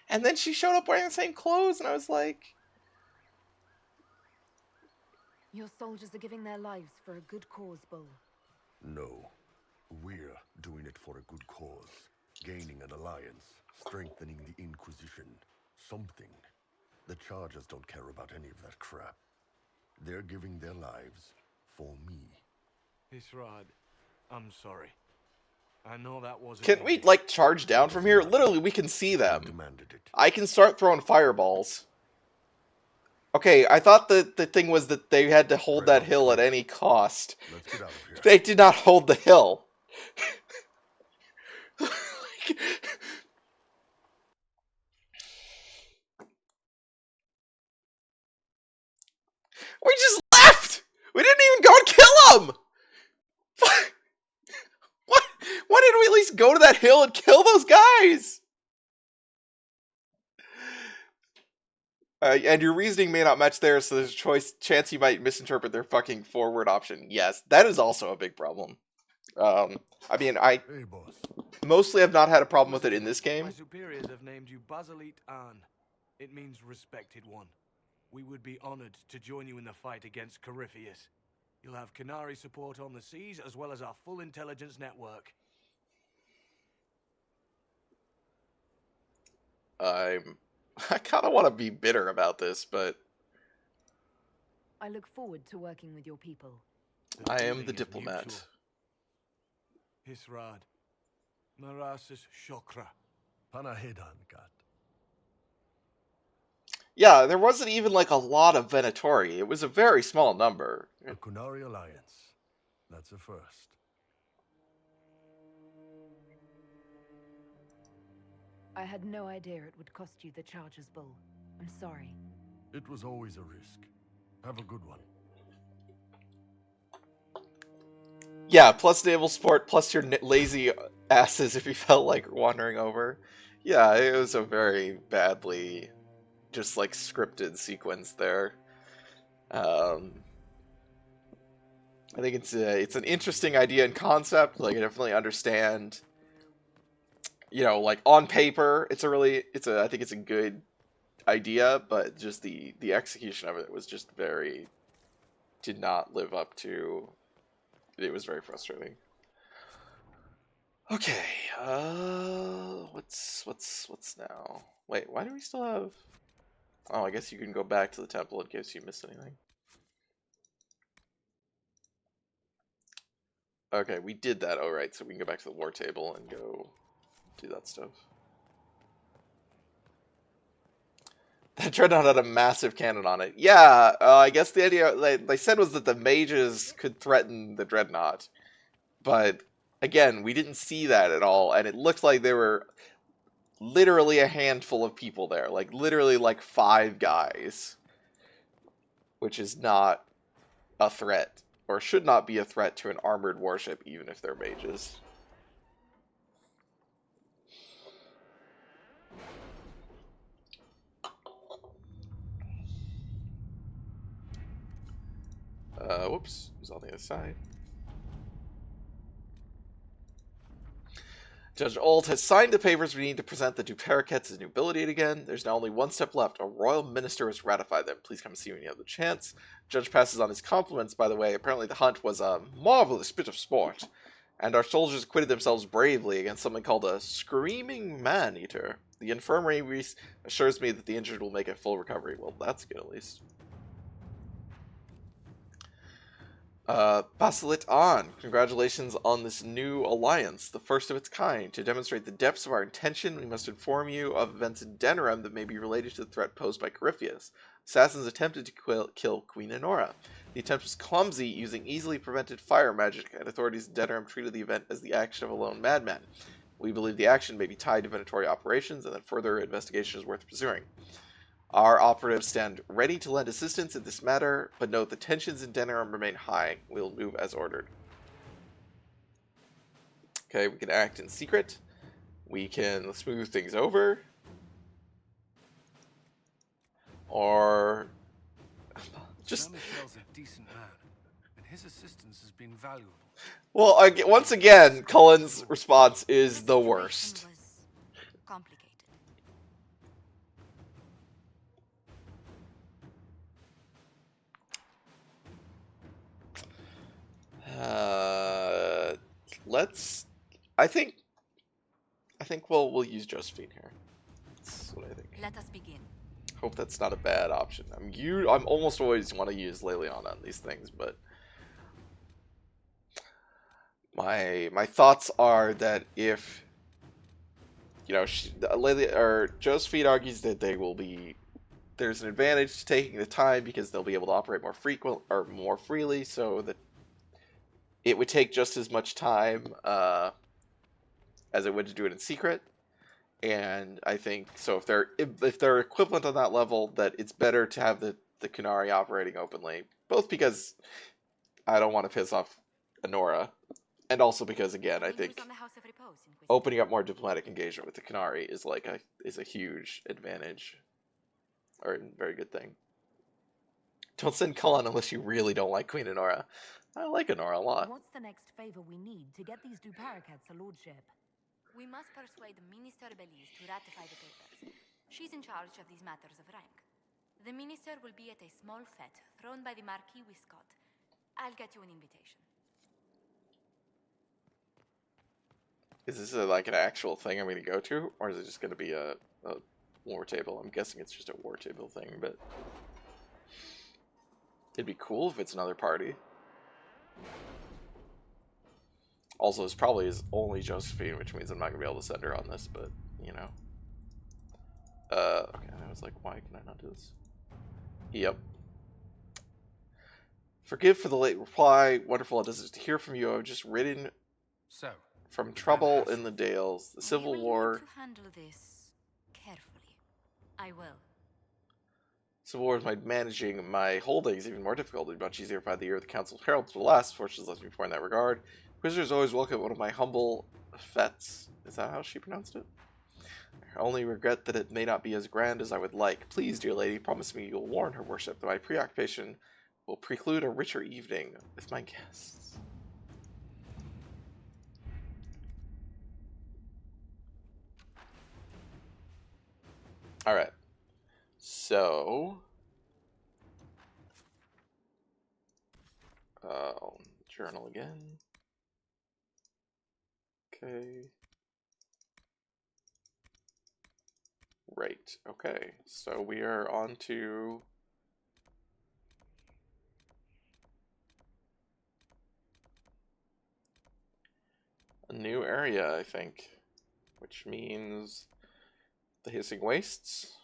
and then she showed up wearing the same clothes, and I was like, Your soldiers are giving their lives for a good cause, Bull. No. We're doing it for a good cause. Gaining an alliance. Strengthening the Inquisition. Something. The Chargers don't care about any of that crap. They're giving their lives for me. Israd, I'm sorry. I know that wasn't... can we, like, charge down from here? Literally, we can see them. I can start throwing fireballs. Okay, I thought the thing was that they had to hold that hill at any cost. Let's get out of here. They did not hold the hill. We just left! We didn't even go and kill him! What? Why didn't we at least go to that hill and kill those guys? And your reasoning may not match theirs, so there's a chance you might misinterpret their fucking forward option. Yes, that is also a big problem. I mean, Hey, boss. mostly have not had a problem with it in this game. My superiors have named you Basilit An. It means respected one. we would be honored to join you in the fight against Corypheus. You'll have Canary support on the seas, as well as our full intelligence network. I kind of want to be bitter about this, but I look forward to working with your people. I am the diplomat. Hisrad. Marasis Shokra. Panahedankat. Yeah, there wasn't even like a lot of Venatori. It was a very small number. The Kunari Alliance. That's a first. I had no idea it would cost you the Charger's Bull. I'm sorry. It was always a risk. Have a good one. Yeah, plus naval support, plus your lazy asses if you felt like wandering over. Yeah, it was a very badly, just like scripted sequence there. I think it's an interesting idea and concept. Like, I definitely understand. You know, like on paper, I think it's a good idea, but just the execution of it was just did not live up to. It was very frustrating. Okay, what's now? Wait, why do we still have? Oh, I guess you can go back to the temple in case you missed anything. Okay, we did that. Oh, right, so we can go back to the war table and go do that stuff. That dreadnought had a massive cannon on it. Yeah, I guess the idea they said was that the mages could threaten the dreadnought. But, again, we didn't see that at all, and it looked like there were literally a handful of people there. Like, literally, like, 5 guys. Which is not a threat, or should not be a threat to an armored warship, even if they're mages. Whoops, it was on the other side. Judge Old has signed the papers we need to present the Dupericets as nobility again. There's now only one step left. A royal minister must ratify them. Please come see me when you have the chance. Judge passes on his compliments, by the way. Apparently the hunt was a marvelous bit of sport, and our soldiers acquitted themselves bravely against something called a screaming man-eater. The infirmary assures me that the injured will make a full recovery. Well, that's good at least. Basilit on. Congratulations on this new alliance, the first of its kind. To demonstrate the depths of our intention, we must inform you of events in Denerim that may be related to the threat posed by Corypheus. Assassins attempted to kill Queen Enora. The attempt was clumsy, using easily prevented fire magic, and authorities in Denerim treated the event as the action of a lone madman. We believe the action may be tied to Venatori operations, and that further investigation is worth pursuing. Our operatives stand ready to lend assistance in this matter, but note the tensions in Denerim remain high. We'll move as ordered. Okay, we can act in secret. We can smooth things over. Or just... Michel's a decent man, and his assistance has been valuable. Well, once again, Cullen's response is the worst. Complicated. I think we'll use Josephine here. That's what I think. Let us begin. Hope that's not a bad option. I'm almost always want to use Leliana on these things, but my thoughts are that if Josephine argues that there's an advantage to taking the time because they'll be able to operate more freely, so that it would take just as much time as it would to do it in secret. And I think so if they're equivalent on that level, that it's better to have the Kunari operating openly, both because I don't want to piss off Enora, and also because, again, I think opening up more diplomatic engagement with the Kunari is a huge advantage, or a very good thing. Don't send Cullen unless you really don't like Queen Enora. I like Enora a lot. What's the next favor we need to get these Dupericets a lordship? We must persuade the Minister Belize to ratify the papers. She's in charge of these matters of rank. The minister will be at a small fete thrown by the Marquis Wiscott. I'll get you an invitation. Is this like an actual thing I'm going to go to, or is it just going to be a war table? I'm guessing it's just a war table thing, but it'd be cool if it's another party. Also, this probably is only Josephine, which means I'm not going to be able to send her on this, but, you know. Okay, I was like, why can I not do this? Yep. Forgive for the late reply. Wonderful it is to hear from you. I've just written from trouble in the Dales. The Civil War. Need to handle this carefully. I will. Civil War is managing my holdings even more difficult. It'd be much easier if I had the year of the Council of Heralds will last. Fortune lets me poor in that regard. Inquisitor is always welcome at one of my humble fetes. Is that how she pronounced it? I only regret that it may not be as grand as I would like. Please, dear lady, promise me you'll warn her worship that my preoccupation will preclude a richer evening with my guests. Alright. So... journal again. Okay. Right, okay. So we are on to... a new area, I think. Which means... the Hissing Wastes?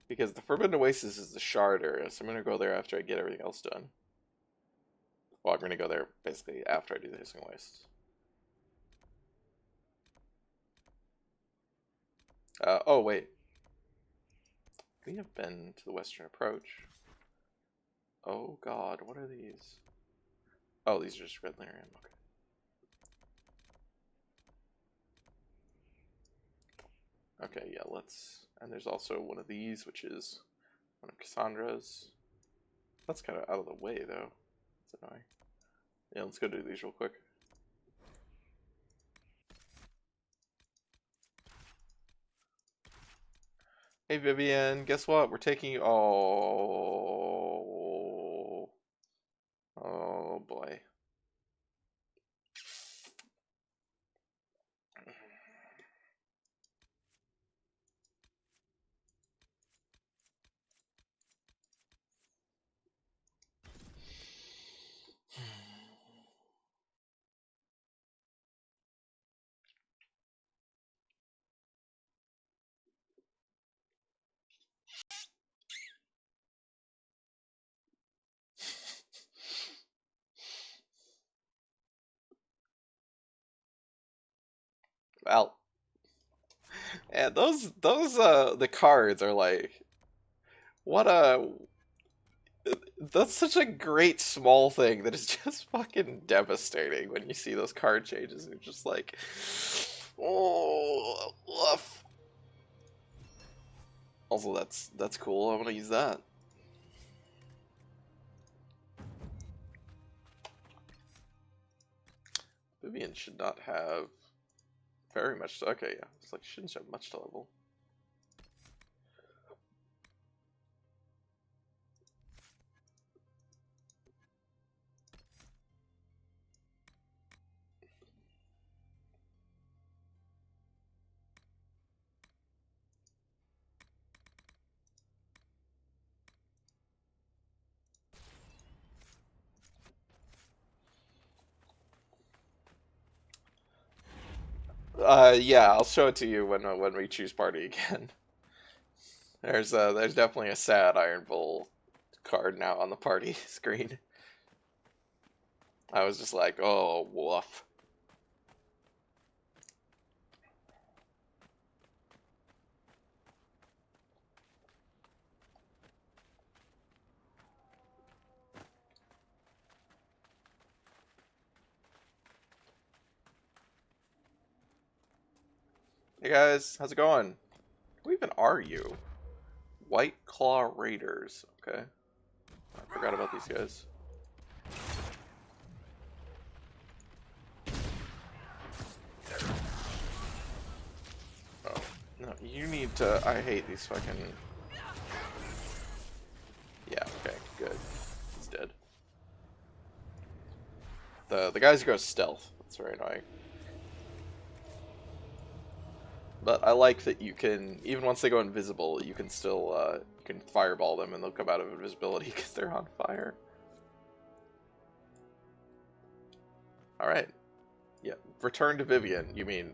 Because the Forbidden Oasis is the Shard area, so I'm going to go there after I get everything else done. Well, I'm going to go there basically after I do the Hissing Wastes. Oh, wait. We have been to the Western Approach. Oh god, what are these? Oh, these are just red lyrium, okay. Okay, yeah, let's... and there's also one of these, which is one of Cassandra's. That's kind of out of the way, though. That's annoying. Yeah, let's go do these real quick. Hey Vivian, guess what? We're taking you... oh... oh boy. Well, and the cards are like, what a, that's such a great small thing that is just fucking devastating when you see those card changes. You're just like, oh, woof. Also, that's cool. I want to use that. Vivian should not have very much. Okay, yeah, it's like she shouldn't have much to level. Yeah, I'll show it to you when we choose party again. There's definitely a sad Iron Bull card now on the party screen. I was just like, oh, woof. Hey guys, how's it going? Who even are you? White Claw Raiders. Okay. I forgot about these guys. Oh, no, you need to... I hate these fucking... The guys who go stealth. That's very annoying. But I like that you can, even once they go invisible, you can still, you can fireball them and they'll come out of invisibility because they're on fire. Alright. Yeah, return to Vivian. You mean,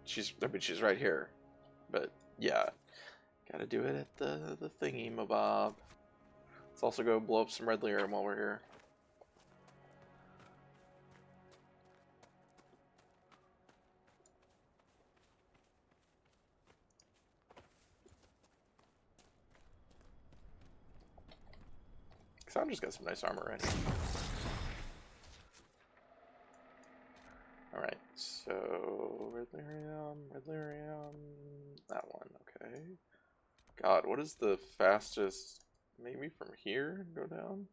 she's right here. But, yeah. Gotta do it at the thingy, mabob. Let's also go blow up some red lyrium while we're here. Cassandra's got some nice armor right here. Alright, so red lyrium, that one, okay. God, what is the fastest? Maybe from here, go down?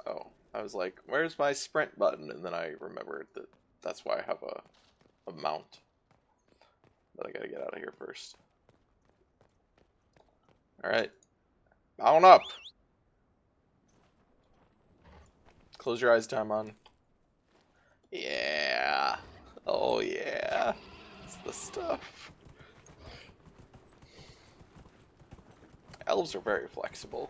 Oh, I was like, where's my sprint button? And then I remembered that that's why I have a mount. But I gotta get out of here first. Alright. Mount up! Close your eyes, Tamon. Yeah. Oh yeah. It's the stuff. Elves are very flexible.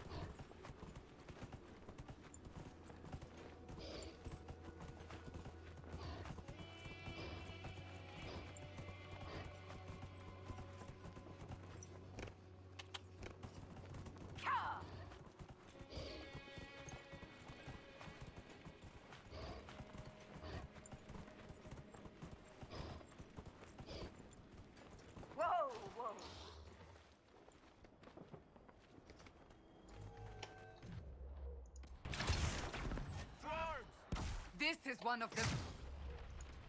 This is one of the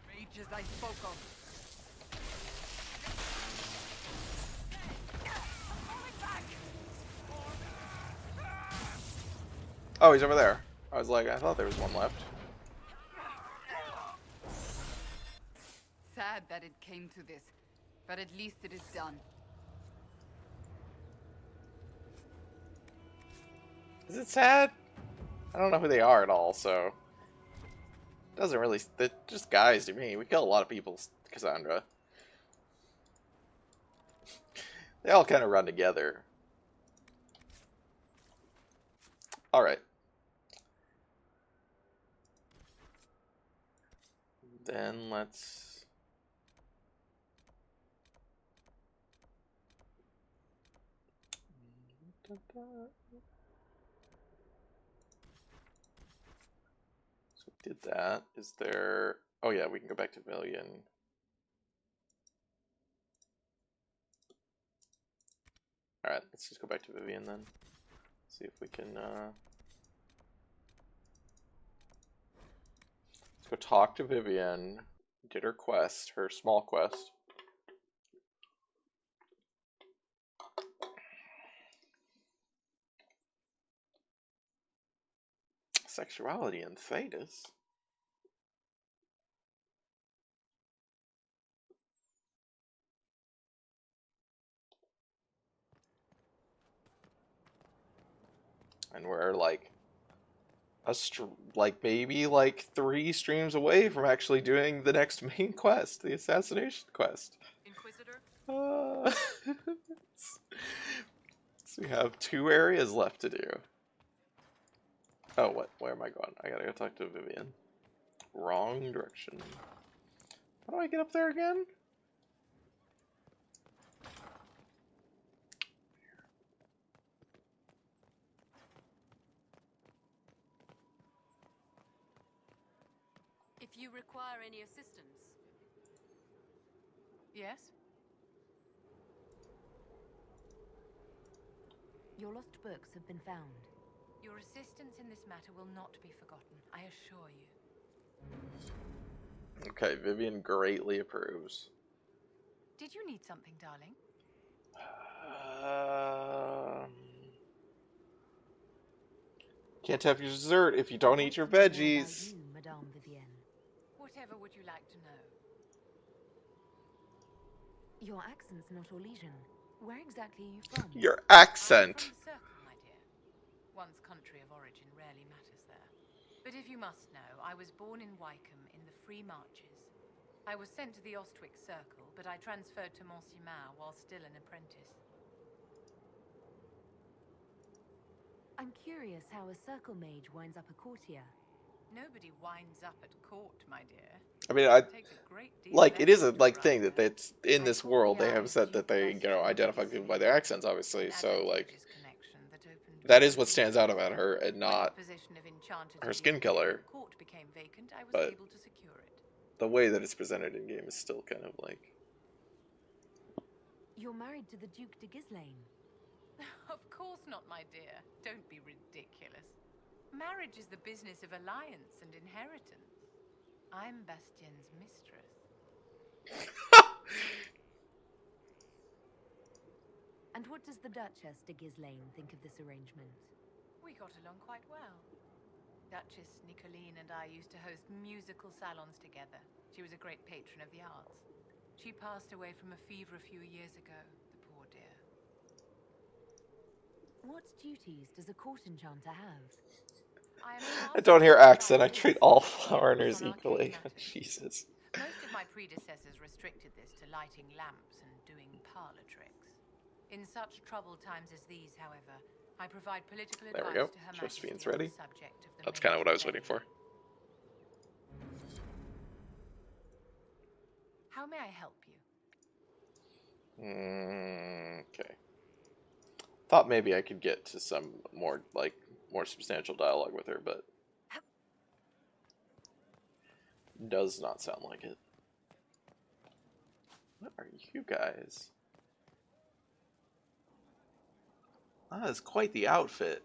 mages I spoke of. Oh, he's over there. I was like, I thought there was one left. Sad that it came to this, but at least it is done. Is it sad? I don't know who they are at all, so... Doesn't really... They're just guys to me. We kill a lot of people, Cassandra. They all kind of run together. Alright. Then let's... So we did that. Is there... Oh yeah, we can go back to Million. Alright, let's just go back to Vivian then. See if we can, Let's go talk to Vivian. Did her quest, her small quest. Sexuality and Thetis. And we're like maybe like 3 streams away from actually doing the next main quest, the assassination quest. Inquisitor? So we have 2 areas left to do. Oh, what? Where am I going? I gotta go talk to Vivian. Wrong direction. How do I get up there again? If you require any assistance. Yes? Your lost books have been found. Your assistance in this matter will not be forgotten, I assure you. Okay, Vivian greatly approves. Did you need something, darling? Can't have your dessert if you don't eat your veggies. Madame Vivienne. Whatever would would you like to know? Your accent's not Orlesian. Where exactly are you from? Your I'm accent. from the Circle, my dear. One's country of origin rarely matters there. But if you must know, I was born in Wycombe in the Free Marches. I was sent to the Ostwick Circle, but I transferred to Monsignor while still an apprentice. I'm curious how a circle mage winds up a courtier. Nobody winds up at court, my dear. I mean, It takes a great deal of it is a effort to like arrive thing that there. it's in I this caught world the they have eye of said that Duke they, identify Bastian people by their accents, obviously. an So like, advantageous connection that opened that is many what stands out doors. about her, and When not the position of enchanter her to skin the Imperial color. court became vacant, I was But able to secure it. the way that it's presented in game is still kind of like. You're married to the Duke de Ghislaine. Of course not, my dear. Don't be ridiculous. Marriage is the business of alliance and inheritance. I'm Bastien's mistress. And what does the Duchess de Ghislaine think of this arrangement? We got along quite well. Duchess Nicoline and I used to host musical salons together. She was a great patron of the arts. She passed away from a fever a few years ago, the poor dear. What duties does a court enchanter have? I don't hear accent. I treat all foreigners equally. Jesus. Most of my predecessors restricted this to lighting lamps and doing parlor tricks. In such troubled times as these, however, I provide political There we advice go. to Her Majesty Josephine's on ready. the subject of the That's kind of what I was waiting rebellion. for. How may I help you? Okay. Thought maybe I could get to some more substantial dialogue with her, but does not sound like it. What are you guys? That is quite the outfit.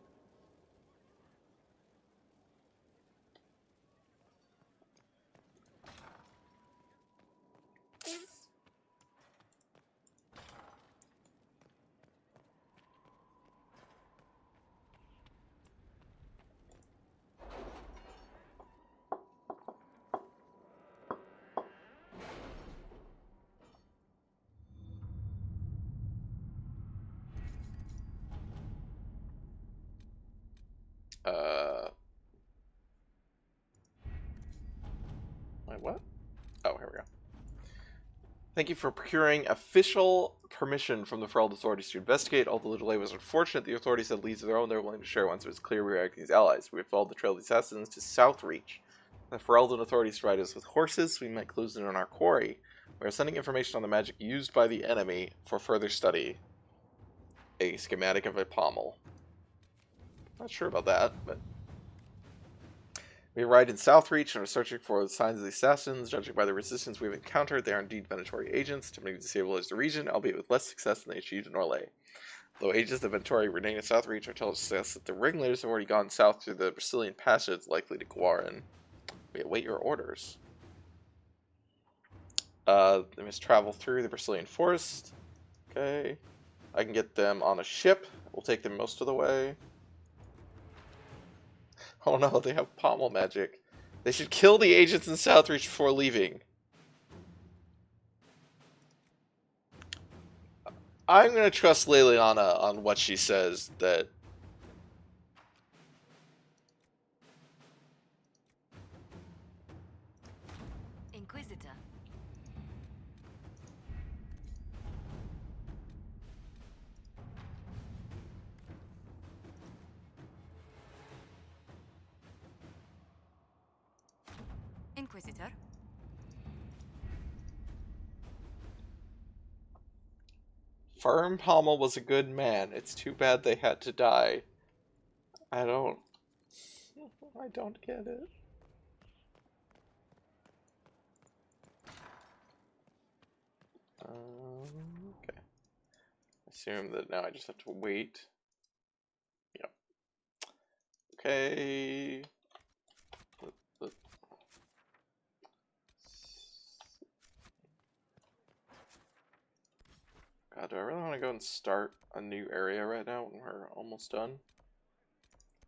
Wait, what? Oh, here we go. Thank you for procuring official permission from the Ferelden authorities to investigate. Although the delay was unfortunate, the authorities had leads of their own they were willing to share once it was clear we were acting as allies. We have followed the trail of the assassins to Southreach. The Ferelden authorities provide us with horses, so we might close in on our quarry. We are sending information on the magic used by the enemy for further study. A schematic of a pommel. Not sure about that, but... We arrived in Southreach and are searching for the signs of the assassins. Judging by the resistance we've encountered, they are indeed Venatori agents, attempting to destabilize the region, albeit with less success than they achieved in Orlais. Though agents of Venatori remain in Southreach are telling us that the ringleaders have already gone south through the Brazilian passage likely to Guarin. We await your orders. They must travel through the Brazilian forest. Okay. I can get them on a ship. We'll take them most of the way. Oh no, they have pommel magic. They should kill the agents in Southreach before leaving. I'm gonna trust Liliana on what she says, that... Inquisitor. Inquisitor. Firm Pommel was a good man. It's too bad they had to die. I don't get it. Okay. Assume that now I just have to wait. Yep. Okay. God, do I really want to go and start a new area right now when we're almost done?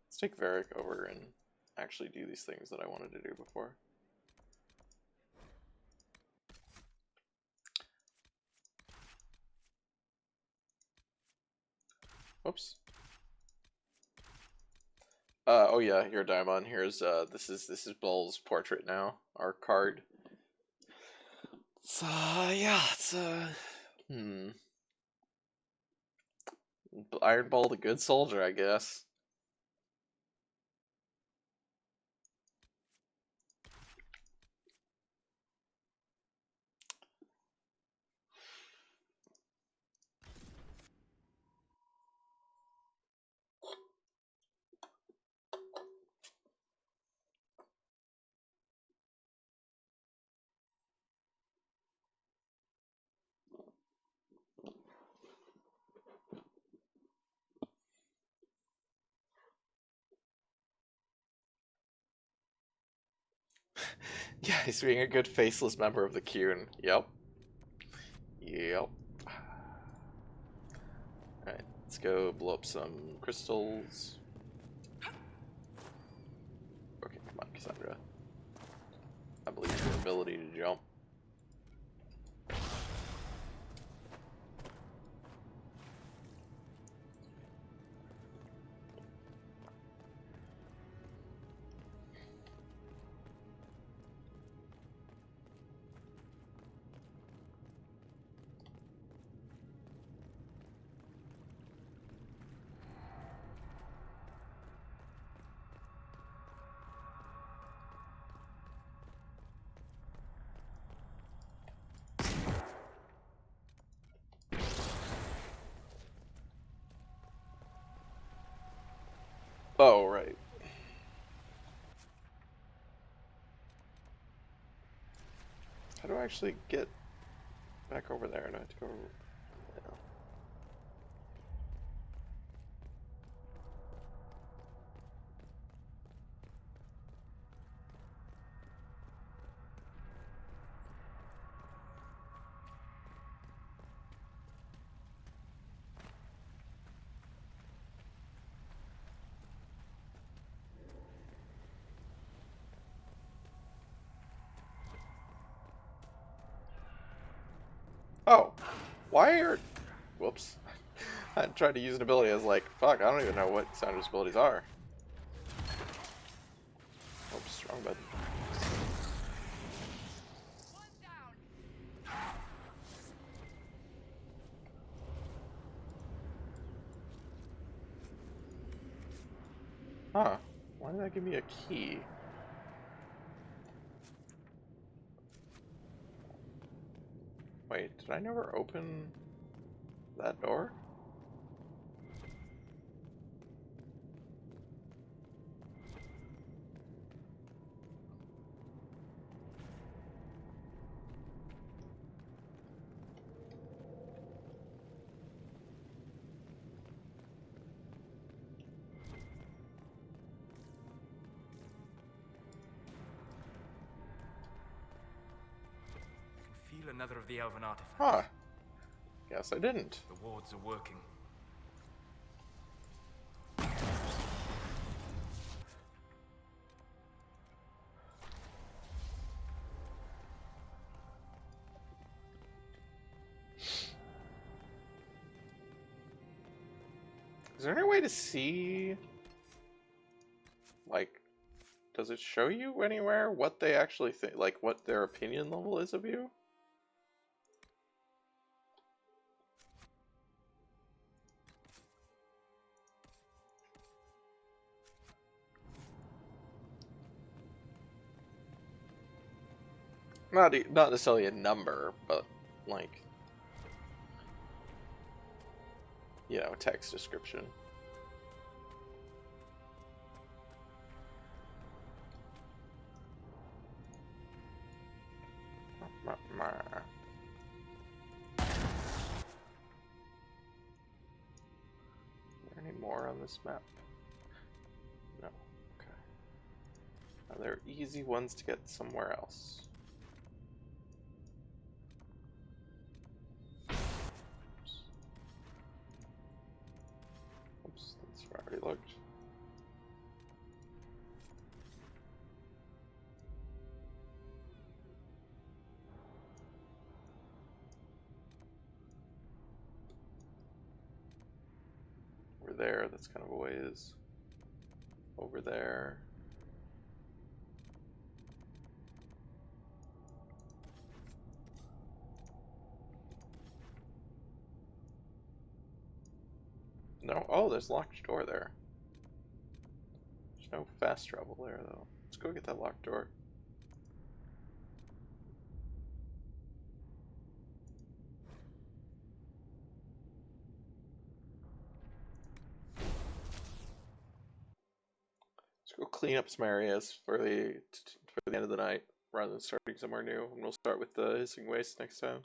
Let's take Varric over and actually do these things that I wanted to do before. Whoops. Oh yeah, here, Daimon. Here's this is Bull's portrait now. Our card. So yeah, it's Iron Bull, the good soldier, I guess. Yeah, he's being a good faceless member of the Qun. Yep. Yep. Alright, let's go blow up some crystals. Okay, come on, Cassandra. I believe in your ability to jump. Oh, right. How do I actually get back over there? Do I have to go... Yeah. Oh, why are... Whoops. I tried to use an ability, I was like, fuck, I don't even know what Sandra's abilities are. Oops, wrong button. Huh. Why did that give me a key? Wait, did I never open that door? Feel another of the elven artifacts. Huh. Guess I didn't. The wards are working. Is there any way to see, like, does it show you anywhere what they actually think, like, what their opinion level is of you? Not necessarily a number, but, like, you know, text description. Are there any more on this map? No. Okay. Are there easy ones to get somewhere else? Oops, that's where I already looked. there. That's kind of a ways over there. No. Oh, there's a locked door there. There's no fast travel there, though. Let's go get that locked door. Let's go clean up some areas for the end of the night, rather than starting somewhere new. And we'll start with the hissing waste next time.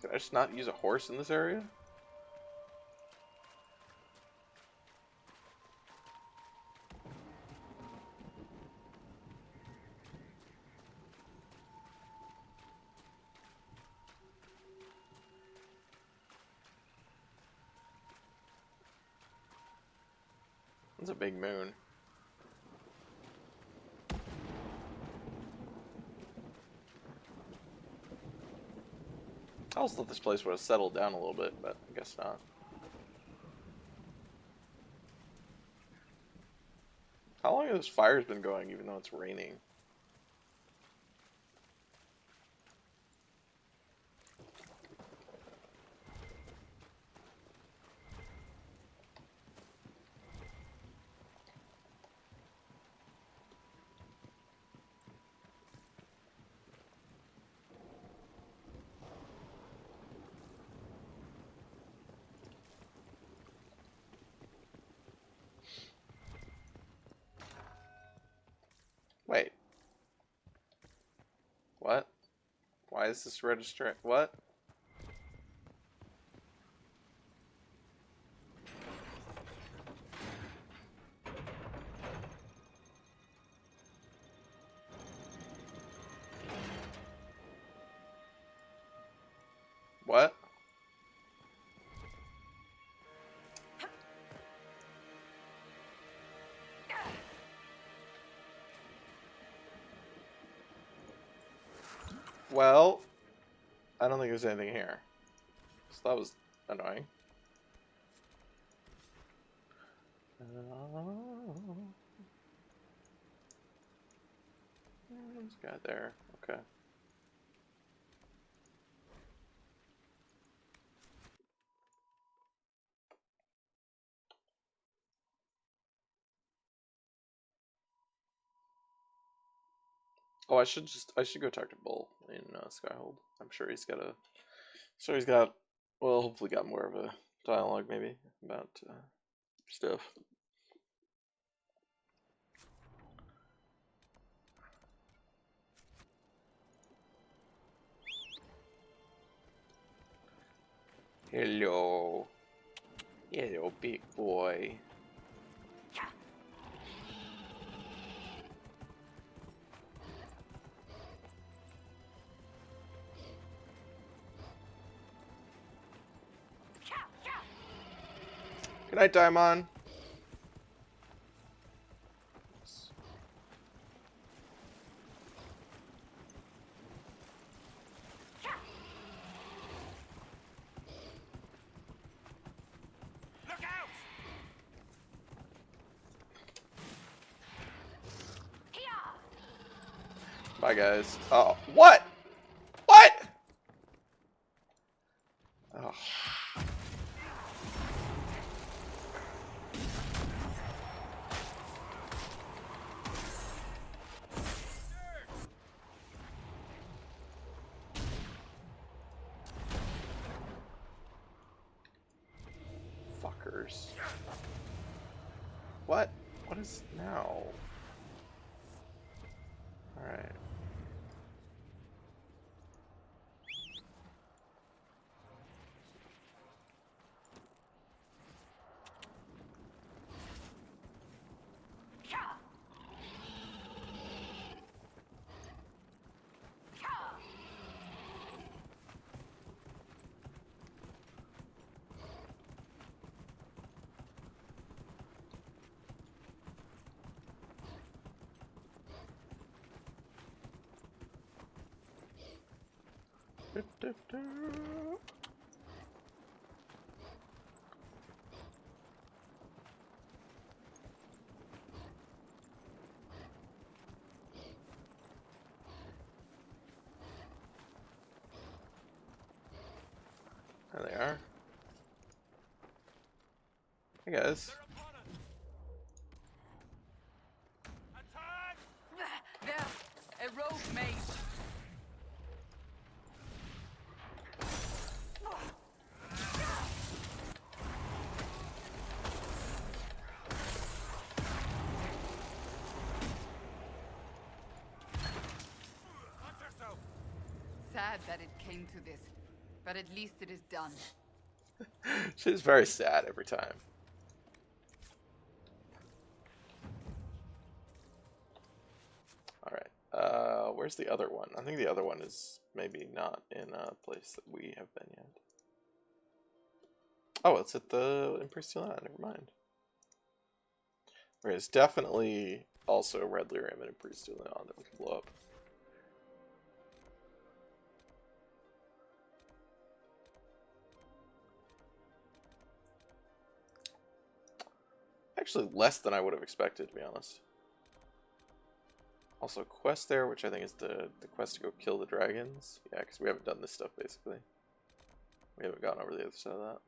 Did I just not use a horse in this area? That's a big moon. I always thought this place would have settled down a little bit, but I guess not. How long have those fires been going, even though it's raining? Wait. What? Why is this registering? What? What? Well, I don't think there's anything here. So that was annoying. There's a guy there. Okay. Oh, I should go talk to Bull in Skyhold. I'm sure he's got well, hopefully got more of a dialogue maybe about stuff. Hello. Hello, big boy. Good night, Daimon. Bye, guys. Oh, what? What? Oh. Fuckers. What? What is now? Alright. There they are. Hey guys. There, a rogue mage. Sad that it came to this, but at least it is done. She's very sad every time. Alright, where's the other one? I think the other one is maybe not in a place that we have been yet. Oh, it's at the Imperial Island, never mind. There's definitely also Red Lyrium and Imperial Island that we can blow up. Actually, less than I would have expected, to be honest. Also, quest there, which I think is the quest to go kill the dragons. Yeah, because we haven't done this stuff, basically. We haven't gone over the other side of that.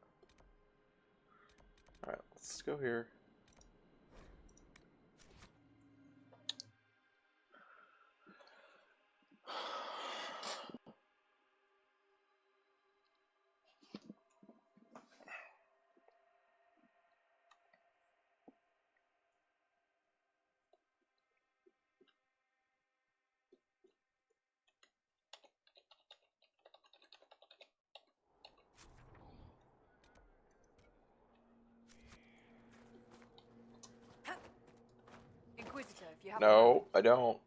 Alright, let's go here. Inquisitor, if you have No, I don't.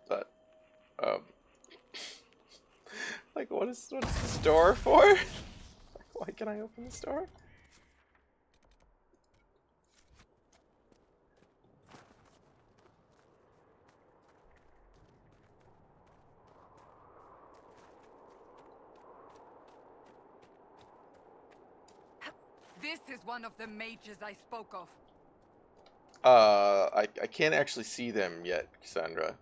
But, like, what is this door for? Why can I open this door? This is one of the mages I spoke of. I can't actually see them yet, Cassandra.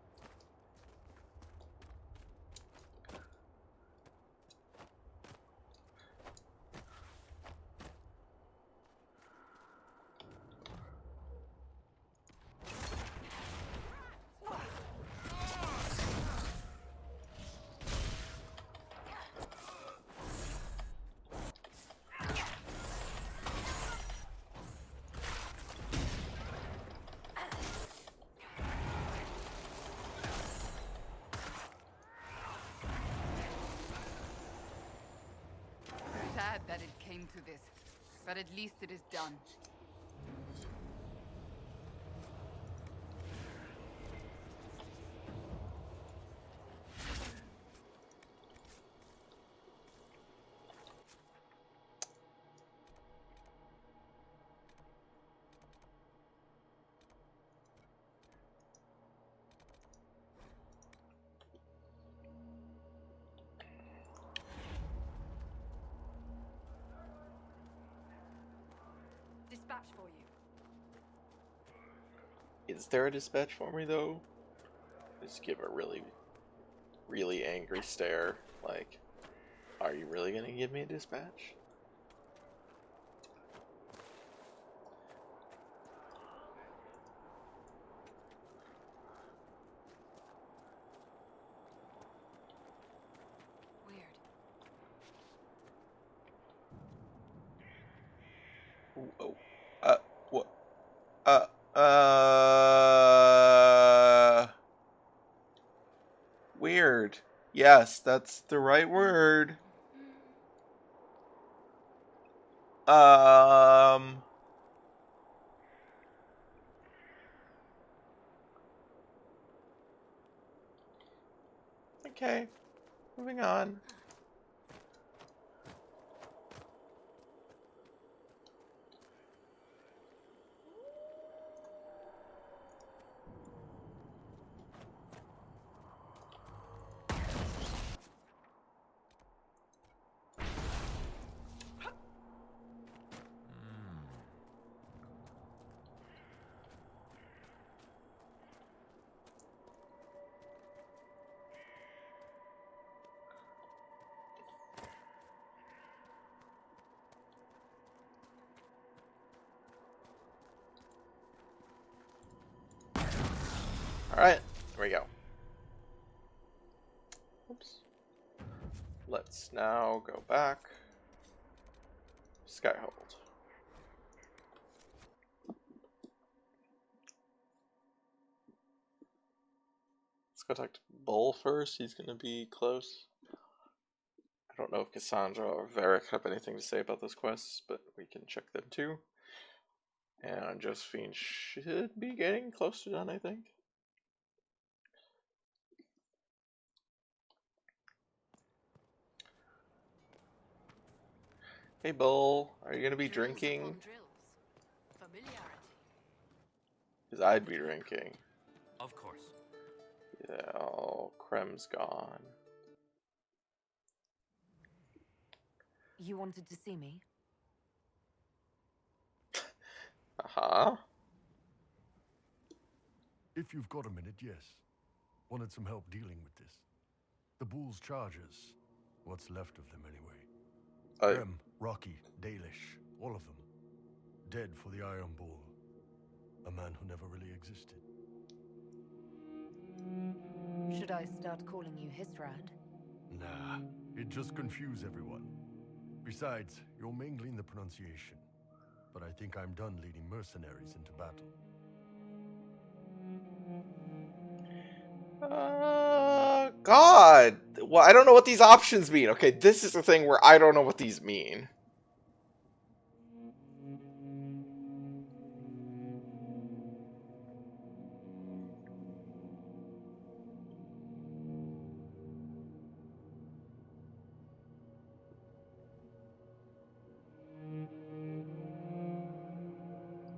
Sad that it came to this, but at least it is done. Dispatch for you. Is there a dispatch for me, though? Just give a really, really angry stare. Like, are you really gonna give me a dispatch? Weird. Ooh, oh. What? Weird. Yes, that's the right word. Okay, moving on. Alright, here we go. Oops. Let's now go back. Skyhold. Let's go talk to Bull first. He's going to be close. I don't know if Cassandra or Varric have anything to say about those quests, but we can check them too. And Josephine should be getting close to done, I think. Hey Bull, are you going to be drinking? Because I'd be drinking. Of course. Yeah, oh, Krem's gone. You wanted to see me? Uh-huh. If you've got a minute, yes. Wanted some help dealing with this. The Bull's charges. What's left of them, anyway. Krem, Rocky, Dalish, all of them. Dead for the Iron Bull. A man who never really existed. Should I start calling you Hisrad? Nah, it'd just confuse everyone. Besides, you're mangling the pronunciation. But I think I'm done leading mercenaries into battle. God! Well, I don't know what these options mean. Okay, this is the thing where I don't know what these mean.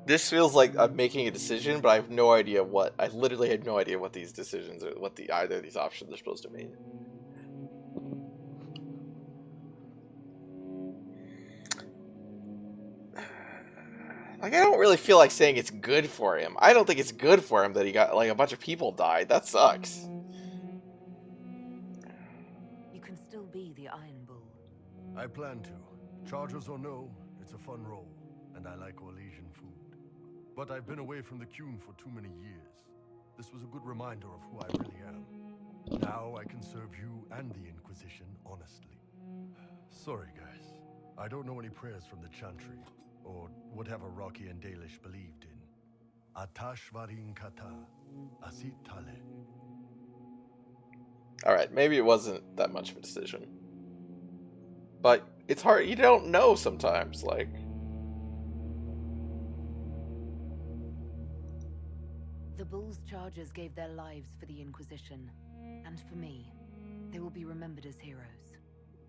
This feels like I'm making a decision, but I have no idea what. I literally had no idea what these decisions or what either of these options are supposed to mean. Like, I don't really feel like saying it's good for him. I don't think it's good for him that he got, like, a bunch of people died. That sucks. You can still be the Iron Bull. I plan to. Chargers or no, it's a fun role, and I like Orlesian food. But I've been away from the Qun for too many years. This was a good reminder of who I really am. Now I can serve you and the Inquisition honestly. Sorry, guys. I don't know any prayers from the Chantry, or whatever Rocky and Dalish believed in. Atashvarin kata, asit tale. Alright, maybe it wasn't that much of a decision. But it's hard, you don't know sometimes, like... The Bull's chargers gave their lives for the Inquisition, and for me. They will be remembered as heroes.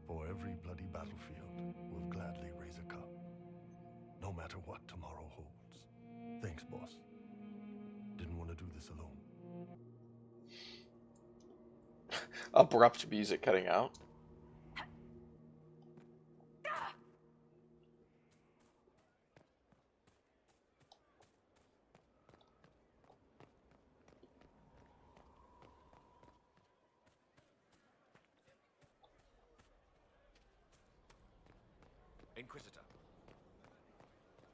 For every bloody battlefield, we'll gladly raise a cup. No matter what tomorrow holds. Thanks, boss. Didn't want to do this alone. Abrupt music cutting out. Inquisitor.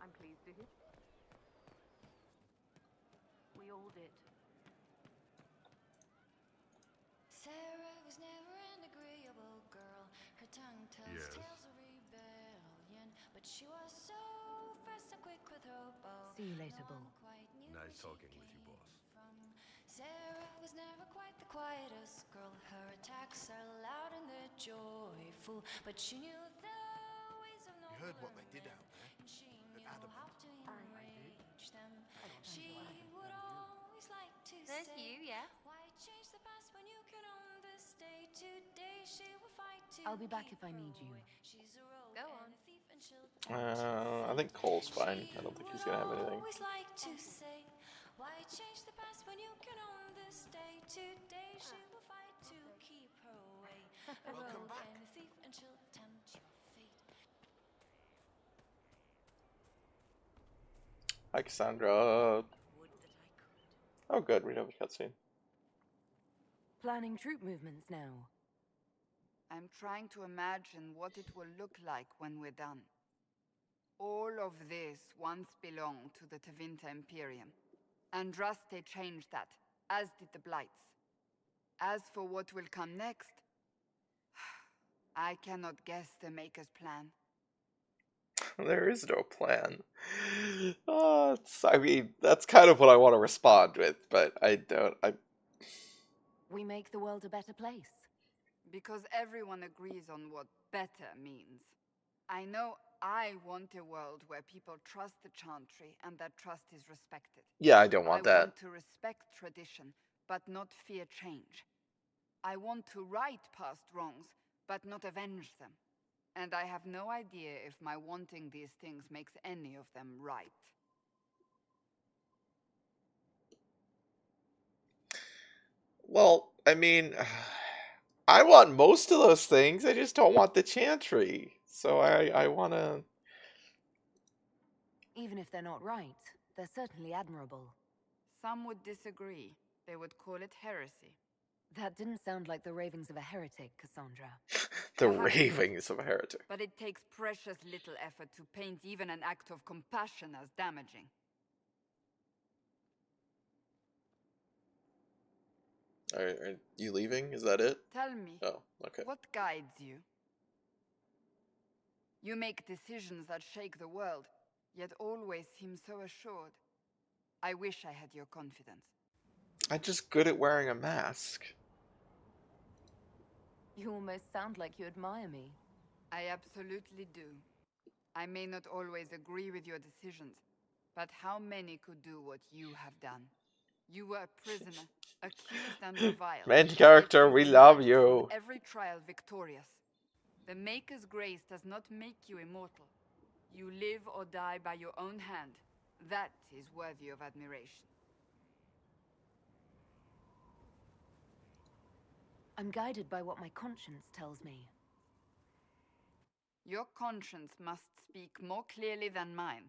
I'm pleased to hear. We all did. Sarah was never an agreeable girl. Her tongue tells tales of rebellion, but she was so fast and quick with her bow. See you later, Bull. Nice talking with you, boss. Sarah was never quite the quietest girl. Her attacks are loud and they're joyful, but she knew the ways of no. You heard what they did out there? And she knew Adam. how to enrage them. She would always like to There's say, you, yeah. why change the past when you can own this day today she will fight to I'll be back keep if I her need you. away. She's a rogue Go and on. a thief and she'll tempt you. I think Cole's fine. I don't think he's gonna have anything. Always like to say, why change the past when you can own this day? Today she will fight to keep her away. A rogue and a thief and she'll tempt your fate. Hi, Cassandra. Oh, good. We have a cutscene. Planning troop movements now. I'm trying to imagine what it will look like when we're done. All of this once belonged to the Tevinter Imperium. Andraste changed that, as did the Blights. As for what will come next, I cannot guess the Maker's plan. There is no plan. I mean, that's kind of what I want to respond with, but I don't. We make the world a better place. Because everyone agrees on what better means. I know I want a world where people trust the Chantry and that trust is respected. Yeah, I don't want that. I want to respect tradition, but not fear change. I want to right past wrongs, but not avenge them. And I have no idea if my wanting these things makes any of them right. Well, I mean, I want most of those things. I just don't want the Chantry. So I want to... Even if they're not right, they're certainly admirable. Some would disagree. They would call it heresy. That didn't sound like the ravings of a heretic, Cassandra. The Perhaps ravings of a heretic. But it takes precious little effort to paint even an act of compassion as damaging. Are you leaving? Is that it? Tell me, Oh, okay. what guides you? You make decisions that shake the world, yet always seem so assured. I wish I had your confidence. I'm just good at wearing a mask. You almost sound like you admire me. I absolutely do. I may not always agree with your decisions, but how many could do what you have done? You were a prisoner, accused and reviled. Main character, we love emerged you. from every trial victorious. The Maker's grace does not make you immortal. You live or die by your own hand. That is worthy of admiration. I'm guided by what my conscience tells me. Your conscience must speak more clearly than mine.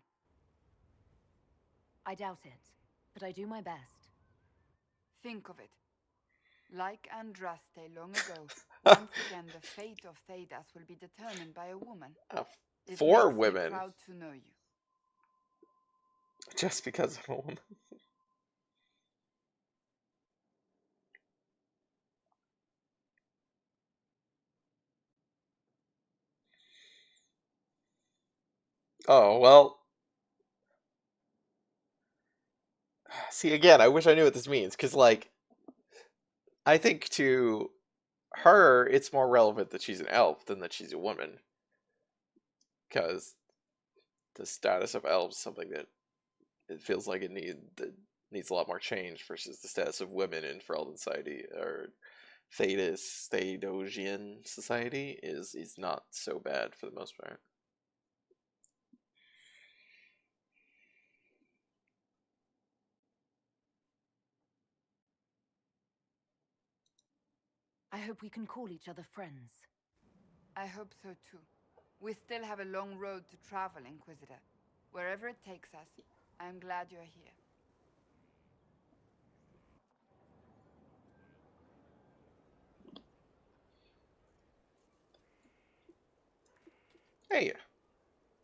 I doubt it, but I do my best. Think of it. Like Andraste long ago, once again the fate of Thedas will be determined by a woman. It 4 makes me women. proud to know you. Just because I'm a woman. Oh, well. See, again, I wish I knew what this means, because, like, I think to her, it's more relevant that she's an elf than that she's a woman. Because the status of elves is something that it feels like that needs a lot more change versus the status of women in Ferelden society, or Thedosian society is not so bad for the most part. I hope we can call each other friends. I hope so too. We still have a long road to travel, Inquisitor. Wherever it takes us, I'm glad you're here. Hey,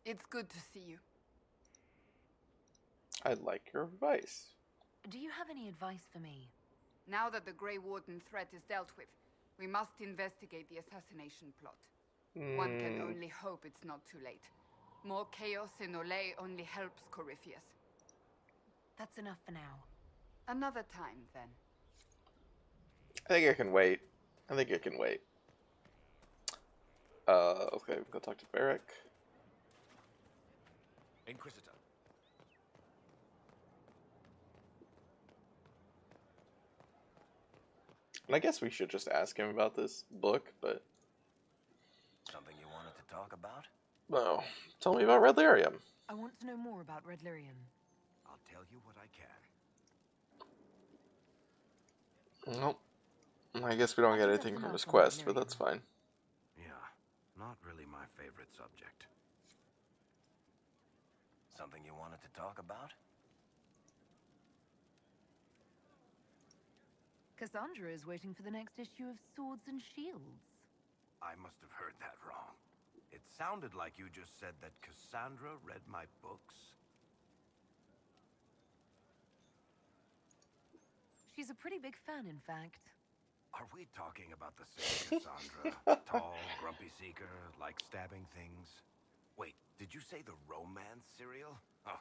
It's good to see you. I like your advice. Do you have any advice for me? Now that the Grey Warden threat is dealt with, we must investigate the assassination plot. One can only hope it's not too late. More chaos in Olay only helps Corypheus. That's enough for now. Another time, then. I think I can wait. Okay, go talk to Barrack. Inquisitor. And I guess we should just ask him about this book, but... Something you wanted to talk about? No. Tell me about Red Lyrium. I want to know more about Red Lyrium. I'll tell you what I can. Well, I guess we don't get anything from his quest, but that's fine. Yeah, not really my favorite subject. Something you wanted to talk about? Cassandra is waiting for the next issue of Swords and Shields. I must have heard that wrong. It sounded like you just said that Cassandra read my books. She's a pretty big fan, in fact. Are we talking about the same Cassandra? Tall, grumpy seeker, like stabbing things? Wait, did you say the romance serial? Oh,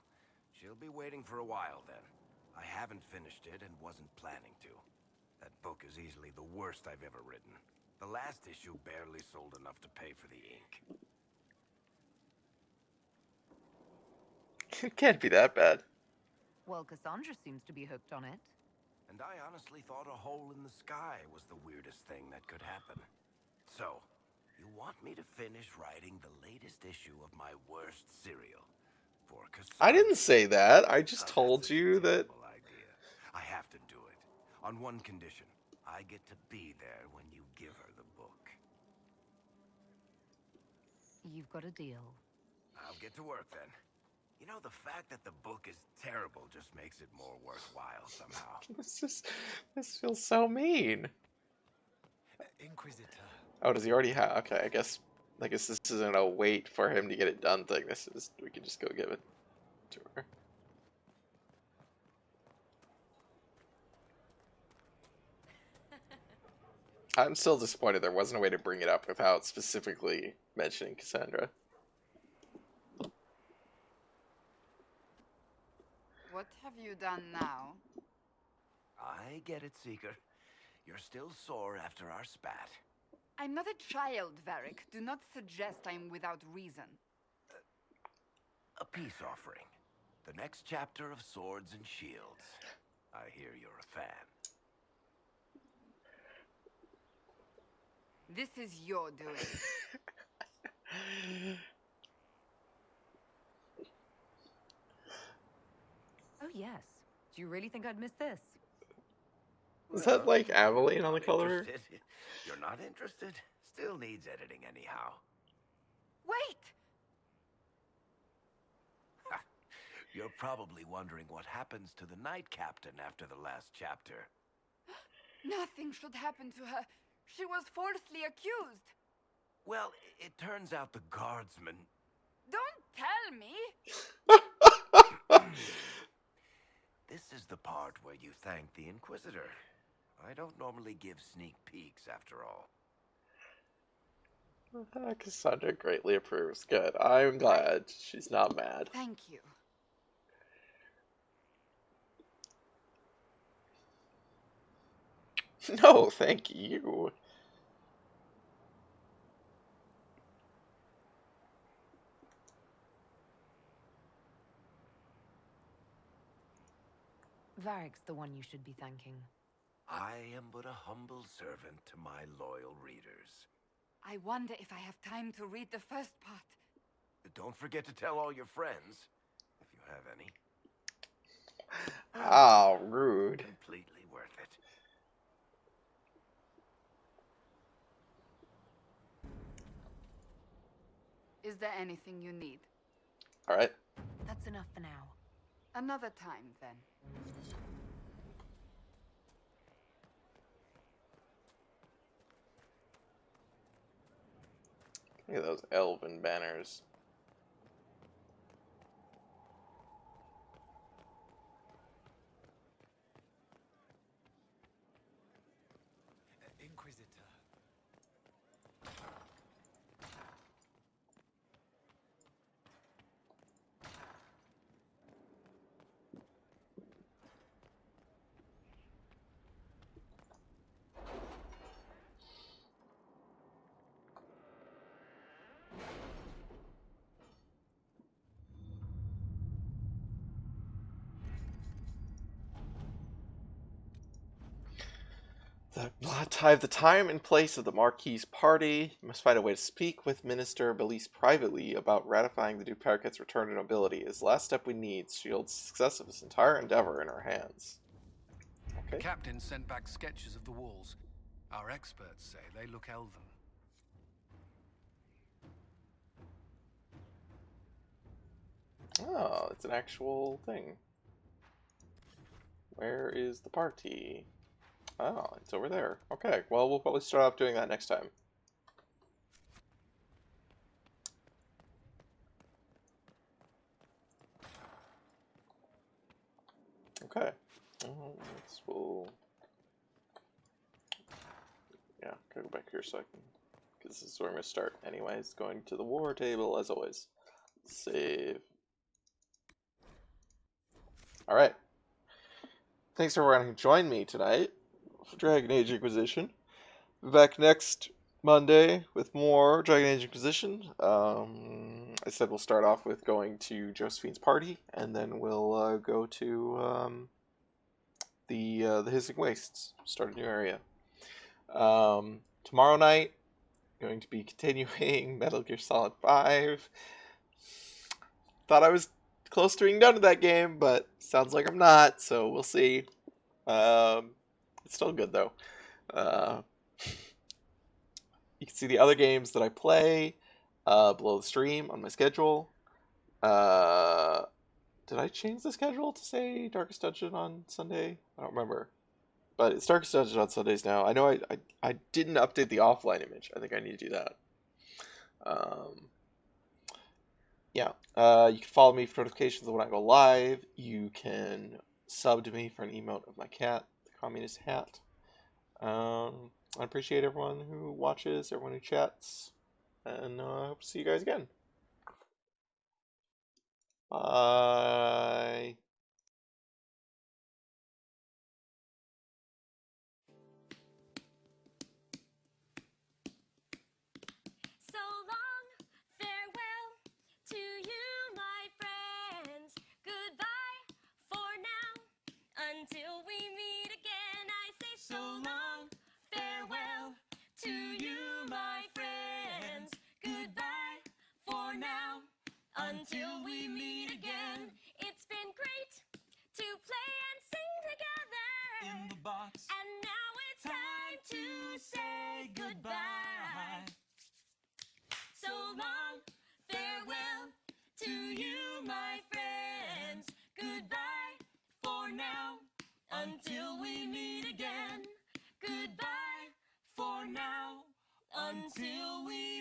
she'll be waiting for a while then. I haven't finished it and wasn't planning to. That book is easily the worst I've ever written. The last issue barely sold enough to pay for the ink. It can't be that bad. Well, Cassandra seems to be hooked on it. And I honestly thought a hole in the sky was the weirdest thing that could happen. So, you want me to finish writing the latest issue of my worst serial for Cassandra? I didn't say that. I just told you that... Idea. I have to do it. On one condition. I get to be there when you give her the book. You've got a deal. I'll get to work then. You know, the fact that the book is terrible just makes it more worthwhile somehow. This feels so mean. Inquisitor. Oh, does he already have... Okay, I guess this isn't a wait for him to get it done thing. This is... We can just go give it to her. I'm still disappointed there wasn't a way to bring it up without specifically mentioning Cassandra. What have you done now? I get it, Seeker. You're still sore after our spat. I'm not a child, Varric. Do not suggest I'm without reason. A peace offering. The next chapter of Swords and Shields. I hear you're a fan. This is your doing. Oh, yes. Do you really think I'd miss this? Is that like Aveline on the color? Interested? You're not interested? Still needs editing anyhow. Wait! You're probably wondering what happens to the Night Captain after the last chapter. Nothing should happen to her. She was falsely accused. Well, it turns out the guardsman... Don't tell me! This is the part where you thank the Inquisitor. I don't normally give sneak peeks, after all. Cassandra greatly approves. Good. I'm glad she's not mad. Thank you. No, thank you. Varric's the one you should be thanking. I am but a humble servant to my loyal readers. I wonder if I have time to read the first part. Don't forget to tell all your friends, if you have any. Oh, rude. Completely worth it. Is there anything you need? All right. That's enough for now. Another time, then. Look at those elven banners. Inquisitor. The time and place of the Marquis's party. You must find a way to speak with Minister Belize privately about ratifying the Dupercat's return to nobility. Is the last step we need. She holds the success of this entire endeavor in her hands. The captain sent back sketches of the walls. Our experts say they look elven. Oh, it's an actual thing. Where is the party? Oh, it's over there. Okay, well, we'll probably start off doing that next time. Okay. Yeah, gotta go back here so I can... Because this is where I'm going to start. Anyways, going to the war table, as always. Save. Alright. Thanks everyone who joined me tonight for Dragon Age Inquisition. Be back next Monday with more Dragon Age Inquisition. I said we'll start off with going to Josephine's party, and then we'll go to the Hissing Wastes. Start a new area. Tomorrow night, going to be continuing Metal Gear Solid 5. Thought I was close to being done with that game, but sounds like I'm not, so we'll see. It's still good, though. You can see the other games that I play below the stream on my schedule. Did I change the schedule to say Darkest Dungeon on Sunday? I don't remember. But it's Darkest Dungeon on Sundays now. I know I didn't update the offline image. I think I need to do that. Yeah. You can follow me for notifications when I go live. You can sub to me for an emote of my cat, the communist hat. I appreciate everyone who watches, everyone who chats, and I hope to see you guys again. Bye. So long, farewell to you, my friends. Goodbye for now, until we meet again. I say so long, farewell to you, my friends. Goodbye for now, until we meet again. It's been great to play and sing together in the box, and now it's time to say goodbye. So long, farewell to you, my friends. Goodbye for now, until we meet again. Goodbye for now, until we